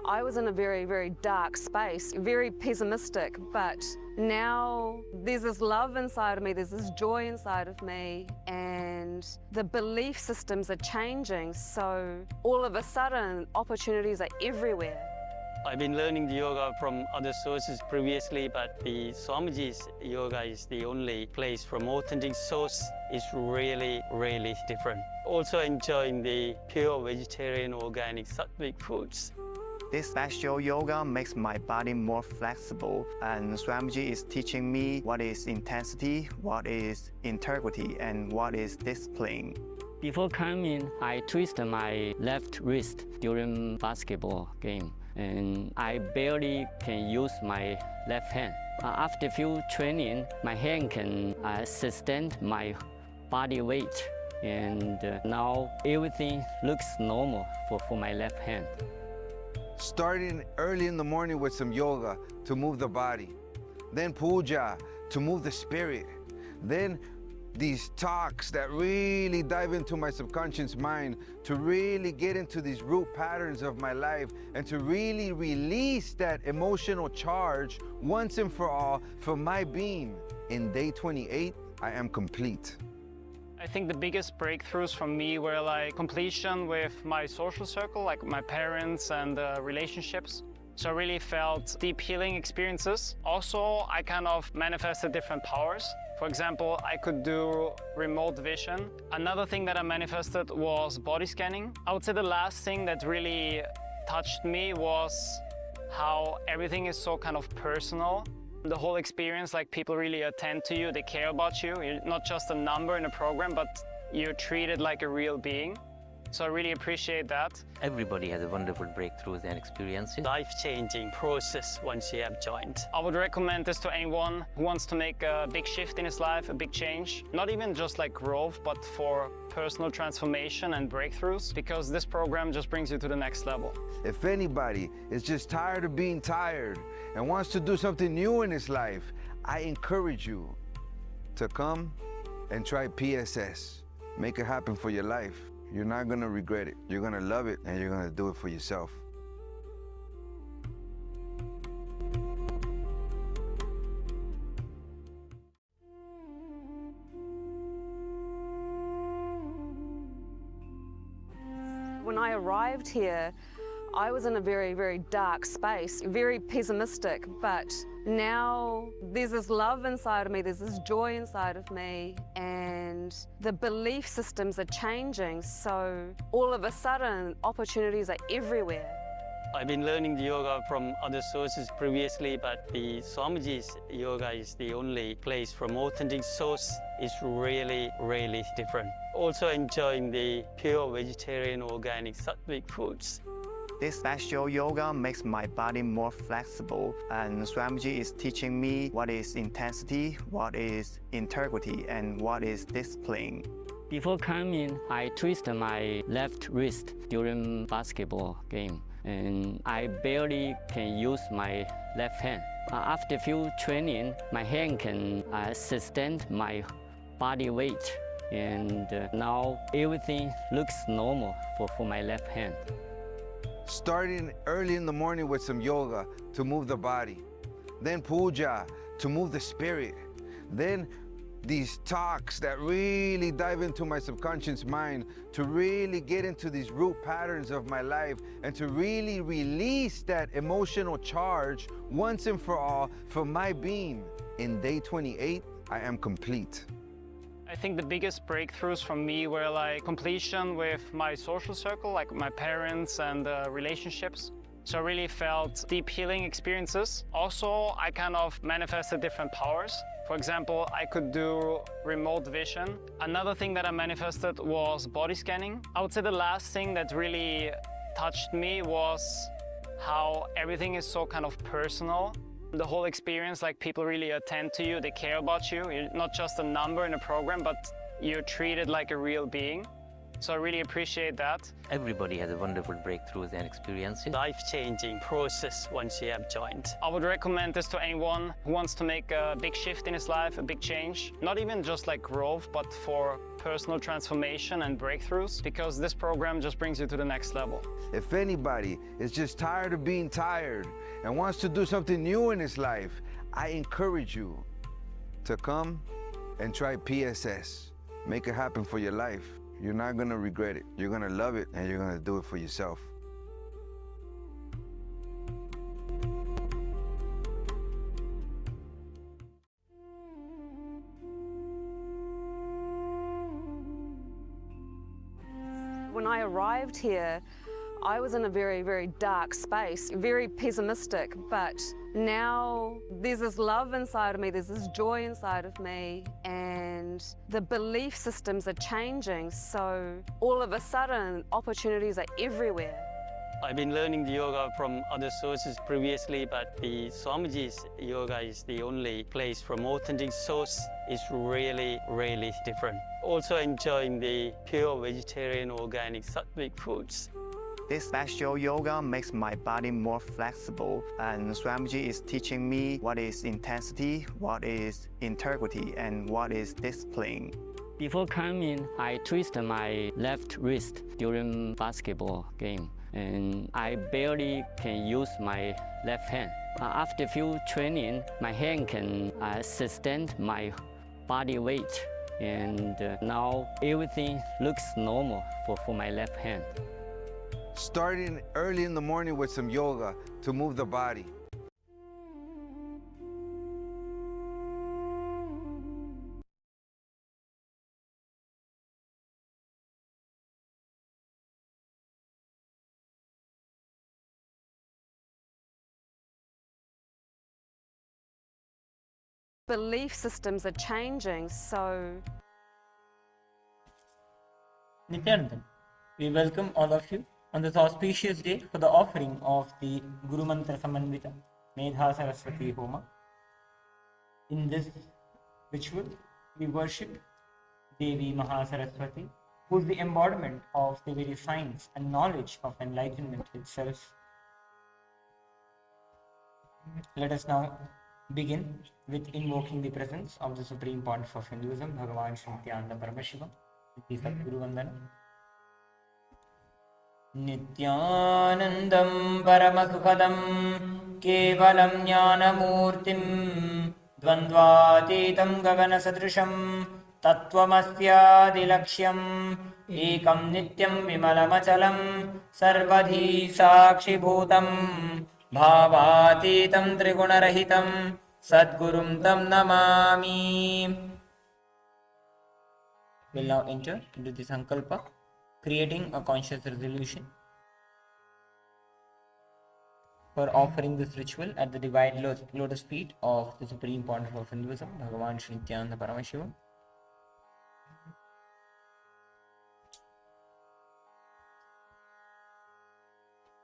I was in a very, very dark space, very pessimistic, but now there's this love inside of me, there's this joy inside of me, and the belief systems are changing, so all of a sudden, opportunities are everywhere. I've been learning the yoga from other sources previously, but the Swamiji's yoga is the only place from authentic source. Is really, really different. Also enjoying the pure vegetarian, organic, sattvic foods. This special yoga makes my body more flexible, and Swamiji is teaching me what is intensity, what is integrity, and what is discipline. Before coming, I twisted my left wrist during basketball game, and I barely can use my left hand. After few training, my hand can sustain my body weight, and now everything looks normal for my left hand. Starting early in the morning with some yoga to move the body, then puja to move the spirit, then these talks that really dive into my subconscious mind, to really get into these root patterns of my life, and to really release that emotional charge once and for all for my being. In day 28, I am complete. I think the biggest breakthroughs for me were like completion with my social circle, like my parents and relationships. So I really felt deep healing experiences. Also, I kind of manifested different powers. For example, I could do remote vision. Another thing that I manifested was body scanning. I would say the last thing that really touched me was how everything is so kind of personal. The whole experience, like people really attend to you, they care about you. You're not just a number in a program, but you're treated like a real being. So I really appreciate that. Everybody has a wonderful breakthroughs and experiences. Life-changing process once you have joined. I would recommend this to anyone who wants to make a big shift in his life, a big change. Not even just like growth, but for personal transformation and breakthroughs, because this program just brings you to the next level. If anybody is just tired of being tired and wants to do something new in his life, I encourage you to come and try PSS. Make it happen for your life. You're not gonna regret it. You're gonna love it, and you're gonna do it for yourself. When I arrived here, I was in a very, very dark space, very pessimistic, but now there's this love inside of me, there's this joy inside of me, and the belief systems are changing, so all of a sudden opportunities are everywhere. I've been learning the yoga from other sources previously, but the Swamiji's yoga is the only place from authentic source. Is really, really different. Also enjoying the pure vegetarian organic sattvic foods. This special yoga makes my body more flexible, and Swamiji is teaching me what is intensity, what is integrity, and what is discipline. Before coming, I twisted my left wrist during basketball game, and I barely can use my left hand. After few training, my hand can sustain my body weight, and now everything looks normal for my left hand. Starting early in the morning with some yoga to move the body, then puja to move the spirit, then these talks that really dive into my subconscious mind, to really get into these root patterns of my life, and to really release that emotional charge once and for all for my being. In day 28, I am complete. I think the biggest breakthroughs for me were like completion with my social circle, like my parents and relationships. So I really felt deep healing experiences. Also, I kind of manifested different powers. For example, I could do remote vision. Another thing that I manifested was body scanning. I would say the last thing that really touched me was how everything is so kind of personal. The whole experience, like people really attend to you, they care about you. You're not just a number in a program, but you're treated like a real being. So I really appreciate that. Everybody has a wonderful breakthroughs and experiences. Life-changing process once you have joined. I would recommend this to anyone who wants to make a big shift in his life, a big change. Not even just like growth, but for personal transformation and breakthroughs, because this program just brings you to the next level. If anybody is just tired of being tired and wants to do something new in his life, I encourage you to come and try PSS. Make it happen for your life. You're not gonna regret it. You're gonna love it, and you're gonna do it for yourself. When I arrived here, I was in a very, very dark space, very pessimistic, but now there's this love inside of me, there's this joy inside of me, and the belief systems are changing, so all of a sudden opportunities are everywhere. I've been learning the yoga from other sources previously, but the Swamiji's yoga is the only place from authentic source. Is really, really different. Also enjoying the pure vegetarian organic sattvic foods. This bestial yoga makes my body more flexible, and Swamiji is teaching me what is intensity, what is integrity, and what is discipline. Before coming, I twisted my left wrist during basketball game, and I barely can use my left hand. After few training, my hand can sustain my body weight, and now everything looks normal for my left hand. Starting early in the morning with some yoga to move the body. Belief systems are changing, so Nithyananda, we welcome all of you on this auspicious day for the offering of the Guru Mantra Samandita Medha Saraswati Homa. In this ritual, we worship Devi Mahasaraswati, who is the embodiment of the very science and knowledge of enlightenment itself. Let us now begin with invoking the presence of the Supreme Pontiff of Hinduism, Bhagavan Shri Nithyananda Paramashivam, with the Sadguru Vandana. नित्यानन्दं परमसुखदं केवलं ज्ञानमूर्तिं द्वन्द्वातीतं गगनसदृशं तत्त्वमस्यादिलक्ष्यम् एकं नित्यं विमलमचलं सर्वधी साक्षिभूतं भावातीतं त्रिगुणरहितं सद्गुरुं तं Namami. We'll now enter into the Sankalpa, creating a conscious resolution for offering this ritual at the divine lotus feet of the Supreme Pontiff of Hinduism, Bhagavan Shri Nithyananda Paramashivam.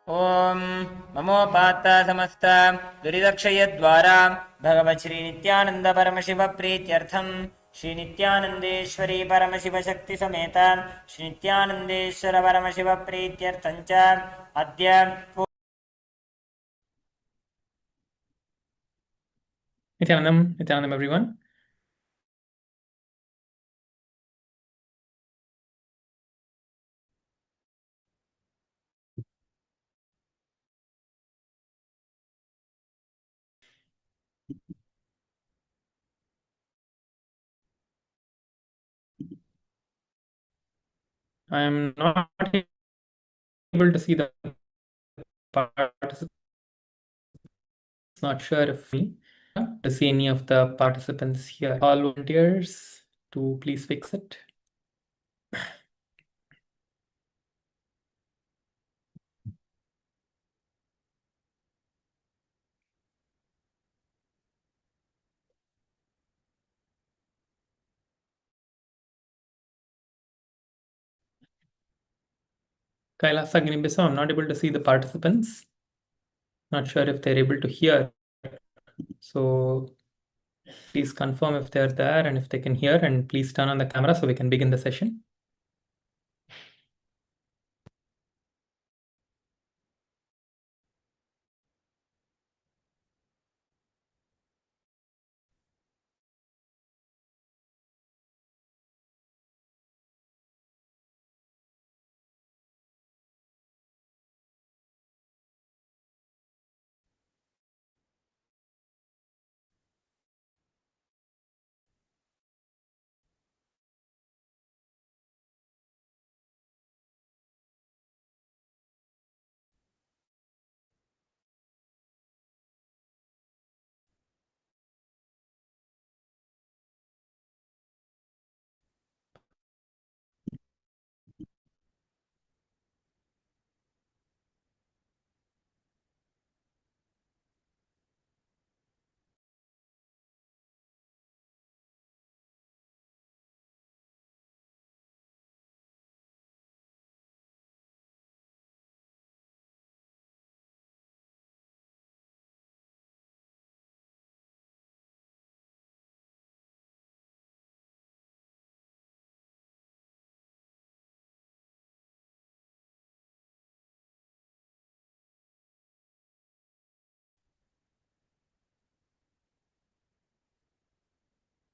Om Mamopata Samasta Duridakshayadvara Bhagavat Shri Nithyananda Paramashiva Prityartham Shri Nithyanandeshwari Paramashiva Shakti Sameta Shri Nithyanandeshwara Paramashiva Prityarthancha Adya Nithyanandam, Nithyanandam everyone. I am not able to see the participants. Not sure if me to see any of the participants here. All volunteers to please fix it. Kailasa, Gnimbiso, I'm not able to see the participants. Not sure if they're able to hear. So please confirm if they're there and if they can hear, and please turn on the camera so we can begin the session.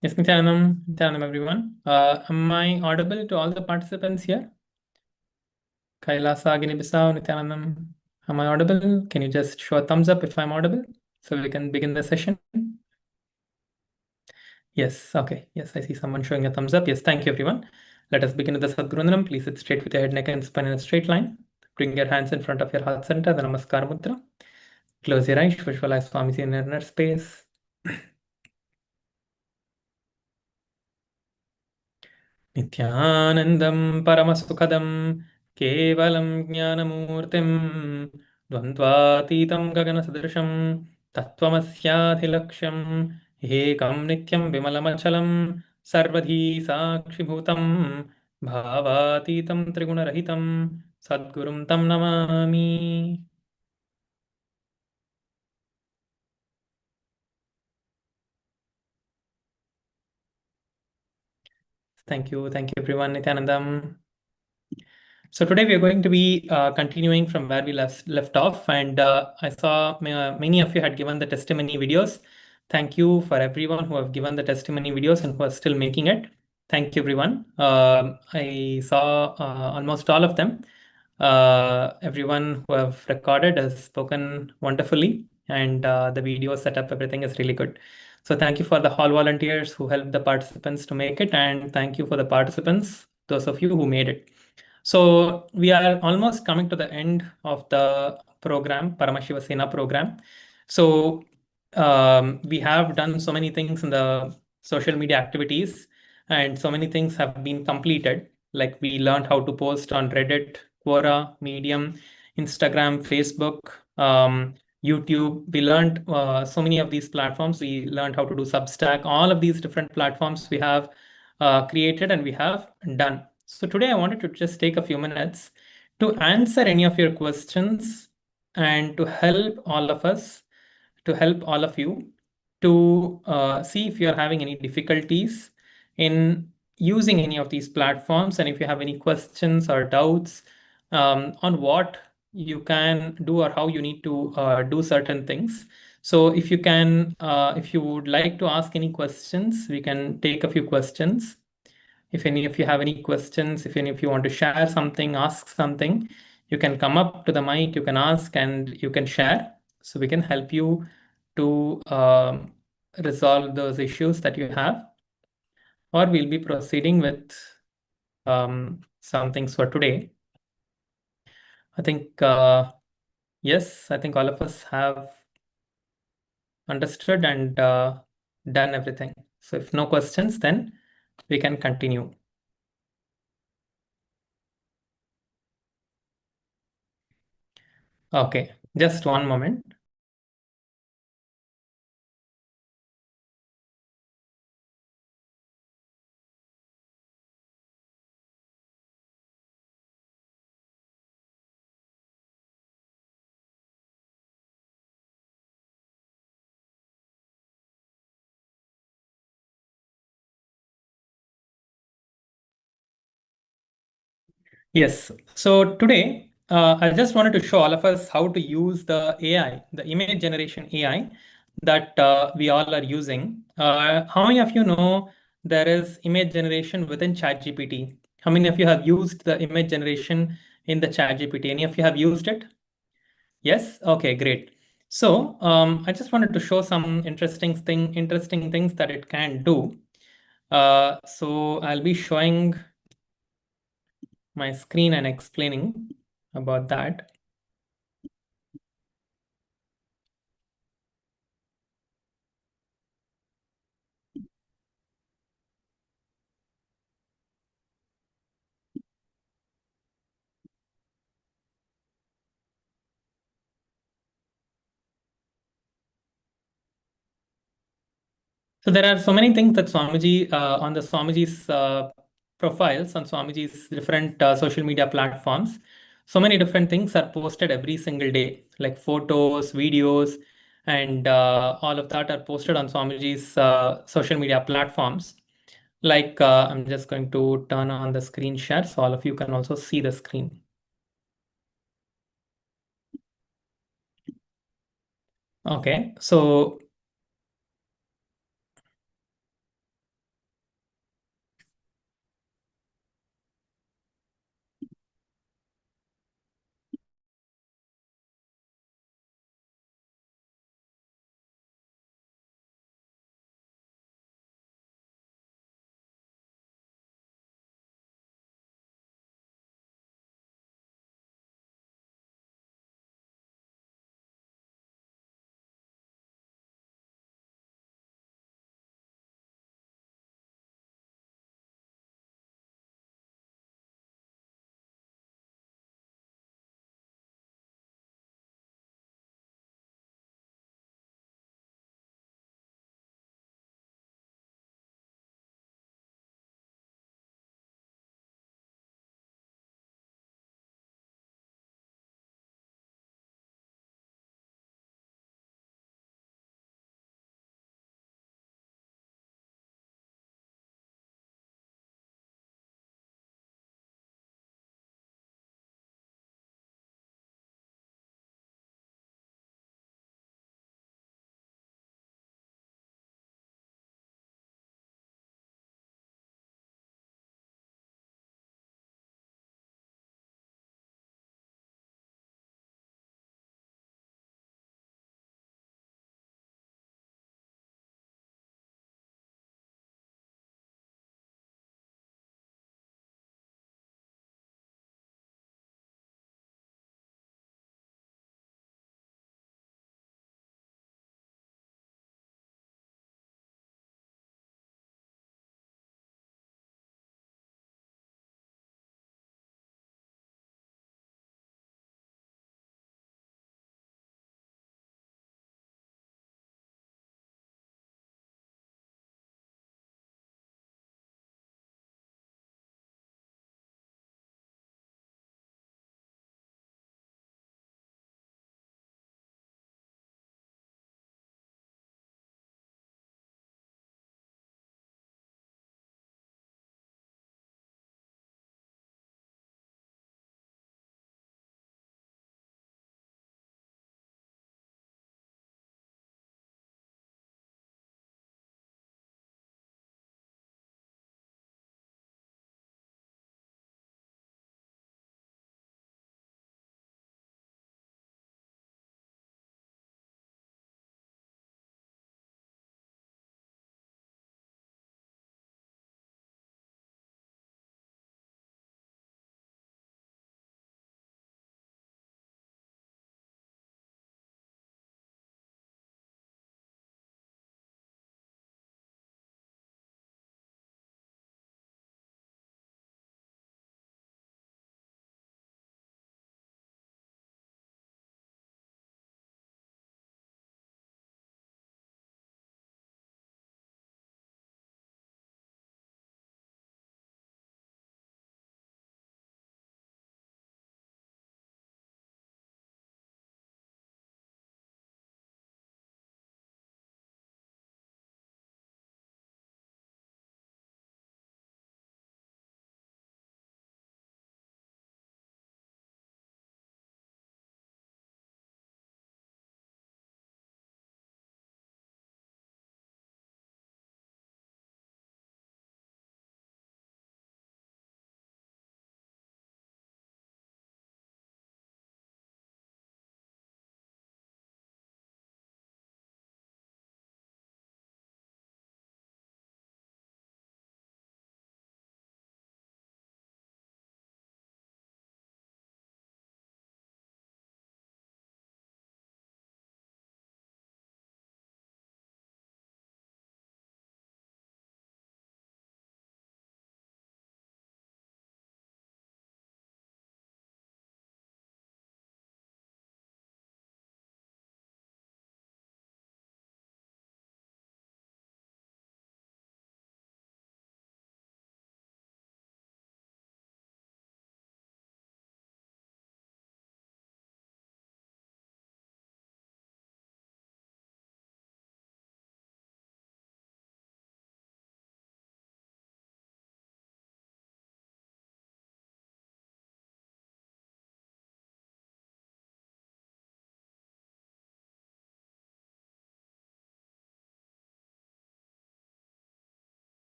Yes, Nithyanandam, everyone. Am I audible to all the participants here? Kailasa, Guinea-Bissau, Nithyanandam. Am I audible? Can you just show a thumbs up if I'm audible so we can begin the session? Yes, okay. Yes, I see someone showing a thumbs up. Yes, thank you, everyone. Let us begin with the Sadgurundanam. Please sit straight with your head, neck, and spine in a straight line. Bring your hands in front of your heart center, the Namaskar Mudra. Close your eyes, visualize Swamiji in inner space. Nithyanandam Paramasukadam Kevalam Jnanamurtim Dvandvatitam Gaganasadrisham Tattvamasyadhilaksham Ekam Nityam Vimalamachalam Sarvadhi Sakshibhutam Bhavatitam Trigunarahitam Sadgurum Tam Namami. Thank you everyone, Nithyanandam. So today we are going to be continuing from where we left off, and I saw many of you had given the testimony videos. Thank you for everyone who have given the testimony videos and who are still making it. Thank you, everyone. I saw almost all of them. Everyone who have recorded has spoken wonderfully, and the video setup, everything is really good. So thank you for the hall volunteers who helped the participants to make it, and thank you for the participants, those of you who made it. So we are almost coming to the end of the program, Paramashiva Sena program. So we have done so many things in the social media activities, and so many things have been completed. Like we learned how to post on Reddit, Quora, Medium, Instagram, Facebook, YouTube. We learned so many of these platforms. We learned how to do Substack. All of these different platforms we have created and we have done. So today I wanted to just take a few minutes to answer any of your questions and to help all of us, to help all of you to see if you're having any difficulties in using any of these platforms, and if you have any questions or doubts on what you can do or how you need to do certain things. So if you can, if you would like to ask any questions, we can take a few questions. If any of you have any questions, if any of you want to share something, ask something, you can come up to the mic, you can ask, and you can share. So we can help you to resolve those issues that you have. Or we'll be proceeding with some things for today. I think, yes, I think all of us have understood and done everything. So if no questions, then we can continue. Okay, just one moment. Yes, so today I just wanted to show all of us how to use the AI, the image generation AI that we all are using. How many of you know there is image generation within ChatGPT? How many of you have used the image generation in the ChatGPT? Any of you have used it? Yes? Okay, great. So I just wanted to show some interesting things that it can do. So I'll be showing my screen and explaining about that. So there are so many things that Swamiji, on the Swamiji's profiles, on Swamiji's different social media platforms, so many different things are posted every single day, like photos, videos, and all of that are posted on Swamiji's social media platforms. Like I'm just going to turn on the screen share so all of you can also see the screen. Okay, so